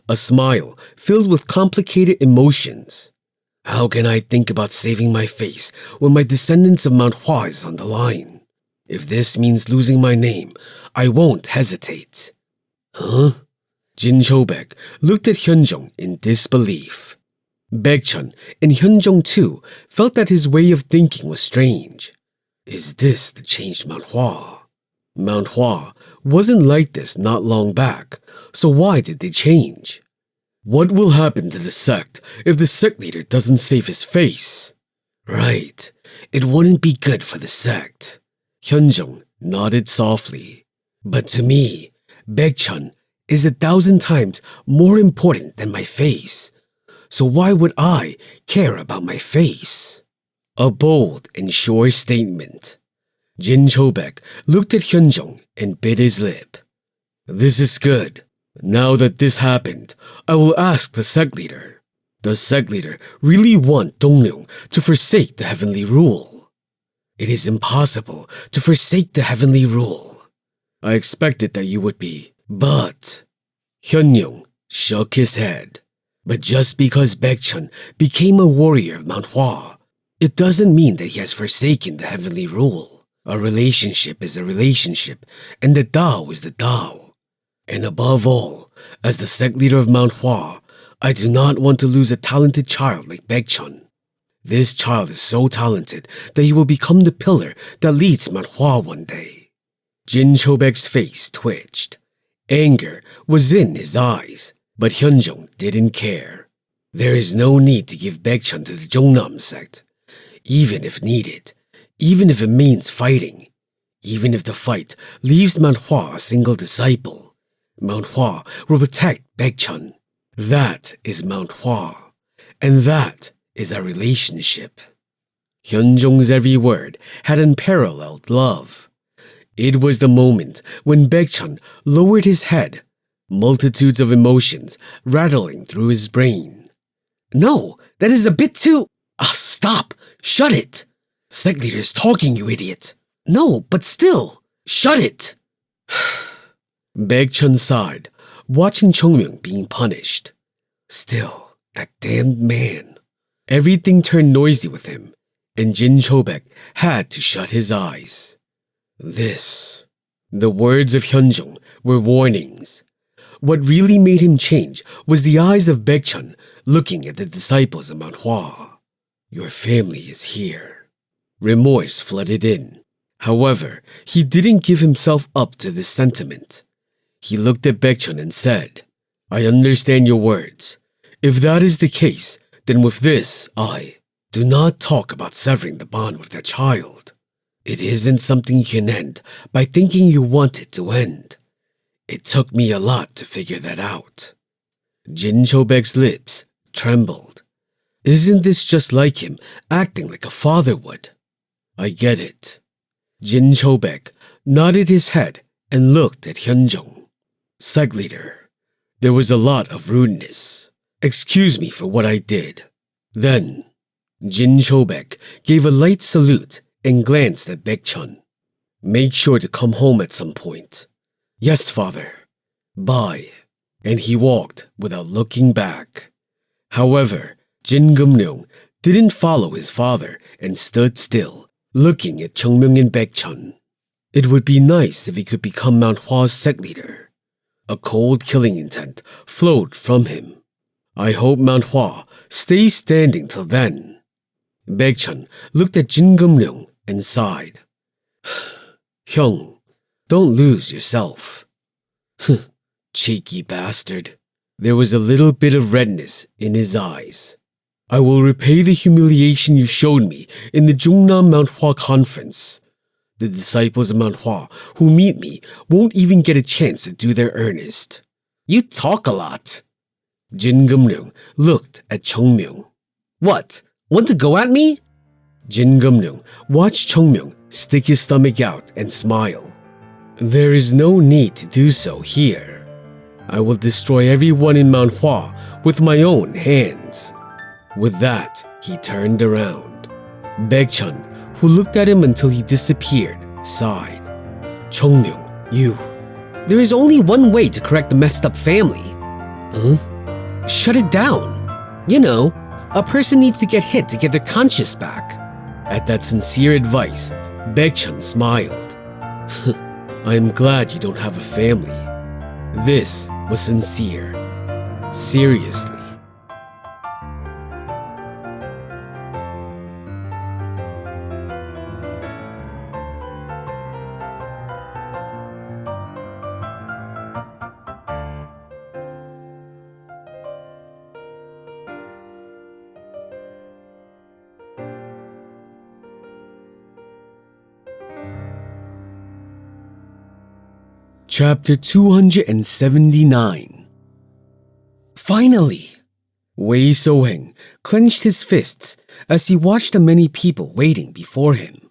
A smile filled with complicated emotions. How can I think about saving my face when my descendants of Mount Hua is on the line? If this means losing my name, I won't hesitate. Huh? Jin Chobek looked at Hyunjung in disbelief. Baekchun and Hyunjung too felt that his way of thinking was strange. Is this the changed Mount Hua? Mount Hua wasn't like this not long back, so why did they change? What will happen to the sect if the sect leader doesn't save his face? Right, it wouldn't be good for the sect. Hyunjung nodded softly. But to me, Baekchun is 1,000 times more important than my face. So why would I care about my face? A bold and sure statement. Jin Chobek looked at Hyunjung and bit his lip. This is good. Now that this happened, I will ask the sect leader. Does sect leader really want Dongryung to forsake the heavenly rule? It is impossible to forsake the heavenly rule. I expected that you would be, but Hyunjung shook his head. But just because Baekchun became a warrior of Mount Hua, it doesn't mean that he has forsaken the heavenly rule. A relationship is a relationship, and the Tao is the Tao. And above all, as the sect leader of Mount Hua, I do not want to lose a talented child like Baekchun. This child is so talented that he will become the pillar that leads Mount Hua one day. Jin Chobek's face twitched. Anger was in his eyes, but Hyunjung didn't care. There is no need to give Baekchun to the Jongnam sect, even if needed, even if it means fighting, even if the fight leaves Mount Hua a single disciple. Mount Hua will protect Baekchun. That is Mount Hua, and that is our relationship. Hyunjung's every word had unparalleled love. It was the moment when Baekchun lowered his head, multitudes of emotions rattling through his brain. No, that is a bit too... stop! Shut it! Sect leader is talking, you idiot! No, but still, shut it! Baekchun sighed, watching Chung Myung being punished. Still, that damned man. Everything turned noisy with him, and Jin Chobek had to shut his eyes. The words of Hyunjung were warnings. What really made him change was the eyes of Baekchun looking at the disciples of Mount Hua. Your family is here. Remorse flooded in. However, he didn't give himself up to this sentiment. He looked at Baekchun and said, I understand your words. If that is the case, then with this, do not talk about severing the bond with that child. It isn't something you can end by thinking you want it to end. It took me a lot to figure that out. Jin Chobek's lips trembled. Isn't this just like him acting like a father would? I get it. Jin Chobek nodded his head and looked at Hyunjung. Sect leader, there was a lot of rudeness. Excuse me for what I did. Then, Jin Chobek gave a light salute and glanced at Baekchun. Make sure to come home at some point. Yes, father. Bye. And he walked without looking back. However, Jin Gumryung didn't follow his father and stood still, looking at Chung Myung and Baekchun. It would be nice if he could become Mount Hua's sect leader. A cold killing intent flowed from him. I hope Mount Hua stays standing till then. Baekchun looked at Jin Gumryung and sighed. Hyung, don't lose yourself. Cheeky bastard. There was a little bit of redness in his eyes. I will repay the humiliation you showed me in the Jungnam Mount Hua conference. The disciples of Mount Hua who meet me won't even get a chance to do their earnest. You talk a lot. Chung Myung looked at Chung Myung. What? Want to go at me? Chung Myung watched Chung Myung stick his stomach out and smile. There is no need to do so here. I will destroy everyone in Mount Hua with my own hands. With that, he turned around. Baekchun, who looked at him until he disappeared, sighed. Chung Myung, you. There is only one way to correct the messed up family. Huh? Shut it down. You know, a person needs to get hit to get their conscience back. At that sincere advice, Baekchun smiled. I am glad you don't have a family. This was sincere. Seriously. Chapter 279. Finally! Wei Soheng clenched his fists as he watched the many people waiting before him.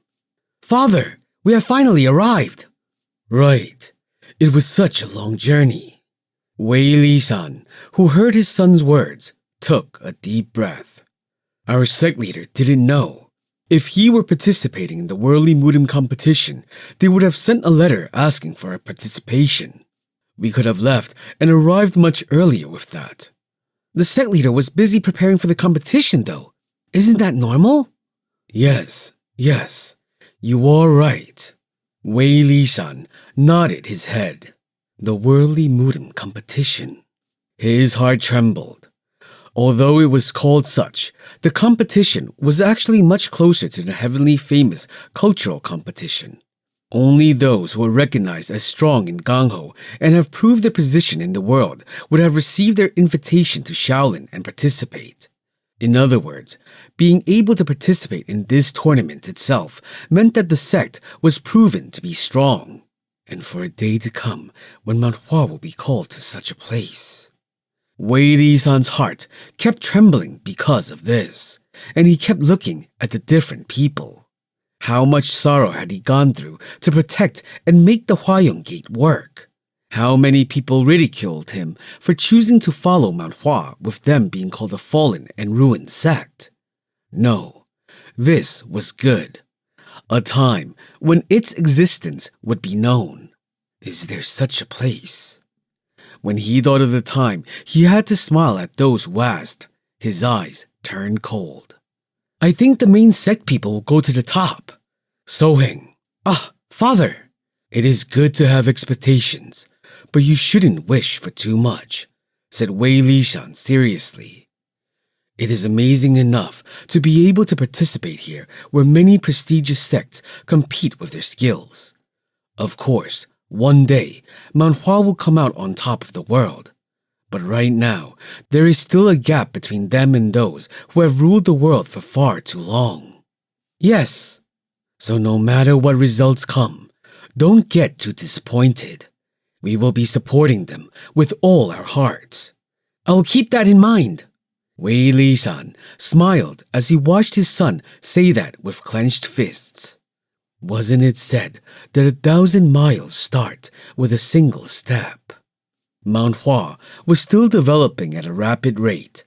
Father, we have finally arrived! Right. It was such a long journey. Wei Li-san, who heard his son's words, took a deep breath. Our sect leader didn't know. If he were participating in the Worldly Mudum competition, they would have sent a letter asking for our participation. We could have left and arrived much earlier with that. The sect leader was busy preparing for the competition though. Isn't that normal? Yes. You are right. Wei Li-san nodded his head. The Worldly Mudum competition. His heart trembled. Although it was called such, the competition was actually much closer to the heavenly famous cultural competition. Only those who are recognized as strong in Gangho and have proved their position in the world would have received their invitation to Shaolin and participate. In other words, being able to participate in this tournament itself meant that the sect was proven to be strong, and for a day to come when Mount Hua will be called to such a place. Wei Li-san's heart kept trembling because of this, and he kept looking at the different people. How much sorrow had he gone through to protect and make the Hwayoung Gate work? How many people ridiculed him for choosing to follow Mount Hua with them being called a fallen and ruined sect? No, this was good. A time when its existence would be known. Is there such a place? When he thought of the time, he had to smile at those who asked. His eyes turned cold. I think the main sect people will go to the top. Soheng. Father. It is good to have expectations, but you shouldn't wish for too much, said Wei Li-san seriously. It is amazing enough to be able to participate here where many prestigious sects compete with their skills. Of course, one day, Mount Hua will come out on top of the world. But right now, there is still a gap between them and those who have ruled the world for far too long. Yes. So no matter what results come, don't get too disappointed. We will be supporting them with all our hearts. I will keep that in mind. Wei Li-san smiled as he watched his son say that with clenched fists. Wasn't it said that 1,000 miles start with a single step? Mount Hua was still developing at a rapid rate.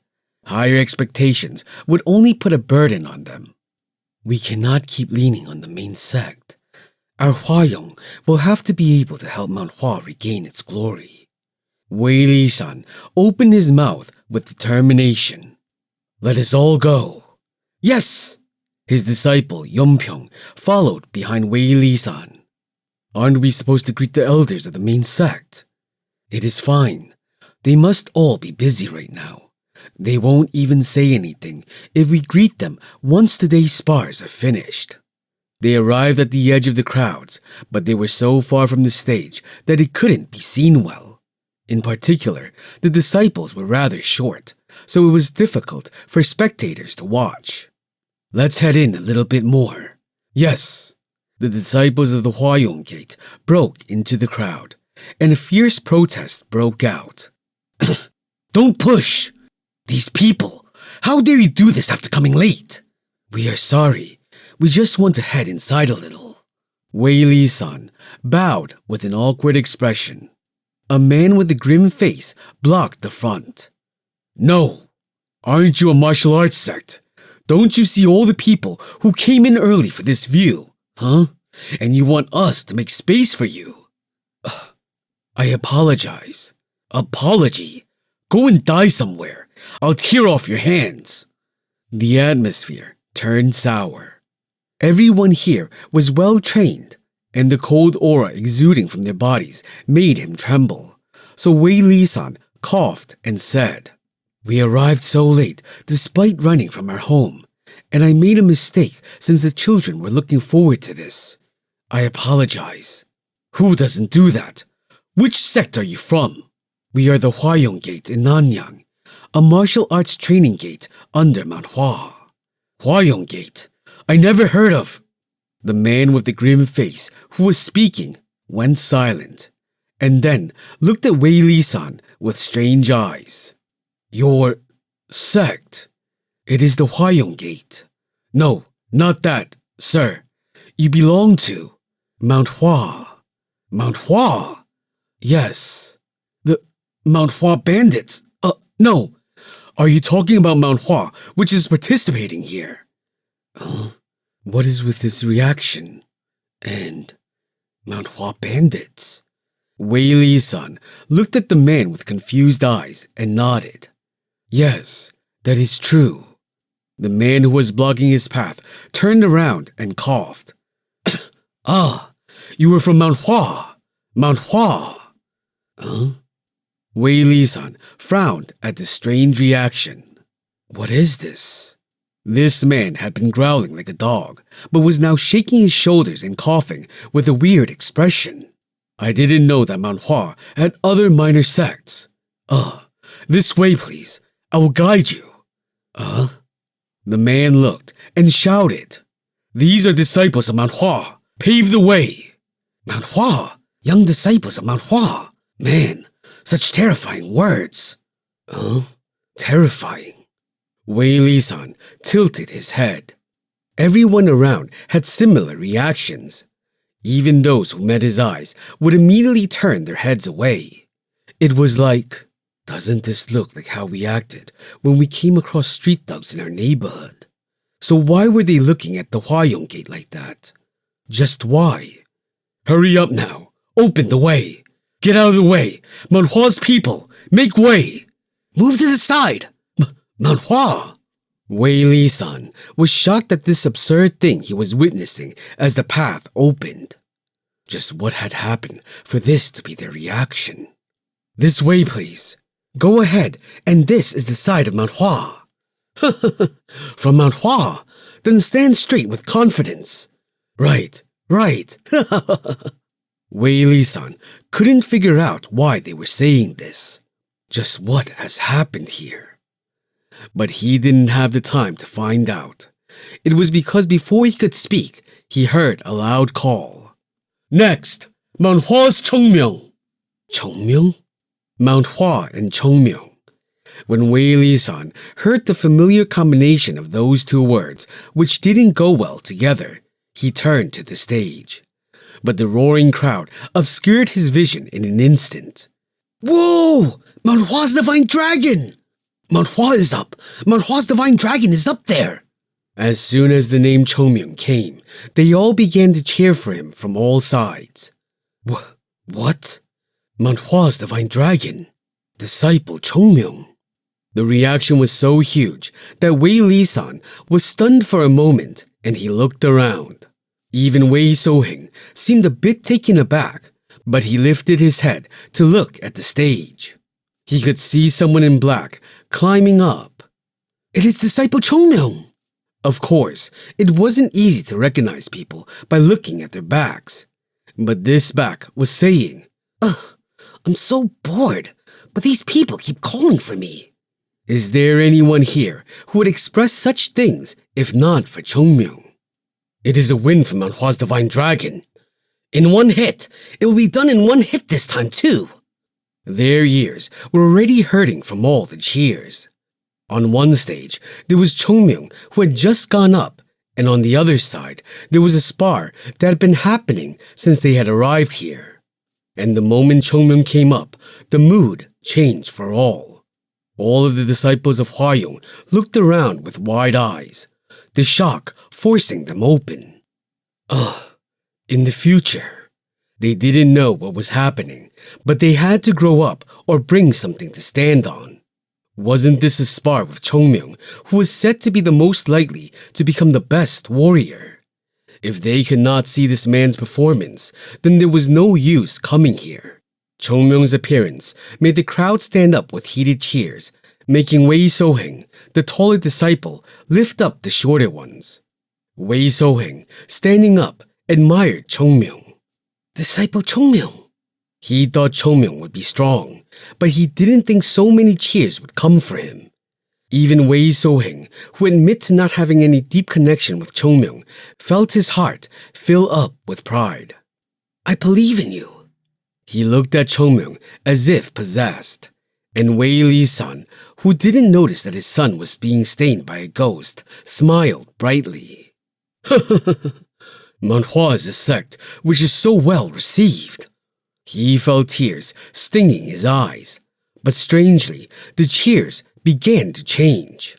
Higher expectations would only put a burden on them. We cannot keep leaning on the main sect. Our Hwayoung will have to be able to help Mount Hua regain its glory. Wei Li-san opened his mouth with determination. Let us all go. Yes! His disciple, Yeonpyeong, followed behind Wei Li-san. Aren't we supposed to greet the elders of the main sect? It is fine. They must all be busy right now. They won't even say anything if we greet them once today's spars are finished. They arrived at the edge of the crowds, but they were so far from the stage that it couldn't be seen well. In particular, the disciples were rather short, so it was difficult for spectators to watch. Let's head in a little bit more. Yes. The disciples of the Huayong Gate broke into the crowd, and a fierce protest broke out. Don't push! These people! How dare you do this after coming late? We are sorry. We just want to head inside a little. Wei Li-san bowed with an awkward expression. A man with a grim face blocked the front. No! Aren't you a martial arts sect? Don't you see all the people who came in early for this view, huh? And you want us to make space for you? I apologize. Apology? Go and die somewhere. I'll tear off your hands. The atmosphere turned sour. Everyone here was well trained, and the cold aura exuding from their bodies made him tremble. So Wei Li-san coughed and said, We arrived so late despite running from our home, and I made a mistake since the children were looking forward to this. I apologize. Who doesn't do that? Which sect are you from? We are the Huayong Gate in Nanyang, a martial arts training gate under Mount Hua. Huayong Gate? I never heard of. The man with the grim face who was speaking went silent, and then looked at Wei Li-san with strange eyes. Your sect? It is the Huayong Gate. No, not that, sir. You belong to Mount Hua. Mount Hua? Yes. The Mount Hua bandits? No. Are you talking about Mount Hua, which is participating here? What is with this reaction? And Mount Hua bandits? Wei Li-san looked at the man with confused eyes and nodded. Yes, that is true. The man who was blocking his path turned around and coughed. Ah, you were from Mount Hua. Mount Hua. Wei Li-san frowned at the strange reaction. What is this? This man had been growling like a dog, but was now shaking his shoulders and coughing with a weird expression. I didn't know that Mount Hua had other minor sects. This way, please. I will guide you. The man looked and shouted. These are disciples of Mount Hua. Pave the way. Mount Hua? Young disciples of Mount Hua? Man, such terrifying words. Terrifying. Wei Li-san tilted his head. Everyone around had similar reactions. Even those who met his eyes would immediately turn their heads away. It was like, doesn't this look like how we acted when we came across street thugs in our neighborhood? So why were they looking at the Huayong Gate like that? Just why? Hurry up now. Open the way. Get out of the way. Mount Hua's people, make way. Move to the side. Mount Hua. Wei Li-san was shocked at this absurd thing he was witnessing as the path opened. Just what had happened for this to be their reaction? This way, please. Go ahead, and this is the side of Mount Hua. From Mount Hua? Then stand straight with confidence. Right. Wei Li-san couldn't figure out why they were saying this. Just what has happened here? But he didn't have the time to find out. It was because before he could speak, he heard a loud call. Next, Mount Hua's Chung Myung. Chung Myung? Mount Hua and Chung Myung. When Wei Li-san heard the familiar combination of those two words, which didn't go well together, he turned to the stage. But the roaring crowd obscured his vision in an instant. Whoa! Mount Hua's Divine Dragon! Mount Hua is up! Mount Hua's Divine Dragon is up there! As soon as the name Chung Myung came, they all began to cheer for him from all sides. What? Mount Hua's Divine Dragon? Disciple Chung Myung? The reaction was so huge that Wei Li-san was stunned for a moment and he looked around. Even Wei So-hing seemed a bit taken aback, but he lifted his head to look at the stage. He could see someone in black climbing up. It is Disciple Chung Myung! Of course, it wasn't easy to recognize people by looking at their backs. But this back was saying, I'm so bored, but these people keep calling for me. Is there anyone here who would express such things if not for Chung Myung? It is a win for Mount Hua's divine dragon. In one hit. It will be done in one hit this time too. Their ears were already hurting from all the cheers. On one stage, there was Chung Myung, who had just gone up, and on the other side, there was a spar that had been happening since they had arrived here. And the moment Chung Myung came up, the mood changed for all. All of the disciples of Hwa-young looked around with wide eyes, the shock forcing them open. In the future. They didn't know what was happening, but they had to grow up or bring something to stand on. Wasn't this a spar with Chung Myung, who was said to be the most likely to become the best warrior? If they could not see this man's performance, then there was no use coming here. Chung Myung's appearance made the crowd stand up with heated cheers, making Wei So-heng, the taller disciple, lift up the shorter ones. Wei So-heng, standing up, admired Chung Myung. Disciple Chung Myung. He thought Chung Myung would be strong, but he didn't think so many cheers would come for him. Even Wei So-heng, who admits to not having any deep connection with Chung Myung, felt his heart fill up with pride. I believe in you. He looked at Chung Myung as if possessed, and Wei Li-san, who didn't notice that his son was being stained by a ghost, smiled brightly. Mount Hua is a sect which is so well received. He felt tears stinging his eyes, but strangely, the cheers began to change.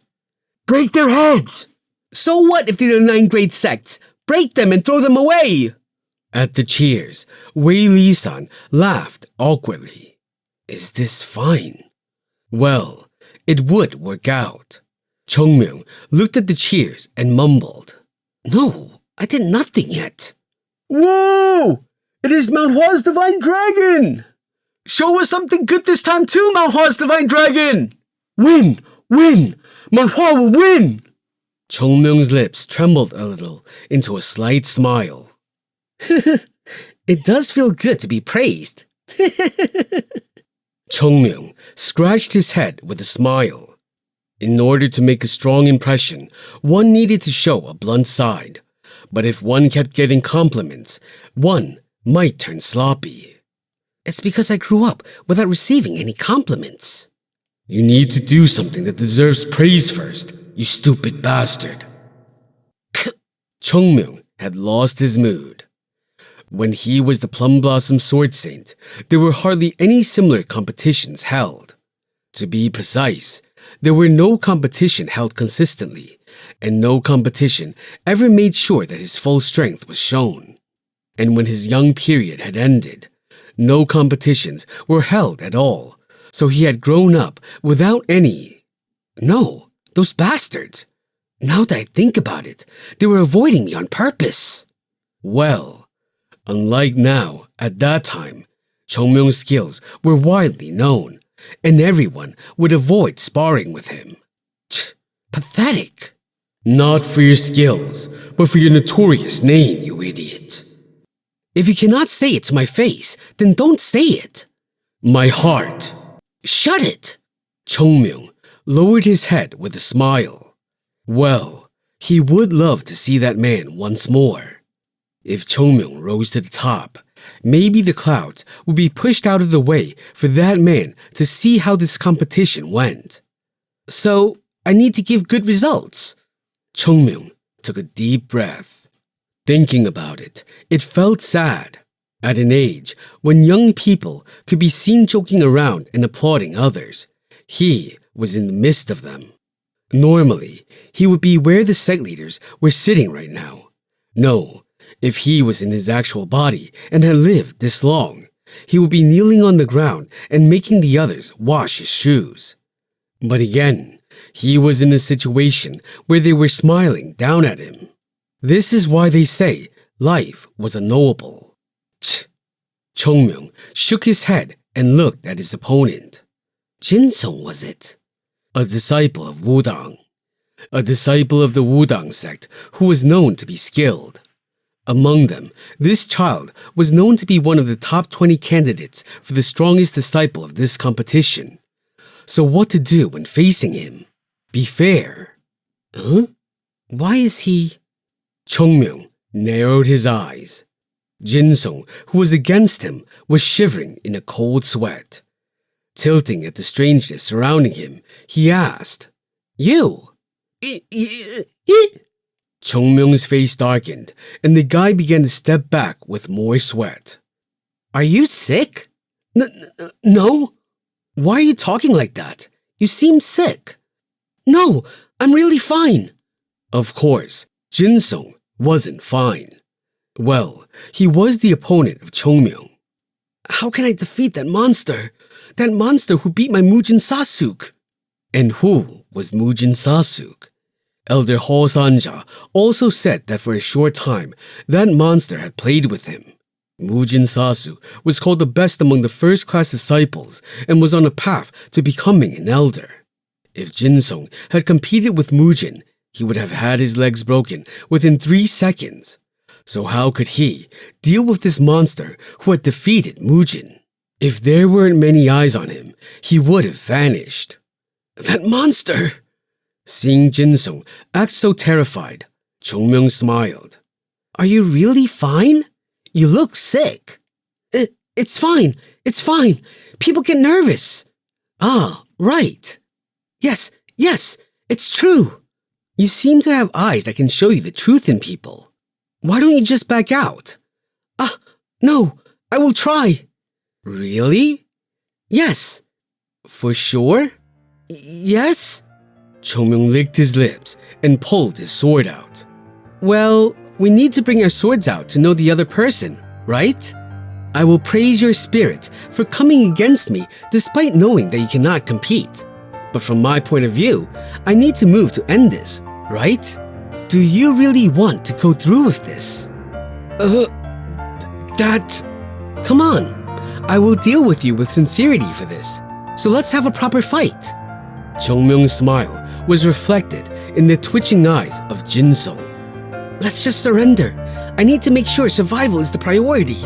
Break their heads! So what if they're the 9th grade sects? Break them and throw them away! At the cheers, Wei Li-san laughed awkwardly. Is this fine? Well, it would work out. Chung Myung looked at the cheers and mumbled. No, I did nothing yet. Whoa! It is Mount Hua's divine dragon! Show us something good this time too, Mount Hua's divine dragon! Win! Win! Mount Hua will win! Chung Myung's lips trembled a little into a slight smile. It does feel good to be praised. Chung Myung scratched his head with a smile. In order to make a strong impression, one needed to show a blunt side. But if one kept getting compliments, one might turn sloppy. It's because I grew up without receiving any compliments. You need to do something that deserves praise first, you stupid bastard. Chung Myung had lost his mood. When he was the Plum Blossom Sword Saint, there were hardly any similar competitions held. To be precise, there were no competition held consistently, and no competition ever made sure that his full strength was shown. And when his young period had ended, no competitions were held at all, so he had grown up without any. No, those bastards. Now that I think about it, they were avoiding me on purpose. Well, unlike now, at that time, Chung Myung's skills were widely known, and everyone would avoid sparring with him. Pathetic. Not for your skills, but for your notorious name, you idiot. If you cannot say it to my face, then don't say it. My heart. Shut it. Chung Myung lowered his head with a smile. Well, he would love to see that man once more. If Chung Myung rose to the top, maybe the clouds would be pushed out of the way for that man to see how this competition went. So, I need to give good results. Chung Myung took a deep breath. Thinking about it, it felt sad. At an age when young people could be seen joking around and applauding others, he was in the midst of them. Normally, he would be where the sect leaders were sitting right now. No, if he was in his actual body and had lived this long, he would be kneeling on the ground and making the others wash his shoes. But again, he was in a situation where they were smiling down at him. This is why they say life was unknowable. Chung Myung shook his head and looked at his opponent. Jinsung was it? A disciple of Wudang. A disciple of the Wudang sect who was known to be skilled. Among them, this child was known to be one of the top 20 candidates for the strongest disciple of this competition. So what to do when facing him? Be fair. Huh? Why is he... Chung Myung narrowed his eyes. Jinsung, who was against him, was shivering in a cold sweat. Tilting at the strangeness surrounding him, he asked, "You?" Chung Myung's face darkened, and the guy began to step back with more sweat. "Are you sick?" No. "Why are you talking like that? You seem sick." "No, I'm really fine." Of course, Jinsung wasn't fine. Well, he was the opponent of Chung Myung. "How can I defeat that monster? That monster who beat my Mujin Sasuk?" And who was Mujin Sasuk? Elder Ho Sanja also said that for a short time, that monster had played with him. Mujin Sasu was called the best among the first-class disciples and was on a path to becoming an elder. If Jinsung had competed with Mujin, he would have had his legs broken within 3 seconds. So how could he deal with this monster who had defeated Mujin? If there weren't many eyes on him, he would have vanished. "That monster!" Seeing Jinsung act so terrified, Chung Myung smiled. "Are you really fine? You look sick." It's fine. People get nervous." "Ah, right. Yes, it's true. You seem to have eyes that can show you the truth in people. Why don't you just back out?" No, I will try." "Really?" "Yes." "For sure?" "Yes." Chung Myung licked his lips and pulled his sword out. "Well, we need to bring our swords out to know the other person, right? I will praise your spirit for coming against me despite knowing that you cannot compete. But from my point of view, I need to move to end this, right? Do you really want to go through with this?" Come on. I will deal with you with sincerity for this. So let's have a proper fight." Chung Myung's smile was reflected in the twitching eyes of Jinsung. "Let's just surrender. I need to make sure survival is the priority."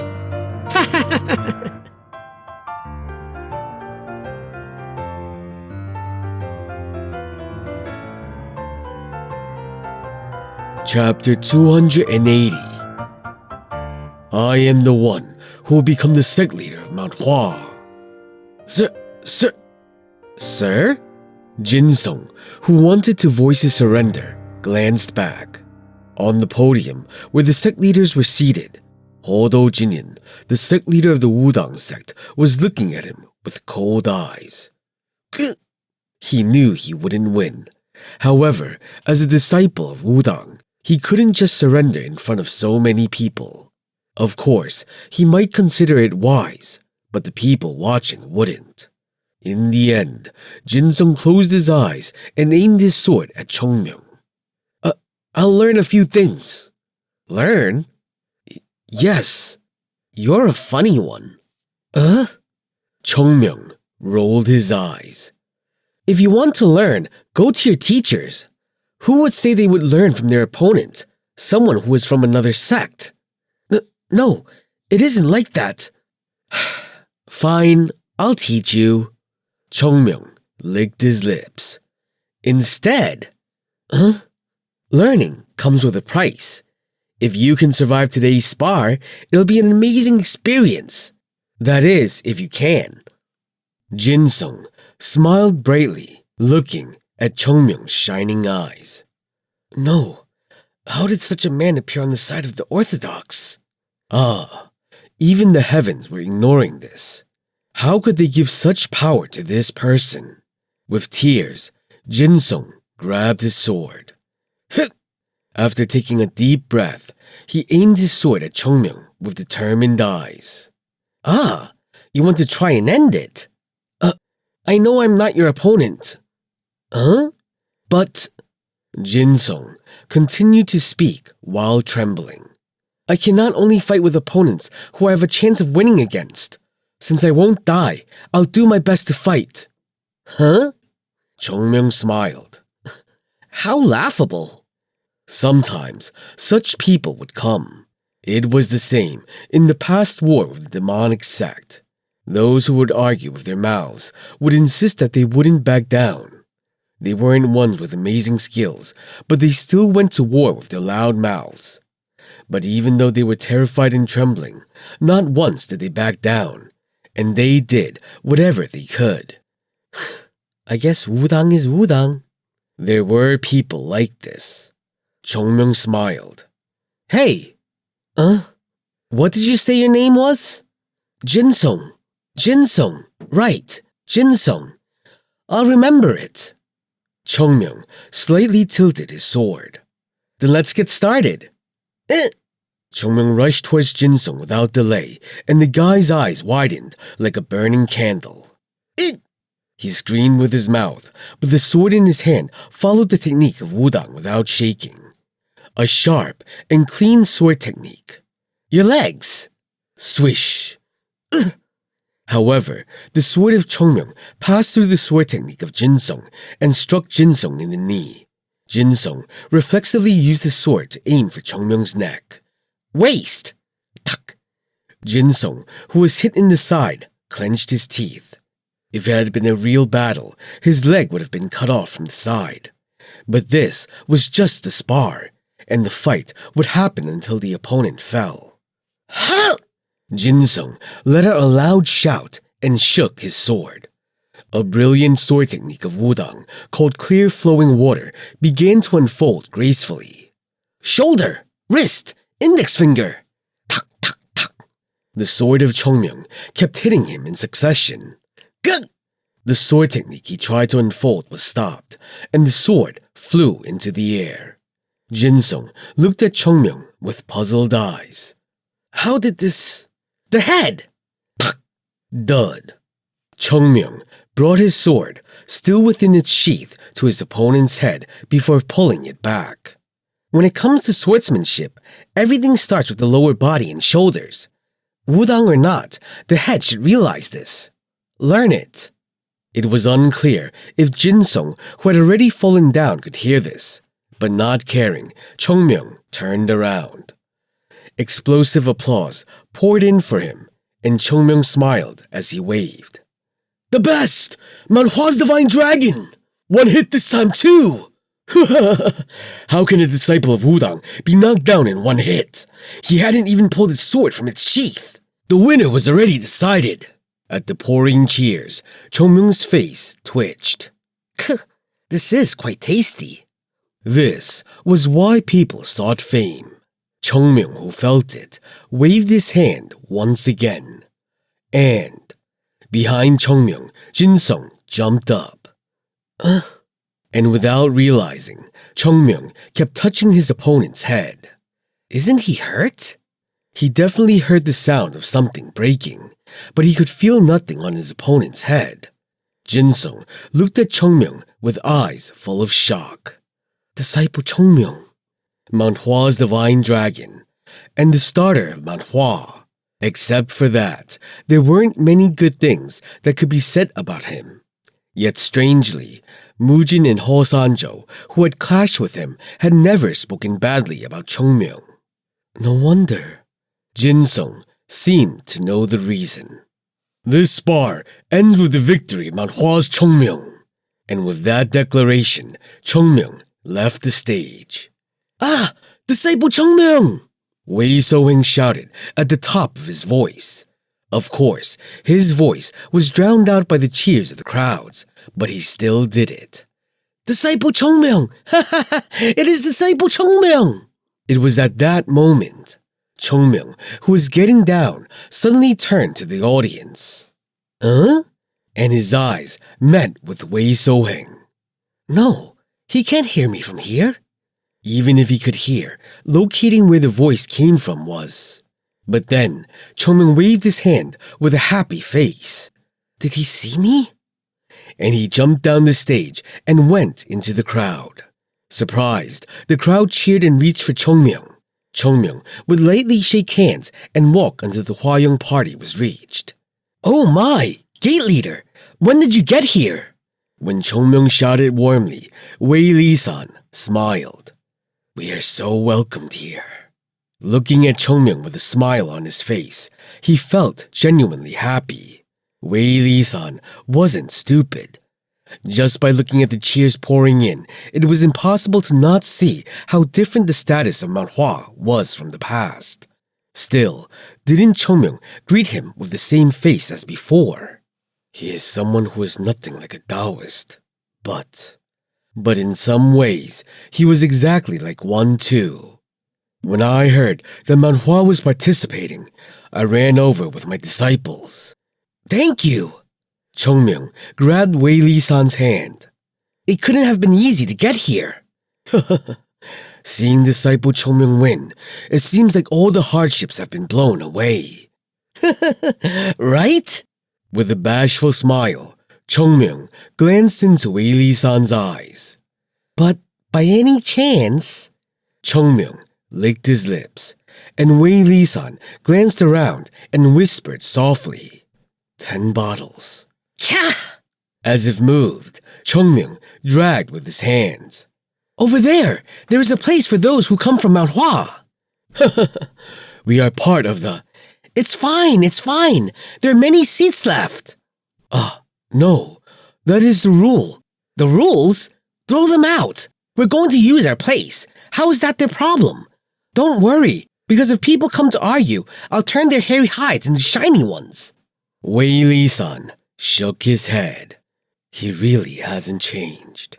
Chapter 280. I am the one who will become the sect leader of Mount Hua. Sir? Jinsung, who wanted to voice his surrender, glanced back. On the podium, where the sect leaders were seated, Hodo Jinyan, the sect leader of the Wudang sect, was looking at him with cold eyes. He knew he wouldn't win. However, as a disciple of Wudang, he couldn't just surrender in front of so many people. Of course, he might consider it wise, but the people watching wouldn't. In the end, Jinsung closed his eyes and aimed his sword at Chung Myung. I'll learn a few things." "Learn?" "Yes. You're a funny one." Chung Myung rolled his eyes. "If you want to learn, go to your teachers. Who would say they would learn from their opponent, someone who is from another sect?" No, it isn't like that." "Fine, I'll teach you." Chung Myung licked his lips. "Instead, learning comes with a price. If you can survive today's spar, it'll be an amazing experience. That is, if you can." Jinsung smiled brightly, looking at Chung Myung's shining eyes. "No, how did such a man appear on the side of the orthodox?" Even the heavens were ignoring this. How could they give such power to this person? With tears, Jinsung grabbed his sword. After taking a deep breath, he aimed his sword at Chung Myung with determined eyes. You want to try and end it? I know I'm not your opponent." "But..." Jinsung continued to speak while trembling. "I cannot only fight with opponents who I have a chance of winning against. Since I won't die, I'll do my best to fight." Chung Myung smiled. "How laughable." Sometimes such people would come. It was the same in the past war with the demonic sect. Those who would argue with their mouths would insist that they wouldn't back down. They weren't ones with amazing skills, but they still went to war with their loud mouths. But even though they were terrified and trembling, not once did they back down, and they did whatever they could. I guess wudang is wudang. There were people like this. Chung Myung smiled. Hey! What did you say your name was? Jinsung. Jinsung. Right. Jinsung. I'll remember it. Chung Myung slightly tilted his sword. Then let's get started. Chung Myung rushed towards Jinsung without delay, and the guy's eyes widened like a burning candle. He screamed with his mouth, but the sword in his hand followed the technique of wudang without shaking. A sharp and clean sword technique. Your legs! Swish! However, the sword of Chung Myung passed through the sword technique of Jinsung and struck Jinsung in the knee. Jinsung reflexively used the sword to aim for Chung Myung's neck. Waist! Tuck! Jinsung, who was hit in the side, clenched his teeth. If it had been a real battle, his leg would have been cut off from the side. But this was just a spar, and the fight would happen until the opponent fell. Ha! Jinsung let out a loud shout and shook his sword. A brilliant sword technique of wudang, called clear flowing water, began to unfold gracefully. Shoulder, wrist, index finger. Tuck, tuck, tuck. The sword of Chung Myung kept hitting him in succession. Gug! The sword technique he tried to unfold was stopped, and the sword flew into the air. Jinsung looked at Chung Myung with puzzled eyes. How did this... The head! Dud. Chung Myung brought his sword, still within its sheath, to his opponent's head before pulling it back. When it comes to swordsmanship, everything starts with the lower body and shoulders. Wudang or not, the head should realize this. Learn it. It was unclear if Jinsung, who had already fallen down, could hear this, but not caring, Chung Myung turned around. Explosive applause poured in for him, and Chung Myung smiled as he waved. The best! Mount Hua's divine dragon! One hit this time too! How can a disciple of Wudang be knocked down in one hit? He hadn't even pulled his sword from its sheath. The winner was already decided. At the pouring cheers, Chung Myung's face twitched. This is quite tasty. This was why people sought fame. Chung Myung, who felt it, waved his hand once again. And, behind Chung Myung, Jinsung jumped up. And without realizing, Chung Myung kept touching his opponent's head. Isn't he hurt? He definitely heard the sound of something breaking, but he could feel nothing on his opponent's head. Jinsung looked at Chung Myung with eyes full of shock. Disciple Chung Myung, Mount Hua's divine dragon, and the starter of Mount Hua. Except for that, there weren't many good things that could be said about him. Yet strangely, Mujin and Ho Sanjo, who had clashed with him, had never spoken badly about Chung Myung. No wonder. Jinsung seemed to know the reason. This spar ends with the victory of Mount Hua's Chung Myung. And with that declaration, Chung Myung left the stage. Ah! Disciple Chung Myung! Wei So-heng shouted at the top of his voice. Of course, his voice was drowned out by the cheers of the crowds, but he still did it. Disciple Chung Myung! Ha ha ha! It is Disciple Chung Myung! It was at that moment Chung Myung, who was getting down, suddenly turned to the audience. Huh? And his eyes met with Wei So-heng. No, he can't hear me from here. Even if he could hear, locating where the voice came from was... But then, Chung Myung waved his hand with a happy face. Did he see me? And he jumped down the stage and went into the crowd. Surprised, the crowd cheered and reached for Chung Myung. Chung Myung would lightly shake hands and walk until the Hua-young party was reached. Oh my! Gate leader! When did you get here? When Chung Myung shouted warmly, Wei Li-san smiled. We are so welcomed here. Looking at Chung Myung with a smile on his face, he felt genuinely happy. Wei Li-san wasn't stupid. Just by looking at the cheers pouring in, it was impossible to not see how different the status of Mount Hua was from the past. Still, didn't Chung Myung greet him with the same face as before? He is someone who is nothing like a Taoist. But in some ways, he was exactly like one too. When I heard that Mount Hua was participating, I ran over with my disciples. Thank you! Chung Myung grabbed Wei Li-san's hand. It couldn't have been easy to get here. Seeing disciple Chung Myung win, it seems like all the hardships have been blown away. Right? With a bashful smile, Chung Myung glanced into Wei Li-san's eyes. But by any chance? Chung Myung licked his lips, and Wei Li-san glanced around and whispered softly, 10 bottles. Kya! As if moved, Chung Myung dragged with his hands. Over there is a place for those who come from Mount Hua. We are part of the... It's fine. There are many seats left. No, that is the rule. The rules? Throw them out. We're going to use our place. How is that their problem? Don't worry, because if people come to argue, I'll turn their hairy hides into shiny ones. Wei Li-san shook his head. He really hasn't changed.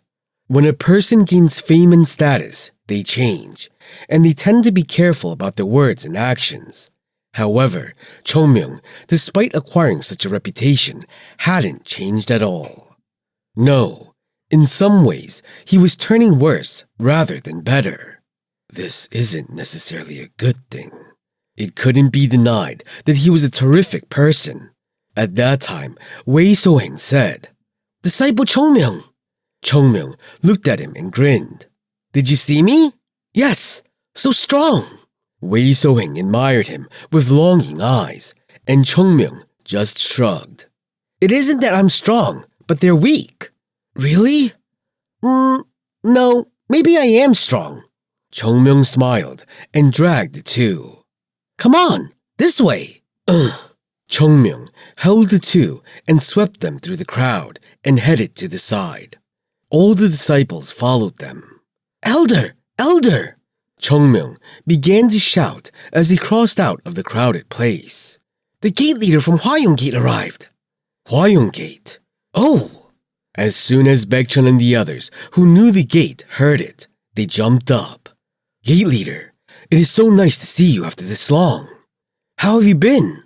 When a person gains fame and status, they change, and they tend to be careful about their words and actions. However, Chung Myung, despite acquiring such a reputation, hadn't changed at all. No, in some ways, he was turning worse rather than better. This isn't necessarily a good thing. It couldn't be denied that he was a terrific person. At that time, Wei So-heng said, Disciple Chung Myung. Chung Myung looked at him and grinned. Did you see me? Yes, so strong. Wei So-heng admired him with longing eyes, and Chung Myung just shrugged. It isn't that I'm strong, but they're weak. Really? No, maybe I am strong. Chung Myung smiled and dragged the two. Come on, this way. Chung Myung held the two and swept them through the crowd and headed to the side. All the disciples followed them. Elder! Elder! Chung Myung began to shout as he crossed out of the crowded place. The gate leader from Hwayong Gate arrived. Hwayong Gate? Oh! As soon as Baekchun and the others who knew the gate heard it, they jumped up. Gate leader, it is so nice to see you after this long. How have you been?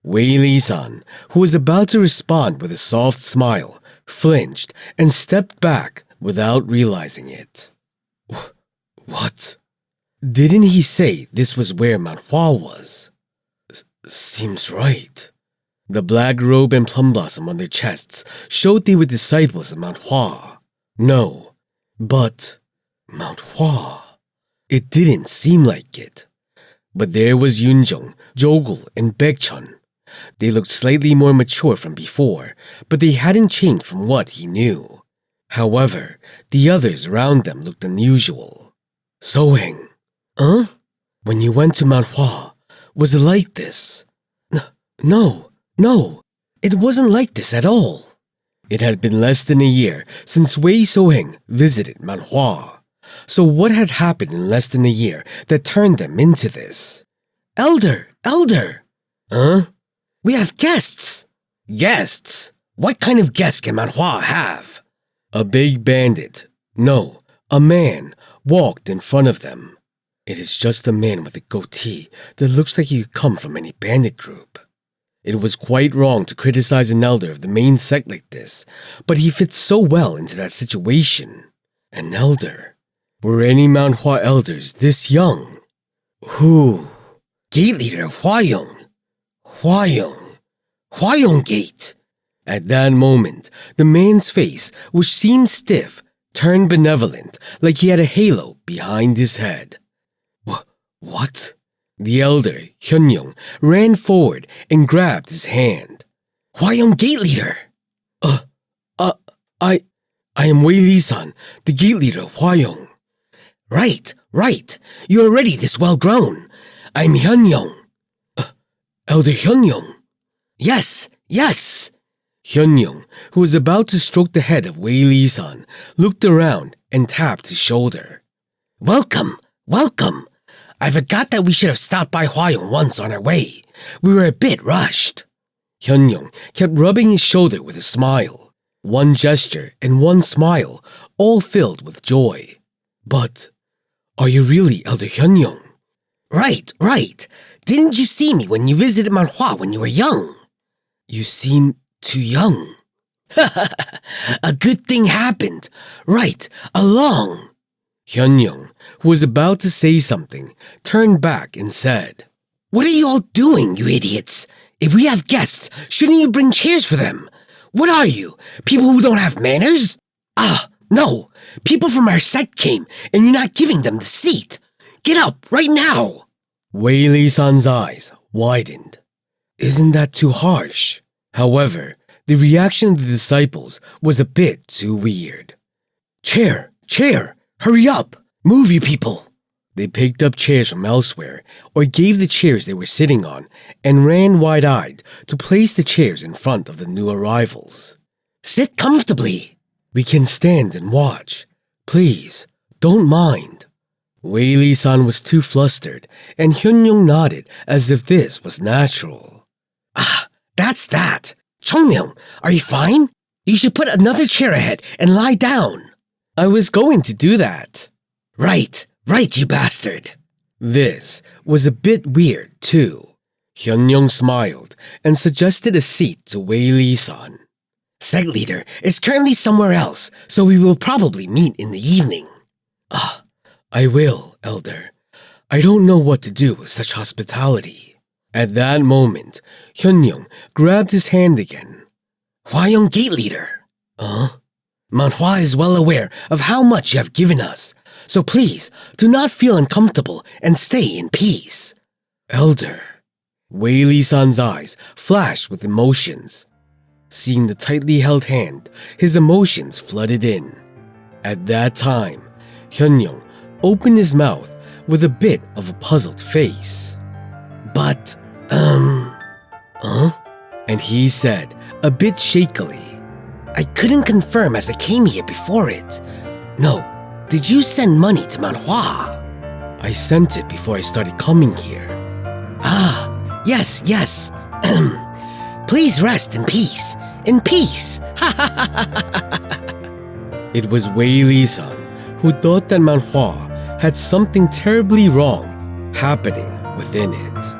Wei Li-san, who was about to respond with a soft smile, flinched and stepped back without realizing it. What? Didn't he say this was where Mount Hua was? Seems right. The black robe and plum blossom on their chests showed they were disciples of Mount Hua. No, but Mount Hua. It didn't seem like it. But there was Yoonjung, Jogul, and Baekchun. They looked slightly more mature from before, but they hadn't changed from what he knew. However, the others around them looked unusual. So-heng. Huh? When you went to Mount Hua, was it like this? No, it wasn't like this at all. It had been less than a year since Wei So-heng visited Mount Hua. So what had happened in less than a year that turned them into this? Elder! Huh? We have guests! Guests? What kind of guests can Mount Hua have? A big bandit, no, a man, walked in front of them. It is just a man with a goatee that looks like he could come from any bandit group. It was quite wrong to criticize an elder of the main sect like this, but he fits so well into that situation. An elder? Were any Mount Hua elders this young? Who? Gate leader of Hwayong. Hwayong Gate. At that moment, the man's face, which seemed stiff, turned benevolent, like he had a halo behind his head. What? The elder, Hyun-young, ran forward and grabbed his hand. Hwayong Gate leader! I am Wei Li-san, the gate leader of Hwayong. Right. You are already this well grown. I'm Hyun-young. Elder Hyun-young. Yes. Hyun-young, who was about to stroke the head of Wei Li-san, looked around and tapped his shoulder. Welcome, welcome. I forgot that we should have stopped by Hwa-young once on our way. We were a bit rushed. Hyun-young kept rubbing his shoulder with a smile. One gesture and one smile, all filled with joy. But, are you really Elder Hyun-young? Right. Didn't you see me when you visited Mount Hua when you were young? You seem too young. A good thing happened. Right, along. Hyun-young, who was about to say something, turned back and said, What are you all doing, you idiots? If we have guests, shouldn't you bring chairs for them? What are you, people who don't have manners? No, people from our sect came and you're not giving them the seat. Get up, right now. Wei Li-san's eyes widened. Isn't that too harsh? However, the reaction of the disciples was a bit too weird. Chair, hurry up, move you people. They picked up chairs from elsewhere or gave the chairs they were sitting on and ran wide-eyed to place the chairs in front of the new arrivals. Sit comfortably. We can stand and watch. Please, don't mind. Wei Li-san was too flustered and Hyun-young nodded as if this was natural. That's that. Chung Myung, are you fine? You should put another chair ahead and lie down. I was going to do that. Right, you bastard. This was a bit weird, too. Hyun-young smiled and suggested a seat to Wei Li-san. Sect leader is currently somewhere else, so we will probably meet in the evening. I will, Elder. I don't know what to do with such hospitality. At that moment, Hyun-young grabbed his hand again. Hwa-young Gate Leader. Mount Hua is well aware of how much you have given us, so please do not feel uncomfortable and stay in peace. Elder. Wei Li-san's eyes flashed with emotions. Seeing the tightly held hand, his emotions flooded in. At that time, Hyun-young opened his mouth with a bit of a puzzled face. But, And he said, a bit shakily, I couldn't confirm as I came here before it. No, did you send money to Mount Hua? I sent it before I started coming here. Yes. Please rest in peace. In peace. It was Wei Li-san who thought that Mount Hua had something terribly wrong happening within it.